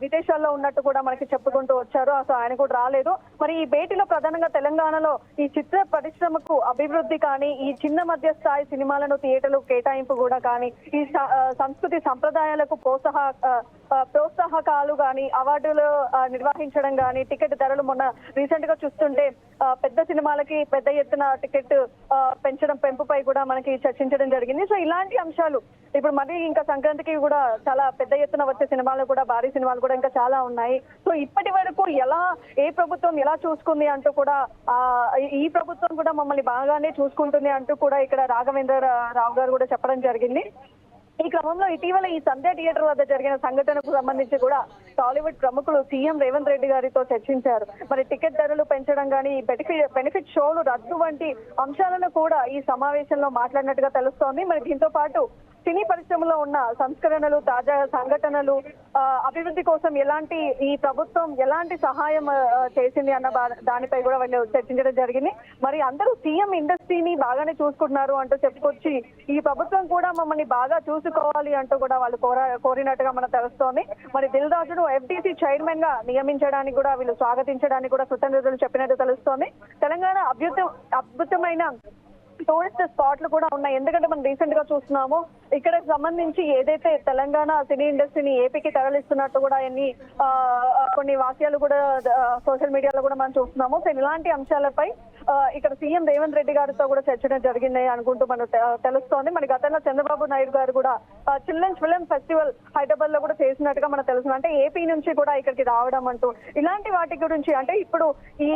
విదేశాల్లో ఉన్నట్టు కూడా మనకి చెప్పుకుంటూ వచ్చారు. అసలు ఆయన కూడా రాలేదు. మరి ఈ భేటీలో ప్రధానంగా తెలంగాణలో ఈ చిత్ర పరిశ్రమకు అభివృద్ధి కానీ, ఈ చిన్న మధ్య స్థాయి సినిమాలను థియేటర్లు కేటాయింపు కూడా కానీ, ఈ సంస్కృతి సంప్రదాయాలకు ప్రోత్సాహకాలు కానీ, అవార్డులు నిర్వహించడం కానీ, టికెట్ ధరలు మొన్న రీసెంట్ గా చూస్తుంటే పెద్ద సినిమాలకి పెద్ద ఎత్తున టికెట్ పెంపుపై కూడా మనకి చర్చించడం జరిగింది. సో ఇలాంటి అంశాలు ఇప్పుడు మరి ఇంకా సంక్రాంతికి కూడా చాలా పెద్ద ఎత్తున వచ్చే సినిమాలు కూడా, భారీ సినిమాలు కూడా ఇంకా చాలా ఉన్నాయి. సో ఇప్పటి వరకు ఏ ప్రభుత్వం ఎలా చూసుకుంది అంటూ కూడా ఈ ప్రభుత్వం కూడా మమ్మల్ని బాగానే చూసుకుంటుంది అంటూ కూడా ఇక్కడ రాఘవేంద్ర రావు గారు కూడా చెప్పడం జరిగింది. ఈ క్రమంలో ఇటీవల ఈ సంధ్య థియేటర్ వద్ద జరిగిన సంఘటనకు సంబంధించి కూడా టాలీవుడ్ ప్రముఖులు సీఎం రేవంత్ రెడ్డి గారితో చర్చించారు. మరి టికెట్ ధరలు పెంచడం కానీ, బెనిఫిట్ షోలు రద్దు వంటి అంశాలను కూడా ఈ సమావేశంలో మాట్లాడినట్టుగా తెలుస్తోంది. మరి దీంతో పాటు సినీ పరిశ్రమలో ఉన్న సంస్కరణలు, తాజా సంఘటనలు, అభివృద్ధి కోసం ఈ ప్రభుత్వం ఎలాంటి సహాయం చేసింది అన్న దానిపై కూడా వాళ్ళు చర్చించడం జరిగింది. మరి అందరూ సీఎం ఇండస్ట్రీని బాగానే చూసుకుంటున్నారు అంటూ చెప్పుకొచ్చి ఈ ప్రభుత్వం కూడా మమ్మల్ని బాగా చూసుకోవాలి అంటూ కూడా వాళ్ళు కోరినట్టుగా మనకు తెలుస్తోంది. మరి దిల్ రాజును FDC చైర్మన్ గా నియమించడానికి కూడా వీళ్ళు స్వాగతించడానికి కూడా కృతజ్ఞతలు చెప్పినట్టు తెలుస్తోంది. తెలంగాణ అద్భుతమైన టూరిస్ట్ స్పాట్లు కూడా ఉన్నాయి. ఎందుకంటే మనం రీసెంట్ గా చూస్తున్నాము ఇక్కడ సంబంధించి ఏదైతే తెలంగాణ సినీ ఇండస్ట్రీని ఏపీకి తరలిస్తున్నట్టు కూడా కొన్ని వాక్యాలు కూడా సోషల్ మీడియాలో కూడా మనం చూస్తున్నాము. సో ఇలాంటి అంశాలపై ఇక్కడ సీఎం రేవంత్ రెడ్డి గారితో కూడా చర్చడం జరిగింది అనుకుంటూ మనకు తెలుస్తోంది. మరి గతంలో చంద్రబాబు నాయుడు గారు కూడా చిల్డ్రన్స్ ఫిల్మ్ ఫెస్టివల్ హైదరాబాద్ లో కూడా చేసినట్టుగా మనకు తెలుస్తుంది. అంటే ఏపీ నుంచి కూడా ఇక్కడికి రావడం అంటూ ఇలాంటి వాటి గురించి, అంటే ఇప్పుడు ఈ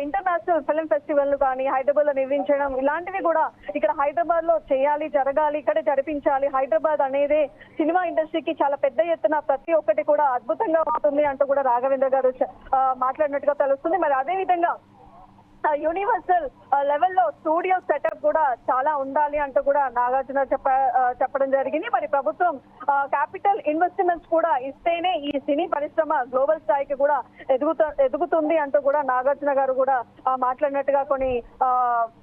ఇంటర్నేషనల్ ఫిల్మ్ ఫెస్టివల్ కానీ హైదరాబాద్ లో నిర్వహించడం ఇలాంటివి కూడా ఇక్కడ హైదరాబాద్ లో చేయాలి, జరగాలి, ఇక్కడే జరిపించాలి. హైదరాబాద్ అనేది సినిమా ఇండస్ట్రీకి చాలా పెద్ద ఎత్తున ప్రతి ఒక్కటి కూడా అద్భుతంగా ఉంటుంది అంటూ కూడా రాఘవేంద్ర గారు మాట్లాడినట్టుగా తెలుస్తుంది. మరి అదే విధంగా యూనివర్సల్ లెవెల్లో స్టూడియో సెటప్ కూడా చాలా ఉండాలి అంటూ కూడా నాగార్జున చెప్పడం జరిగింది. మరి ప్రభుత్వం క్యాపిటల్ ఇన్వెస్ట్మెంట్స్ కూడా ఇస్తేనే ఈ సినీ పరిశ్రమ గ్లోబల్ స్థాయికి కూడా ఎదుగుతుంది అంటూ కూడా నాగార్జున గారు కూడా మాట్లాడినట్టుగా కొన్ని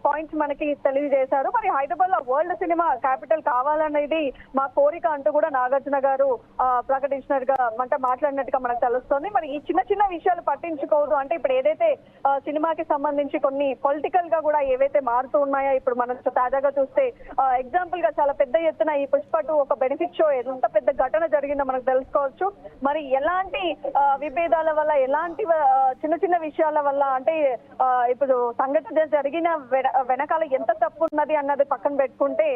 పాయింట్స్ మనకి తెలియజేశారు. మరి హైదరాబాద్ లో వరల్డ్ సినిమా క్యాపిటల్ కావాలనేది మా కోరిక అంటూ కూడా నాగార్జున గారు ప్రకటించినట్టుగా అంటే మాట్లాడినట్టుగా మనకు తెలుస్తుంది. మరి ఈ చిన్న చిన్న విషయాలు పట్టించుకోవద్దు, అంటే ఇప్పుడు ఏదైతే సినిమాకి సంబంధించి కొన్ని పొలిటికల్ గా కూడా ఏవైతే మారుతూ ఉన్నాయో, ఇప్పుడు మనం తాజాగా చూస్తే ఎగ్జాంపుల్ గా చాలా పెద్ద ఎత్తున ఈ పుష్ప2 ఒక బెనిఫిట్ షో ఎంత పెద్ద ఘటన జరిగిందో మనకు తెలుసుకోవచ్చు. మరి ఎలాంటి విభేదాల వల్ల, ఎలాంటి చిన్న చిన్న విషయాల వల్ల, అంటే ఇప్పుడు సంఘటన జరిగిన వెనకాల ఎంత తప్పు ఉన్నది అన్నది పక్కన పెట్టుకుంటే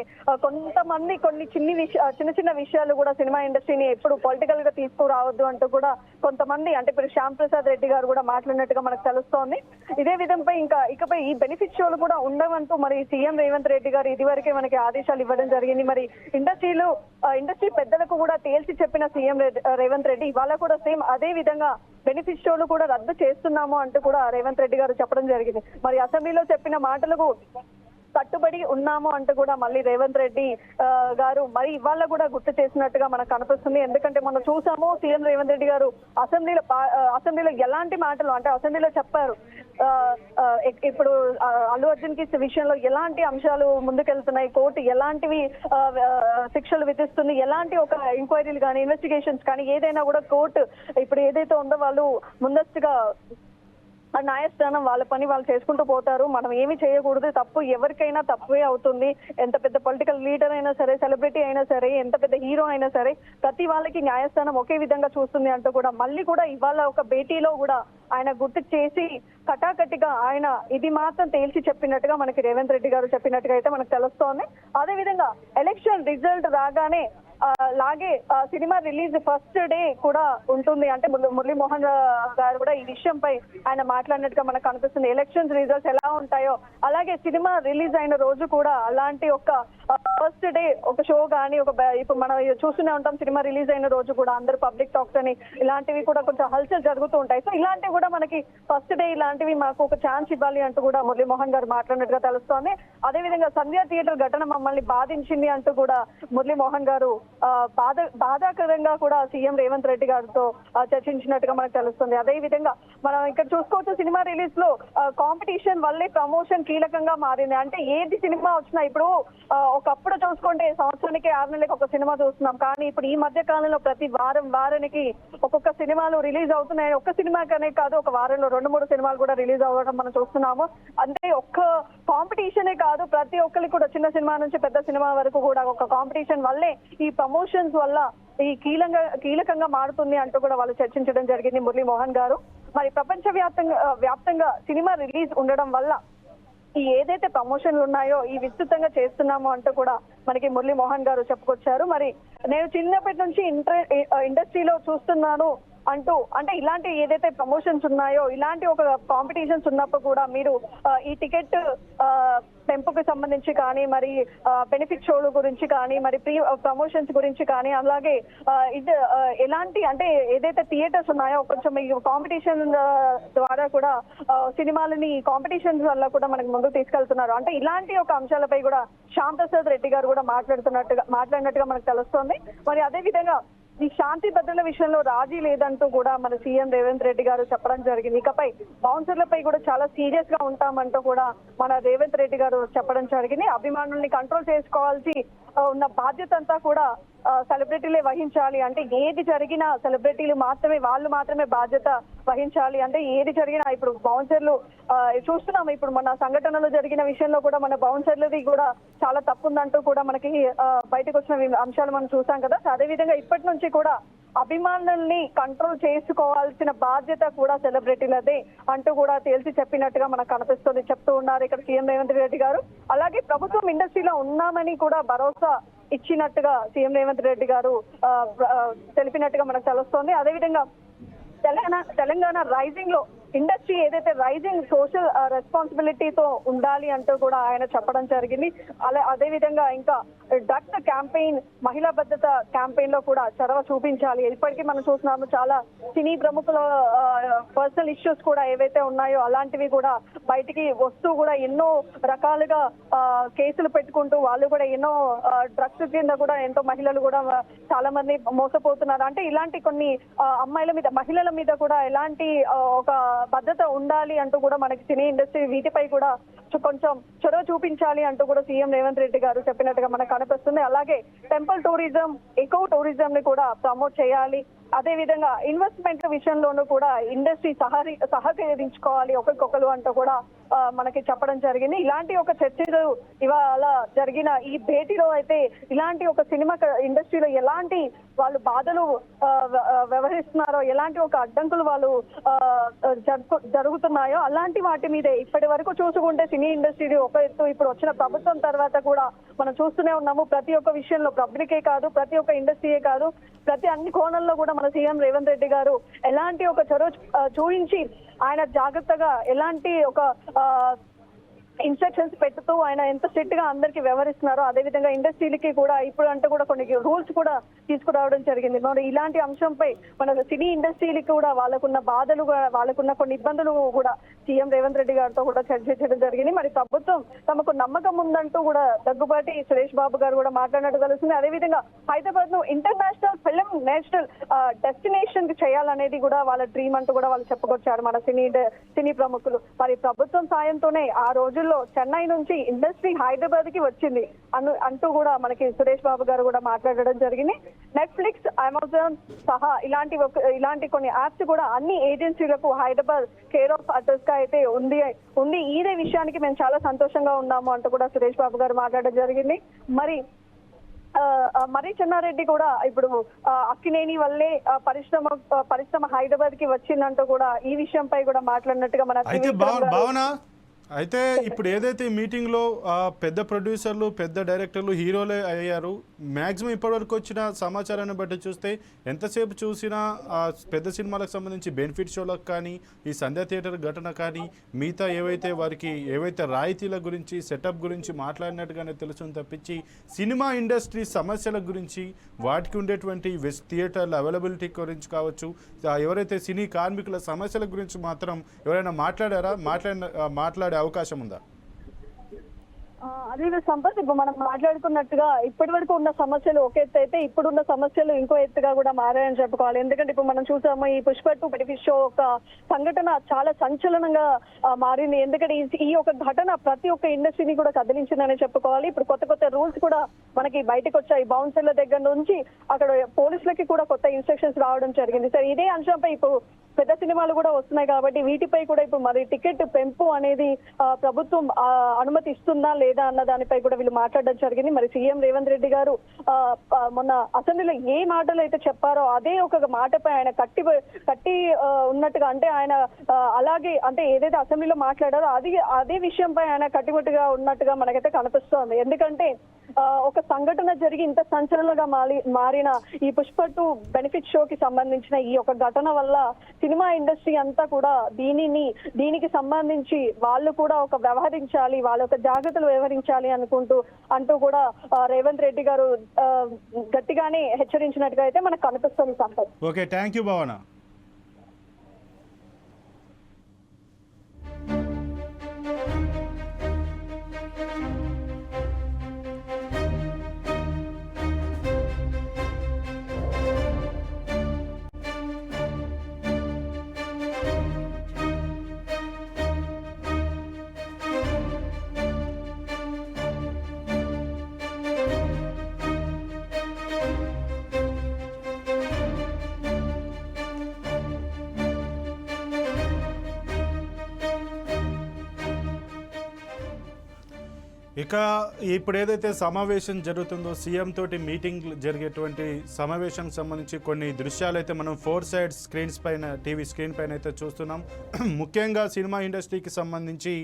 కొంతమంది కొన్ని చిన్న చిన్న విషయాలు కూడా సినిమా ఇండస్ట్రీని ఎప్పుడు పొలిటికల్ గా తీసుకురావద్దు అంటూ కూడా కొంతమంది, అంటే ఇప్పుడు శ్యామ్ ప్రసాద్ రెడ్డి గారు కూడా మాట్లాడినట్టుగా మనకు తెలుస్తోంది. ఇదే విధంపై ఇకపై ఈ బెనిఫిట్ షోలు కూడా ఉండవంటూ మరి సీఎం రేవంత్ రెడ్డి గారు ఇదివరకే మనకి ఆదేశాలు ఇవ్వడం జరిగింది. మరి ఇండస్ట్రీ పెద్దలకు కూడా తేల్చి చెప్పిన సీఎం రేవంత్ రెడ్డి ఇవాళ కూడా సేమ్ అదే విధంగా బెనిఫిట్ షోలు కూడా రద్దు చేస్తున్నాము అంటూ కూడా రేవంత్ రెడ్డి గారు చెప్పడం జరిగింది. మరి అసెంబ్లీలో చెప్పిన మాటలకు కట్టుబడి ఉన్నాము అంటూ కూడా మళ్ళీ రేవంత్ రెడ్డి గారు మరి ఇవాళ కూడా గుర్తు చేసినట్టుగా మనకు కనిపిస్తుంది. ఎందుకంటే మనం చూసాము సీఎం రేవంత్ రెడ్డి గారు అసెంబ్లీలో ఎలాంటి మాటలు, అంటే అసెంబ్లీలో చెప్పారు ఇప్పుడు అల్లు అర్జున్ కి విషయంలో ఎలాంటి అంశాలు ముందుకెళ్తున్నాయి, కోర్టు ఎలాంటివి శిక్షలు విధిస్తుంది, ఎలాంటి ఒక ఎంక్వైరీలు కానీ ఇన్వెస్టిగేషన్స్ కానీ ఏదైనా కూడా కోర్టు ఇప్పుడు ఏదైతే ఉందో వాళ్ళు ముందస్తుగా న్యాయస్థానం వాళ్ళ పని వాళ్ళు చేసుకుంటూ పోతారు. మనం ఏమి చేయకూడదు, తప్పు ఎవరికైనా తప్పువే అవుతుంది. ఎంత పెద్ద పొలిటికల్ లీడర్ అయినా సరే, సెలబ్రిటీ అయినా సరే, ఎంత పెద్ద హీరో అయినా సరే, ప్రతి వాళ్ళకి న్యాయస్థానం ఒకే విధంగా చూస్తుంది అంటూ కూడా మళ్ళీ కూడా ఇవాళ ఒక భేటీలో కూడా ఆయన గుర్తు చేసి కటాకటిగా ఆయన ఇది మాత్రం తేల్చి చెప్పినట్టుగా మనకి రేవంత్ రెడ్డి గారు చెప్పినట్టుగా అయితే మనకు తెలుస్తోంది. అదే విధంగా ఎలక్షన్ రిజల్ట్ రాగానే అలాగే సినిమా రిలీజ్ ఫస్ట్ డే కూడా ఉంటుంది, అంటే మురళీమోహన్ గారు కూడా ఈ విషయంపై ఆయన మాట్లాడినట్టుగా మనకు అనిపిస్తుంది. ఎలక్షన్స్ రిజల్ట్స్ ఎలా ఉంటాయో అలాగే సినిమా రిలీజ్ అయిన రోజు కూడా అలాంటి ఒక ఫస్ట్ డే ఒక షో కానీ ఇప్పుడు మనం చూస్తూనే ఉంటాం, సినిమా రిలీజ్ అయిన రోజు కూడా అందరు పబ్లిక్ టాక్స్ అని ఇలాంటివి కూడా కొంచెం హల్చల్ జరుగుతూ ఉంటాయి. సో ఇలాంటివి కూడా మనకి ఫస్ట్ డే ఇలాంటివి మాకు ఒక ఛాన్స్ ఇవ్వాలి అంటూ కూడా మురళీమోహన్ గారు మాట్లాడినట్టుగా తెలుస్తోంది. అదేవిధంగా సంధ్యా థియేటర్ ఘటన మమ్మల్ని బాధించింది అంటూ కూడా మురళీమోహన్ గారు బాధాకరంగా కూడా సీఎం రేవంత్ రెడ్డి గారితో చర్చించినట్టుగా మనకు తెలుస్తుంది. అదే విధంగా మనం ఇక్కడ చూసుకోవచ్చు, సినిమా రిలీజ్ లో కాంపిటీషన్ వల్లే ప్రమోషన్ కీలకంగా మారింది. అంటే ఏది సినిమా వచ్చినా ఇప్పుడు ఒకప్పుడు చూసుకుంటే సంవత్సరానికి 6 నెలలకు ఒక సినిమా చూస్తున్నాం, కానీ ఇప్పుడు ఈ మధ్య కాలంలో ప్రతి వారానికి ఒక్కొక్క సినిమాలు రిలీజ్ అవుతున్నాయి. ఒక్క సినిమాకనే కాదు, ఒక వారంలో 2-3 సినిమాలు కూడా రిలీజ్ అవ్వడం మనం చూస్తున్నాము. అంటే ఒక్క కాంపిటీషనే కాదు, ప్రతి ఒక్కరికి కూడా చిన్న సినిమా నుంచి పెద్ద సినిమా వరకు కూడా ఒక కాంపిటీషన్ వల్లే ఈ ప్రమోషన్స్ వల్ల ఈ కీలకంగా మారుతుంది అంటూ కూడా వాళ్ళు చర్చించడం జరిగింది మురళీమోహన్ గారు. మరి ప్రపంచ వ్యాప్తంగా సినిమా రిలీజ్ ఉండడం వల్ల ఈ ఏదైతే ప్రమోషన్లు ఉన్నాయో ఈ విస్తృతంగా చేస్తున్నాము అంటూ కూడా మనకి మురళీమోహన్ గారు చెప్పుకొచ్చారు. మరి నేను చిన్నప్పటి నుంచి ఇండస్ట్రీలో చూస్తున్నాను అంటూ, అంటే ఇలాంటి ఏదైతే ప్రమోషన్స్ ఉన్నాయో ఇలాంటి ఒక కాంపిటీషన్స్ ఉన్నప్పుడు కూడా మీరు ఈ టికెట్ పెంపుకి సంబంధించి కానీ, మరి బెనిఫిట్ షోల గురించి కానీ, మరి ప్రీ ప్రమోషన్స్ గురించి కానీ, అలాగే ఇది ఎలాంటి అంటే ఏదైతే థియేటర్స్ ఉన్నాయో కొంచెం ఈ కాంపిటీషన్ ద్వారా కూడా సినిమాలని కాంపిటీషన్స్ వల్ల కూడా మనకి ముందుకు తీసుకెళ్తున్నారు. అంటే ఇలాంటి ఒక అంశాలపై కూడా శ్యామ్ ప్రసాద్ రెడ్డి గారు కూడా మాట్లాడినట్టుగా మనకు తెలుస్తోంది. మరి అదే విధంగా ఈ శాంతి భద్రతల విషయంలో రాజీ లేదంటూ కూడా మన సీఎం రేవంత్ రెడ్డి గారు చెప్పడం జరిగింది. ఇకపై బౌన్సర్లపై కూడా చాలా సీరియస్ గా ఉంటామంటూ కూడా మన రేవంత్ రెడ్డి గారు చెప్పడం జరిగింది. అభిమానుల్ని కంట్రోల్ చేసుకోవాల్సి ఉన్న బాధ్యత అంతా కూడా సెలబ్రిటీలే వహించాలి. అంటే ఏది జరిగినా సెలబ్రిటీలు వాళ్ళు మాత్రమే బాధ్యత వహించాలి. అంటే ఏది జరిగినా ఇప్పుడు బౌన్సర్లు చూస్తున్నాము, ఇప్పుడు మన సంఘటనలో జరిగిన విషయంలో కూడా మన బౌన్సర్లది కూడా చాలా తప్పుందంటూ కూడా మనకి బయటకు వచ్చిన అంశాలు మనం చూసాం కదా. అదే విధంగా ఇప్పటి నుంచి కూడా అభిమానుల్ని కంట్రోల్ చేసుకోవాల్సిన బాధ్యత కూడా సెలబ్రిటీలదే అంటూ కూడా తేల్చి చెప్పినట్టుగా మనకు కనిపిస్తుంది. చెప్తూ ఉన్నారు ఇక్కడ సీఎం రేవంత్ రెడ్డి గారు. అలాగే ప్రభుత్వం ఇండస్ట్రీలో ఉన్నామని కూడా భరోసా ఇచ్చినట్టుగా సీఎం రేవంత్ రెడ్డి గారు తెలిపినట్టుగా మనకు తెలుస్తోంది. అదేవిధంగా తెలంగాణ రైజింగ్ లో ఇండస్ట్రీ ఏదైతే రైజింగ్ సోషల్ రెస్పాన్సిబిలిటీతో ఉండాలి అంటూ కూడా ఆయన చెప్పడం జరిగింది. అదే విధంగా ఇంకా డ్రగ్స్ క్యాంపెయిన్, మహిళా భద్రత క్యాంపెయిన్ లో కూడా చొరవ చూపించాలి. ఇప్పటికీ మనం చూస్తున్నాము చాలా సినీ ప్రముఖుల పర్సనల్ ఇష్యూస్ కూడా ఏవైతే ఉన్నాయో అలాంటివి కూడా బయటికి వస్తూ కూడా ఎన్నో రకాలుగా కేసులు పెట్టుకుంటూ వాళ్ళు కూడా ఎన్నో డ్రగ్స్ కింద కూడా ఎంతో మహిళలు కూడా చాలా మంది మోసపోతున్నారు. అంటే ఇలాంటి కొన్ని అమ్మాయిల మీద, మహిళల మీద కూడా ఎలాంటి ఒక భద్రత ఉండాలి అంటూ కూడా మనకి సినీ ఇండస్ట్రీ వీటిపై కూడా కొంచెం చొరవ చూపించాలి అంటూ కూడా సీఎం రేవంత్ రెడ్డి గారు చెప్పినట్టుగా మనకు కనిపిస్తుంది. అలాగే టెంపుల్ టూరిజం, ఎకో టూరిజం ని కూడా ప్రమోట్ చేయాలి. అదే విధంగా ఇన్వెస్ట్మెంట్ విషయంలోనూ కూడా ఇండస్ట్రీ సహకరించుకోవాలి ఒకరికొకరు అంటూ కూడా మనకి చెప్పడం జరిగింది. ఇలాంటి ఒక చర్చలు ఇవాళ జరిగిన ఈ భేటీలో అయితే ఇలాంటి ఒక సినిమా ఇండస్ట్రీలో ఎలాంటి వాళ్ళు బాధలు వ్యవహరిస్తున్నారో, ఎలాంటి ఒక అడ్డంకులు వాళ్ళు జరుగుతున్నాయో అలాంటి వాటి మీదే ఇప్పటి వరకు చూసుకుంటే సినీ ఇండస్ట్రీ ఒక ఎత్తు, ఇప్పుడు వచ్చిన ప్రభుత్వం తర్వాత కూడా మనం చూస్తూనే ఉన్నాము. ప్రతి ఒక్క విషయంలో పబ్లికే కాదు, ప్రతి ఒక్క ఇండస్ట్రీయే కాదు, ప్రతి అన్ని కోణంలో కూడా మన సీఎం రేవంత్ రెడ్డి గారు ఎలాంటి ఒక చొరవ చూపించి ఆయన జాగ్రత్తగా ఎలాంటి ఒక ఇన్స్ట్రక్షన్స్ పెడుతూ ఆయన ఎంత స్ట్రిక్ట్ గా అందరికి వ్యవహరిస్తున్నారో అదే విధంగా ఇండస్ట్రీలకి కూడా ఇప్పుడు అంటే కూడా కొన్ని రూల్స్ కూడా తీసుకురావడం జరిగింది. మరి ఇలాంటి అంశంపై మన సినీ ఇండస్ట్రీలకి కూడా వాళ్ళకున్న బాధలు, వాళ్ళకున్న కొన్ని ఇబ్బందులు కూడా సీఎం రేవంత్ రెడ్డి గారితో కూడా చర్చించడం జరిగింది. మరి ప్రభుత్వం తమకు నమ్మకం ఉందంటూ కూడా దగ్గుబాటి సురేష్ బాబు గారు కూడా మాట్లాడినట్టు తెలుస్తుంది. అదేవిధంగా హైదరాబాద్ ను ఇంటర్నేషనల్ ఫిల్మ్ నేషనల్ డెస్టినేషన్ కి చేయాలనేది కూడా వాళ్ళ డ్రీమ్ అంటూ కూడా వాళ్ళు చెప్పుకొచ్చారు మన సినీ ప్రముఖులు. మరి ప్రభుత్వం సాయంతోనే ఆ రోజుల్లో చెన్నై నుంచి ఇండస్ట్రీ హైదరాబాద్ కి వచ్చింది అంటూ కూడా మనకి సురేష్ బాబు గారు కూడా మాట్లాడడం జరిగింది. నెట్ఫ్లిక్స్, అమెజాన్ సహా ఇలాంటి కొన్ని యాప్స్ కూడా అన్ని ఏజెన్సీలకు హైదరాబాద్ కేర్ ఆఫ్ అడ్రస్ గా అయితే ఉంది. ఇదే విషయానికి మేము చాలా సంతోషంగా ఉన్నాము అంటూ కూడా సురేష్ బాబు గారు మాట్లాడడం జరిగింది. మరి చెన్నారెడ్డి కూడా ఇప్పుడు అక్కినేని వల్లే పరిశ్రమ హైదరాబాద్ కి వచ్చిందంటూ కూడా ఈ విషయంపై కూడా మాట్లాడినట్టుగా మన అయితే ఇప్పుడు ఏదైతే మీటింగ్లో పెద్ద ప్రొడ్యూసర్లు, పెద్ద డైరెక్టర్లు, హీరోలే అయ్యారు. మ్యాక్సిమం ఇప్పటివరకు వచ్చిన సమాచారాన్ని బట్టి చూస్తే ఎంతసేపు చూసినా పెద్ద సినిమాలకు సంబంధించి బెనిఫిట్ షోలకు కానీ, ఈ సంధ్యా థియేటర్ ఘటన కానీ, మిగతా ఏవైతే రాయితీల గురించి, సెటప్ గురించి మాట్లాడినట్టుగానే తెలుసుని తప్పించి సినిమా ఇండస్ట్రీ సమస్యల గురించి, వాటికి ఉండేటువంటి థియేటర్ల అవైలబిలిటీ గురించి కావచ్చు, ఎవరైతే సినీ కార్మికుల సమస్యల గురించి మాత్రం ఎవరైనా మాట్లాడారా? మాట్లాడే అవకాశం ఉందా? అదే సంపత్, ఇప్పుడు మనం మాట్లాడుకున్నట్టుగా ఇప్పటి వరకు ఉన్న సమస్యలు ఒక ఎత్తు అయితే ఇప్పుడున్న సమస్యలు ఇంకో ఎత్తుగా కూడా మారాయని చెప్పుకోవాలి. ఎందుకంటే ఇప్పుడు మనం చూసాము ఈ పుష్ప 2 బెనిఫిట్ షో ఒక సంఘటన చాలా సంచలనంగా మారింది. ఎందుకంటే ఈ ఒక ఘటన ప్రతి ఒక్క ఇండస్ట్రీని కూడా కదిలించిందని చెప్పుకోవాలి. ఇప్పుడు కొత్త రూల్స్ కూడా మనకి బయటకు వచ్చాయి. బౌన్సర్ల దగ్గర నుంచి అక్కడ పోలీసులకి కూడా కొత్త ఇన్స్ట్రక్షన్స్ రావడం జరిగింది. సరే, ఇదే అంశంపై ఇప్పుడు పెద్ద సినిమాలు కూడా వస్తున్నాయి కాబట్టి వీటిపై కూడా ఇప్పుడు మరి టికెట్ పెంపు అనేది ప్రభుత్వం అనుమతి ఇస్తుందా లేదా అన్న దానిపై కూడా వీళ్ళు మాట్లాడడం జరిగింది. మరి సీఎం రేవంత్ రెడ్డి గారు మొన్న అసెంబ్లీలో ఏ మాటలు అయితే చెప్పారో అదే ఒక మాటపై ఆయన కట్టి ఉన్నట్టుగా, అంటే ఆయన అలాగే అంటే ఏదైతే అసెంబ్లీలో మాట్లాడారో అదే విషయంపై ఆయన కట్టిమట్టుగా ఉన్నట్టుగా మనకైతే కనిపిస్తోంది. ఎందుకంటే ఒక సంఘటన జరిగి ఇంత సంచలనంగా మారిన ఈ పుష్ప 2 బెనిఫిట్ షోకి సంబంధించిన ఈ ఒక ఘటన వల్ల సినిమా ఇండస్ట్రీ అంతా కూడా దీనికి సంబంధించి వాళ్ళు కూడా ఒక వ్యవహరించాలి, వాళ్ళ ఒక జాగ్రత్తలు వ్యవహరించాలి అంటూ కూడా రేవంత్ రెడ్డి గారు గట్టిగానే హెచ్చరించినట్టుగా అయితే మనకు కనిపిస్తుంది సంపత్. ఓకే, థ్యాంక్ యూ భావన. ఇక ఇప్పుడు ఏదైతే సమావేశం జరుగుతుందో సీఎం తోటి మీటింగ్ జరిగేటువంటి సమావేశానికి సంబంధించి కొన్ని దృశ్యాలు అయితే మనం 4 సైడ్ స్క్రీన్స్ పైన టీవీ స్క్రీన్ పైన అయితే చూస్తున్నాం. ముఖ్యంగా సినిమా ఇండస్ట్రీకి సంబంధించి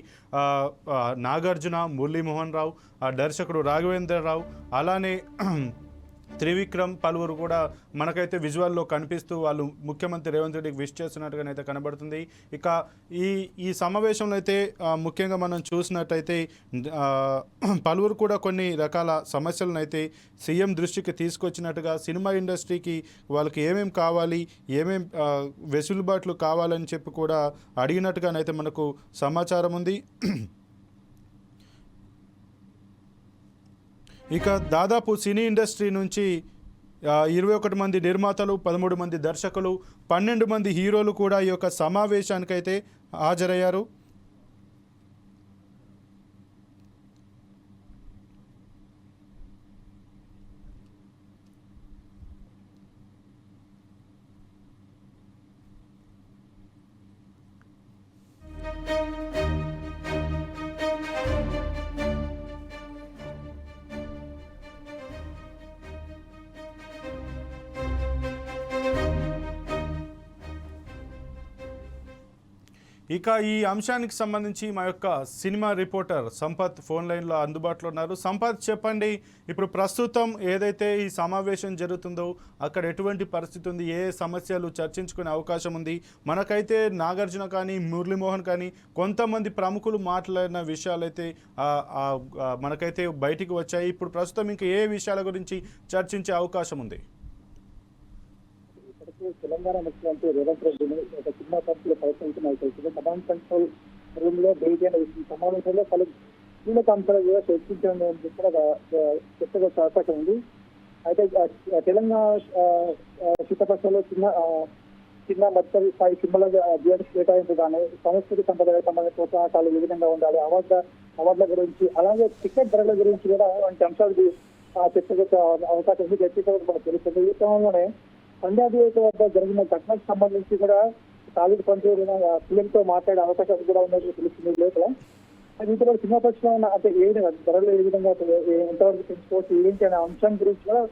నాగార్జున, మురళీమోహన్ రావు, దర్శకుడు రాఘవేంద్రరావు, అలానే త్రివిక్రమ్ పలువురు కూడా మనకైతే విజువల్లో కనిపిస్తూ వాళ్ళు ముఖ్యమంత్రి రేవంత్ రెడ్డికి విష్ చేస్తున్నట్టుగానైతే కనబడుతుంది. ఇక ఈ సమావేశంలో అయితే ముఖ్యంగా మనం చూసినట్టయితే పలువురు కూడా కొన్ని రకాల సమస్యలను అయితే సీఎం దృష్టికి తీసుకొచ్చినట్టుగా, సినిమా ఇండస్ట్రీకి వాళ్ళకి ఏమేం కావాలి, ఏమేం వెసులుబాట్లు కావాలని చెప్పి కూడా అడిగినట్టుగానైతే మనకు సమాచారం ఉంది. ఇక దాదాపు సినీ ఇండస్ట్రీ నుంచి 21 మంది నిర్మాతలు, 13 మంది దర్శకులు, 12 మంది హీరోలు కూడా ఈ యొక్క సమావేశానికైతే హాజరయ్యారు. ఇక ఈ అంశానికి సంబంధించి మా యొక్క సినిమా రిపోర్టర్ సంపత్ ఫోన్ లైన్లో అందుబాటులో ఉన్నారు. సంపత్, చెప్పండి, ఇప్పుడు ప్రస్తుతం ఏదైతే ఈ సమావేశం జరుగుతుందో అక్కడ ఎటువంటి పరిస్థితి ఉంది, ఏ సమస్యలు చర్చించుకునే అవకాశం ఉంది? మనకైతే నాగార్జున కానీ మురళీమోహన్ కానీ కొంతమంది ప్రముఖులు మాట్లాడిన విషయాలైతే మనకైతే బయటికి వచ్చాయి. ఇప్పుడు ప్రస్తుతం ఇంకా ఏ విషయాల గురించి చర్చించే అవకాశం ఉంది? తెలంగాణ ముఖ్యమంత్రి రేవంత్ రెడ్డిని ఒక సినిమా కంపెనీలో ప్రయత్నించినట్టు తెలిసింది. కమాండ్ కంట్రోల్ రూమ్ లో భేటీ అయిన ఈ సమావేశంలో పలు కీలక అంశాలు కూడా చర్చించడం కూడా చెప్పవచ్చు అవకాశం ఉంది. అయితే తెలంగాణ చిత్తపక్షంలో చిన్న మధ్య స్థాయి సినిమాల థియేటర్ కేటాయింపు కానీ, సంస్కృతి సంపద సంబంధించిన ప్రోత్సాహకాలు ఏ విధంగా ఉండాలి, అవార్డుల గురించి, అలాగే టికెట్ ధరల గురించి కూడా వంటి అంశాలు చర్చకు అవకాశం ఉంది. చర్చించడం మనకు తెలుస్తుంది. ఈ క్రమంలోనే పంజాబ్ వద్ద జరిగిన ఘటనకు సంబంధించి కూడా సాలిడ్ పనిచేయడం సీఎంతో మాట్లాడే అవకాశం కూడా ఉన్నట్టు తెలుస్తుంది. లోపల ఇంతలో సినిమా పక్షంలో ఉన్న అంటే ఏ విధంగా ధరలు ఏ విధంగా ఎంతవరకు పెంచుకోవచ్చు ఏంటి అనే అంశం గురించి కూడా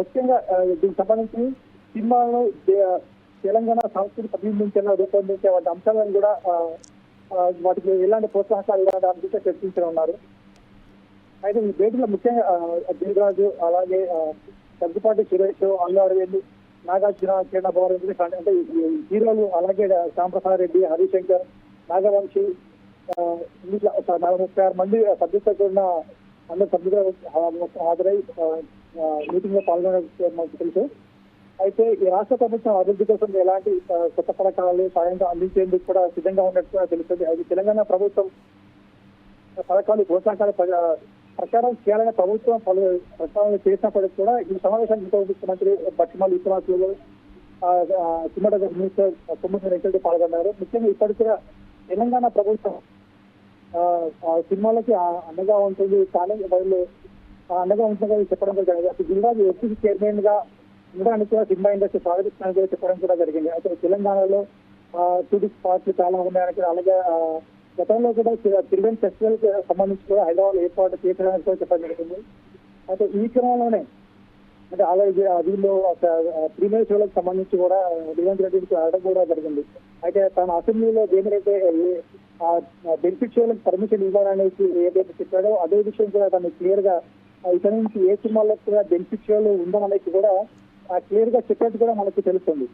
ముఖ్యంగా దీనికి సంబంధించి సినిమాలను తెలంగాణ సంస్కృతి ప్రతిబింబించేలా రూపొందించే వంటి అంశాలను కూడా వాటికి ఎలాంటి ప్రోత్సాహకాలు ఇవ్వడానికి కూడా చర్చించనున్నారు. అయితే ఈ భేటీలో ముఖ్యంగా దిల్రాజు, అలాగే దగ్గుపాటి సురేష్, అల్లు అరవింద్, నాగార్జున, కిరణ్ భవన్ అంటే హీరోలు, అలాగే శ్యాంప్రసాద్ రెడ్డి, హరిశంకర్, నాగవంశి, 36 మంది సభ్యులతో కూడిన అందరు సభ్యులు హాజరై మీటింగ్ లో పాల్గొనడం మనకు తెలుసు. అయితే ఈ రాష్ట్ర ప్రభుత్వం అభివృద్ధి కోసం ఎలాంటి కొత్త పథకాలు సాయంగా అందించేందుకు కూడా సిద్ధంగా ఉన్నట్టుగా తెలుస్తుంది. అయితే తెలంగాణ ప్రభుత్వం పథకాలు ప్రోత్సాహకాలు ప్రచారం చేయాలని ప్రభుత్వం పలు ప్రస్తావనలు చేసినప్పటికీ కూడా ఈ సమావేశానికి ఉప ముఖ్యమంత్రి బట్టిమల్లి విశ్వనాథులు, సినిమాటోగ్రఫీ మినిస్టర్ కొమ్మూరి వెంకటరెడ్డి పాల్గొన్నారు. ముఖ్యంగా ఇప్పటికీ తెలంగాణ ప్రభుత్వం సినిమాలకి అండగా ఉంటుంది, కానీ వాళ్ళు అండగా ఉంటుందని చెప్పడం కూడా జరిగింది. దిల్రాజు ఎస్సీ చైర్మన్ గా ఉండడానికి కూడా సినిమా ఇండస్ట్రీ స్వాగతిస్తున్నారని కూడా చెప్పడం కూడా జరిగింది. అయితే తెలంగాణలో టూరిస్ట్ స్పాట్లు చాలా ఉన్నాయని, అలాగే గతంలో కూడా చిల్డ్రన్ ఫెస్టివల్ కి సంబంధించి కూడా హైదరాబాద్ ఏర్పాటు చేయడానికి కూడా చెప్పడం జరిగింది. అయితే ఈ క్రమంలోనే అంటే అలాగే వీళ్ళు ప్రీమియర్ షోలకు సంబంధించి కూడా రేవంత్ రెడ్డికి అడగడం కూడా జరిగింది. అయితే తన అసెంబ్లీలో దేనికైతే బెనిఫిట్ షోలకు పర్మిషన్ ఇవ్వాలనేసి ఏదైతే చెప్పాడో అదే విషయం కూడా తను క్లియర్ గా ఇక్కడ నుంచి ఏ సినిమాలకు కూడా బెనిఫిట్ షోలు ఉందనేసి కూడా క్లియర్ గా చెప్పేది కూడా మనకు తెలుస్తుంది.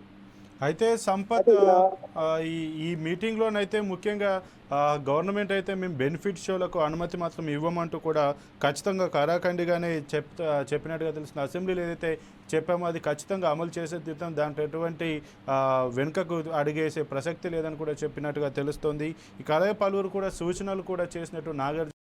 అయితే సంపత్, ఈ మీటింగ్లోనైతే ముఖ్యంగా గవర్నమెంట్ అయితే మేము బెనిఫిట్ షోలకు అనుమతి మాత్రం ఇవ్వమంటూ కూడా ఖచ్చితంగా కరాఖండిగానే చెప్పినట్టుగా తెలుస్తుంది. అసెంబ్లీలో ఏదైతే చెప్పామో అది ఖచ్చితంగా అమలు చేసే తీర్థం, దాంట్లో ఎటువంటి వెనుకకు అడిగేసే ప్రసక్తి లేదని కూడా చెప్పినట్టుగా తెలుస్తోంది. ఇక అలాగే పలువురు కూడా సూచనలు కూడా చేసినట్టు నాగార్జున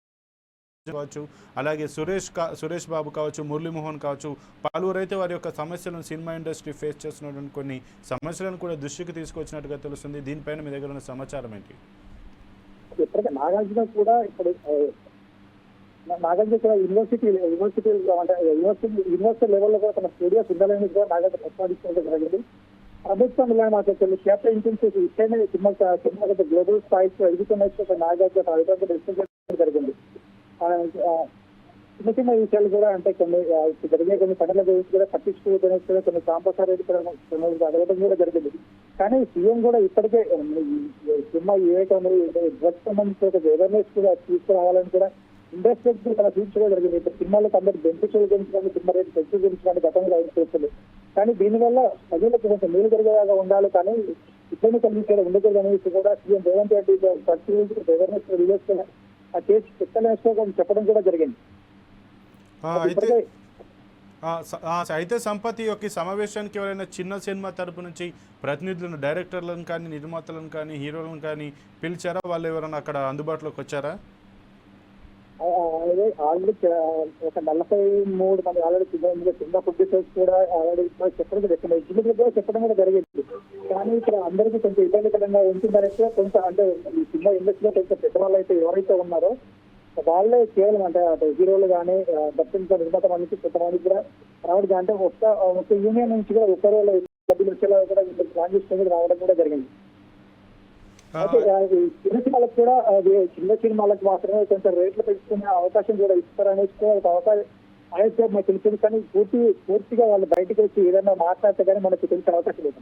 కావచ్చు, అలాగే సురేష్ బాబు కావచ్చు, మురళీమోహన్ కావచ్చు, పలువురు అయితే వారి యొక్క సమస్యలను సినిమా ఇండస్ట్రీ ఫేస్ చేస్తున్నటువంటి కొన్ని సమస్యలను కూడా దృష్టికి తీసుకొచ్చినట్టుగా తెలుస్తుంది. దీనిపైన మీ దగ్గర ఉన్న సమాచారం ఏంటి? ఇప్పటికే నాగార్జున కూడా యూనివర్సిటీ లెవెల్లో కూడా తన స్టూడియోస్ ఉండాలని కూడా నాగార్జున ప్రతిపాదించడం జరిగింది. ప్రభుత్వం ఇలా మాట్లాడుతుంది క్యాపిటల్ ఇంటెన్సివ్ ఇస్తేనే సినిమా గ్లోబల్ స్థాయిలో ఎదుగుతున్నట్టు నాగార్జున అభిప్రాయం జరిగింది. ఆ, ఆ, చిన్న చిన్న విషయాలు కూడా అంటే కొన్ని ఇప్పుడు జరిగే కొన్ని పండుగల గురించి కూడా పట్టించుకోవడానికి కూడా కొన్ని సాంప్రదాయాలు కూడా కొన్ని అడగడం కూడా జరిగింది. కానీ సీఎం కూడా ఇప్పటికే సినిమా ఏవైతే డ్రగ్స్ సంబంధించి ఒక అవేర్నెస్ కూడా తీసుకురావాలని కూడా ఇండస్ట్రీ తన తీర్చుకోవడం జరిగింది. ఇప్పుడు సినిమాలకు అందరూ బెనిఫిషియల్ గురించి కానీ సినిమా రేటు పెంచు గురించి కానీ గతంలో చేస్తుంది. కానీ దీనివల్ల ప్రజలకు కొంచెం మేలు జరిగేలాగా ఉండాలి, కానీ ఇబ్బంది కలిగించేలా ఉండకూడదు అనేసి కూడా CM Revanth Reddy awareness release ఆ చేసి చెప్తలేసుకోవడం చెప్పడం కూడా జరిగింది. అయితే సంపత్తి యొక్క సమావేశానికి ఎవరైనా చిన్న సినిమా తరపు నుంచి ప్రతినిధులను, డైరెక్టర్లను కానీ, నిర్మాతలను కానీ, హీరోలను కానీ పిలిచారా? వాళ్ళు ఎవరైనా అక్కడ అందుబాటులోకి వచ్చారా? ఆల్రెడీ ఒక 43 మంది ఆల్రెడీ చిన్న ప్రొడ్యూసర్స్ కూడా ఆల్రెడీ చెప్పడం జరిగింది, ఎగ్జిక్యూటివ్ కూడా చెప్పడం కూడా జరిగింది. కానీ ఇక్కడ అందరికీ కొంచెం ఇబ్బందికరంగా ఉంటుందనేసి కొంచెం అంటే ఈ సినిమా ఇండస్ట్రీలో కొంచెం పెద్దవాళ్ళు అయితే ఎవరైతే ఉన్నారో వాళ్ళే కేవలం అంటే హీరోలు కానీ దర్శించిన నిర్మాత మందికి కొంతమంది కూడా రావడం అంటే ఒక యూనియన్ నుంచి కూడా ఒక్కరు డబ్బులు వచ్చేలా కూడా ప్లాన్ చేసుకుని రావడం కూడా జరిగింది. అయితే చిన్న సినిమాలకు కూడా చిన్న సినిమాలకు మాత్రమే కొంచెం రేట్లు పెంచుకునే అవకాశం కూడా ఇస్తారనేసి ఒక అవకాశం అనేది మనకు తెలిసింది. కానీ పూర్తిగా వాళ్ళు బయటకు వచ్చి ఏదైనా మాట్లాడితే కానీ మనకు తెలిసే అవకాశం లేదు.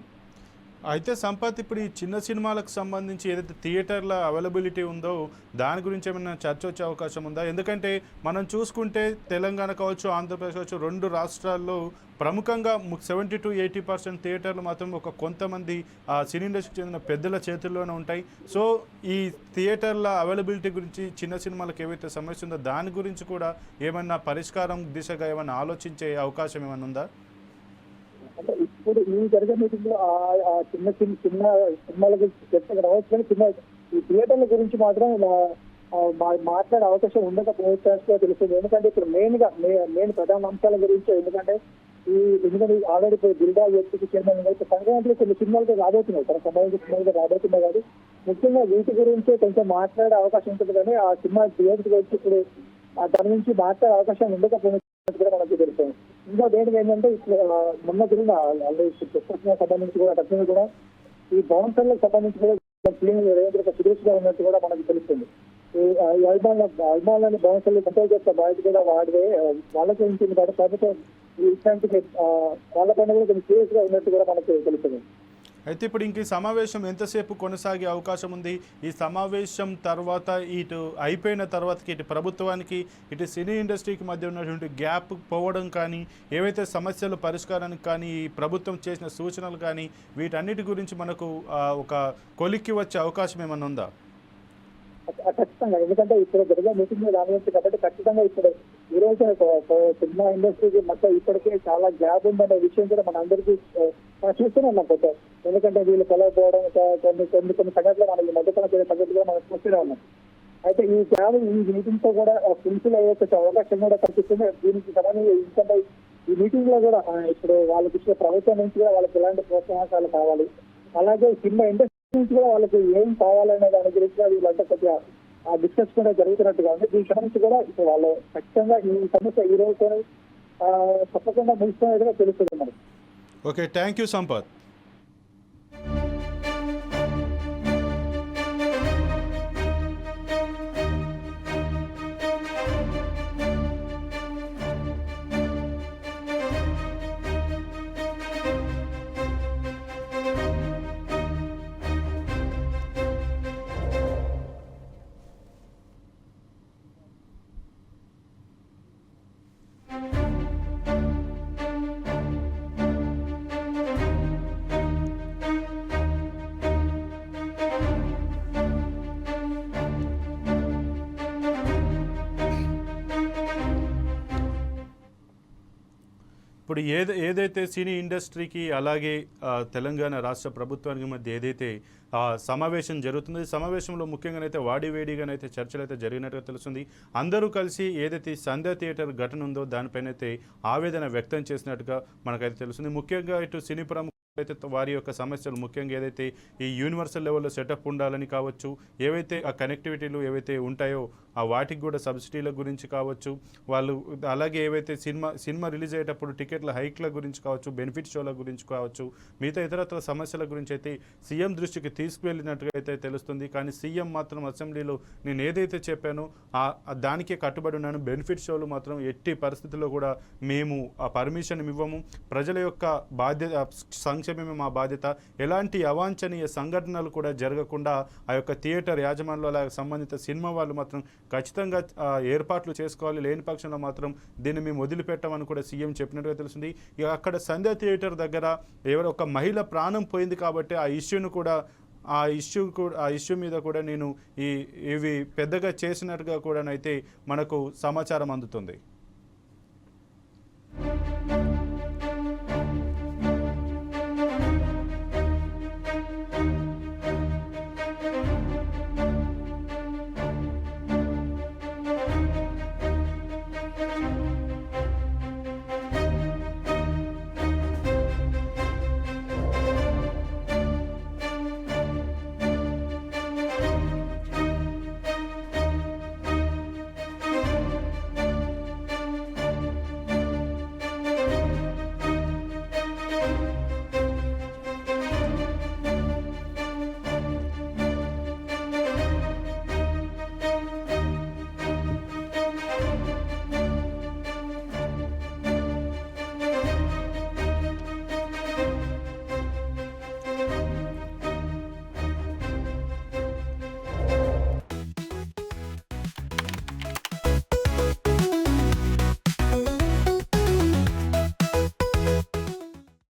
అయితే సంపత్, ఇప్పుడు ఈ చిన్న సినిమాలకు సంబంధించి ఏదైతే థియేటర్ల అవైలబిలిటీ ఉందో దాని గురించి ఏమైనా చర్చ వచ్చే అవకాశం ఉందా? ఎందుకంటే మనం చూసుకుంటే తెలంగాణ కావచ్చు, ఆంధ్రప్రదేశ్ కావచ్చు, 2 రాష్ట్రాల్లో ప్రముఖంగా 70 to 80% థియేటర్లు మాత్రం ఒక కొంతమంది సినీ ఇండస్ట్రీకి చెందిన పెద్దల చేతుల్లోనే ఉంటాయి. సో ఈ థియేటర్ల అవైలబిలిటీ గురించి చిన్న సినిమాలకు ఏవైతే సమస్య ఉందో దాని గురించి కూడా ఏమన్నా పరిష్కారం దిశగా ఏమైనా ఆలోచించే అవకాశం ఏమైనా ఉందా? అంటే ఇప్పుడు ఈ జరిగే మీటింగ్ లో చిన్న సినిమాల గురించి చర్చకు రావచ్చు, కానీ చిన్న ఈ థియేటర్ల గురించి మాత్రం మాట్లాడే అవకాశం ఉండకపోవచ్చు తెలుస్తుంది. ఎందుకంటే ఇప్పుడు మెయిన్ ప్రధాన అంశాల గురించి ఎందుకంటే ఆల్రెడీ ఇప్పుడు గిరిడా వ్యక్తికి చైర్మన్ సంక్రాంతిలో కొన్ని సినిమాలతో రాబోతున్నాయి, తన సంబంధించిన సినిమాలతో రాబోతున్నాయి. కానీ ముఖ్యంగా వీటి గురించి కొంచెం మాట్లాడే అవకాశం ఉంటుంది, కానీ ఆ సినిమా థియేటర్ గురించి ఇప్పుడు దాని నుంచి మాట్లాడే అవకాశం ఉండకపోవచ్చు కూడా మనకు తెలుస్తుంది. ఇంకా దేనికి ఏంటంటే ఇప్పుడు మొన్న జరిగిన సంబంధించి కూడా టెక్నిక్ కూడా ఈ బౌన్సర్లకు సంబంధించి కూడా సురేష్ గా ఉన్నట్టు కూడా మనకు తెలుస్తుంది. ఈ అభిమానులని బౌన్సర్లు కంట్రోల్ చేస్తే బాధ్యత కూడా వాడితే వాళ్ళకి ఉంటుంది కాబట్టి ఈ విషయానికి వాళ్ళపైన కూడా కొంచెం సీరియస్ గా ఉన్నట్టు కూడా మనకు తెలుస్తుంది. అయితే ఇప్పుడు ఇంక ఈ సమావేశం ఎంతసేపు కొనసాగే అవకాశం ఉంది? ఈ సమావేశం తర్వాత ఇటు అయిపోయిన తర్వాతకి ఇటు ప్రభుత్వానికి ఇటు సినీ ఇండస్ట్రీకి మధ్య ఉన్నటువంటి గ్యాప్ పోవడం కానీ, ఏవైతే సమస్యలు పరిష్కారానికి కానీ ఈ ప్రభుత్వం చేసిన సూచనలు కానీ వీటన్నిటి గురించి మనకు ఒక కొలిక్కి వచ్చే అవకాశం ఏమైనా ఉందా? ఖచ్చితంగా, ఎందుకంటే ఇప్పుడు జరిగే మీటింగ్ రావచ్చు కాబట్టి ఖచ్చితంగా ఇప్పుడు ఈ రోజు సినిమా ఇండస్ట్రీకి మొత్తం ఇప్పటికే చాలా గ్యాప్ ఉందనే విషయం కూడా మన అందరికీ మనం చూస్తున్నాం. ఎందుకంటే వీళ్ళు కలవకపోవడం కొన్ని సంఘటనలు మన ఈ మధ్యకాలం జరిగే సంఘటనలు కూడా మనం చూస్తూనే ఉన్నాం. అయితే ఈ గ్యాప్ ఈ మీటింగ్ తో కూడా ఫుల్ఫిల్ అయ్యే అవకాశం కూడా కనిపిస్తుంది. దీనికి సంబంధించి ఎందుకంటే ఈ మీటింగ్ లో కూడా ఇప్పుడు వాళ్ళకి ఇచ్చిన ప్రభుత్వం నుంచి కూడా వాళ్ళకి ఎలాంటి ప్రోత్సాహకాలు కావాలి, అలాగే సినిమా ఇండస్ట్రీ నుంచి కూడా వాళ్ళకి ఏం కావాలనే దాని గురించి వీళ్ళంతా కొద్దిగా డిస్కస్ కూడా జరుగుతున్నట్టుగా ఉంది. దీనికి సంబంధించి కూడా ఇప్పుడు వాళ్ళు ఖచ్చితంగా ఈ సమస్య ఈ రోజు తప్పకుండా ముగిస్తున్నట్టుగా తెలుస్తుంది మనకి. Okay, thank you Sampath. ఇప్పుడు ఏదైతే సినీ ఇండస్ట్రీకి అలాగే తెలంగాణ రాష్ట్ర ప్రభుత్వానికి మధ్య ఏదైతే సమావేశం జరుగుతుందో ఈ సమావేశంలో ముఖ్యంగానైతే వాడివేడిగానైతే చర్చలు అయితే జరిగినట్టుగా తెలుస్తుంది. అందరూ కలిసి ఏదైతే సంధ్య థియేటర్ ఘటన ఉందో దానిపైన అయితే ఆవేదన వ్యక్తం చేసినట్టుగా మనకైతే తెలుస్తుంది. ముఖ్యంగా ఇటు సినీ ప్రముఖ అయితే వారి యొక్క సమస్యలు ముఖ్యంగా ఏదైతే ఈ యూనివర్సల్ లెవెల్లో సెటప్ ఉండాలని కావచ్చు, ఏవైతే ఆ కనెక్టివిటీలు ఏవైతే ఉంటాయో ఆ వాటికి కూడా సబ్సిడీల గురించి కావచ్చు, వాళ్ళు అలాగే ఏవైతే సినిమా రిలీజ్ అయ్యేటప్పుడు టికెట్ల హైక్ల గురించి కావచ్చు, బెనిఫిట్ షోల గురించి కావచ్చు, మిగతా ఇతరత్ర సమస్యల గురించి అయితే సీఎం దృష్టికి తీసుకువెళ్ళినట్టుగా అయితే తెలుస్తుంది. కానీ సీఎం మాత్రం అసెంబ్లీలో నేను ఏదైతే చెప్పానో దానికే కట్టుబడి ఉన్నాను. బెనిఫిట్ షోలు మాత్రం ఎట్టి పరిస్థితుల్లో కూడా మేము ఆ పర్మిషన్ ఇవ్వము. ప్రజల యొక్క బాధ్యత, సంక్షేమమే మా బాధ్యత. ఎలాంటి అవాంఛనీయ సంఘటనలు కూడా జరగకుండా ఆ యొక్క థియేటర్ యాజమాన్యంలో అలాగే సంబంధిత సినిమా వాళ్ళు మాత్రం ఖచ్చితంగా ఏర్పాట్లు చేసుకోవాలి. లేని పక్షంలో మాత్రం దీన్ని మేము వదిలిపెట్టామని కూడా సీఎం చెప్పినట్టుగా తెలుస్తుంది. ఇక అక్కడ సంధ్య థియేటర్ దగ్గర ఎవరో ఒక మహిళ ప్రాణం పోయింది కాబట్టి ఆ ఇష్యూ మీద కూడా నేను ఇవి పెద్దగా చేసినట్టుగా కూడా అయితే మనకు సమాచారం అందుతుంది.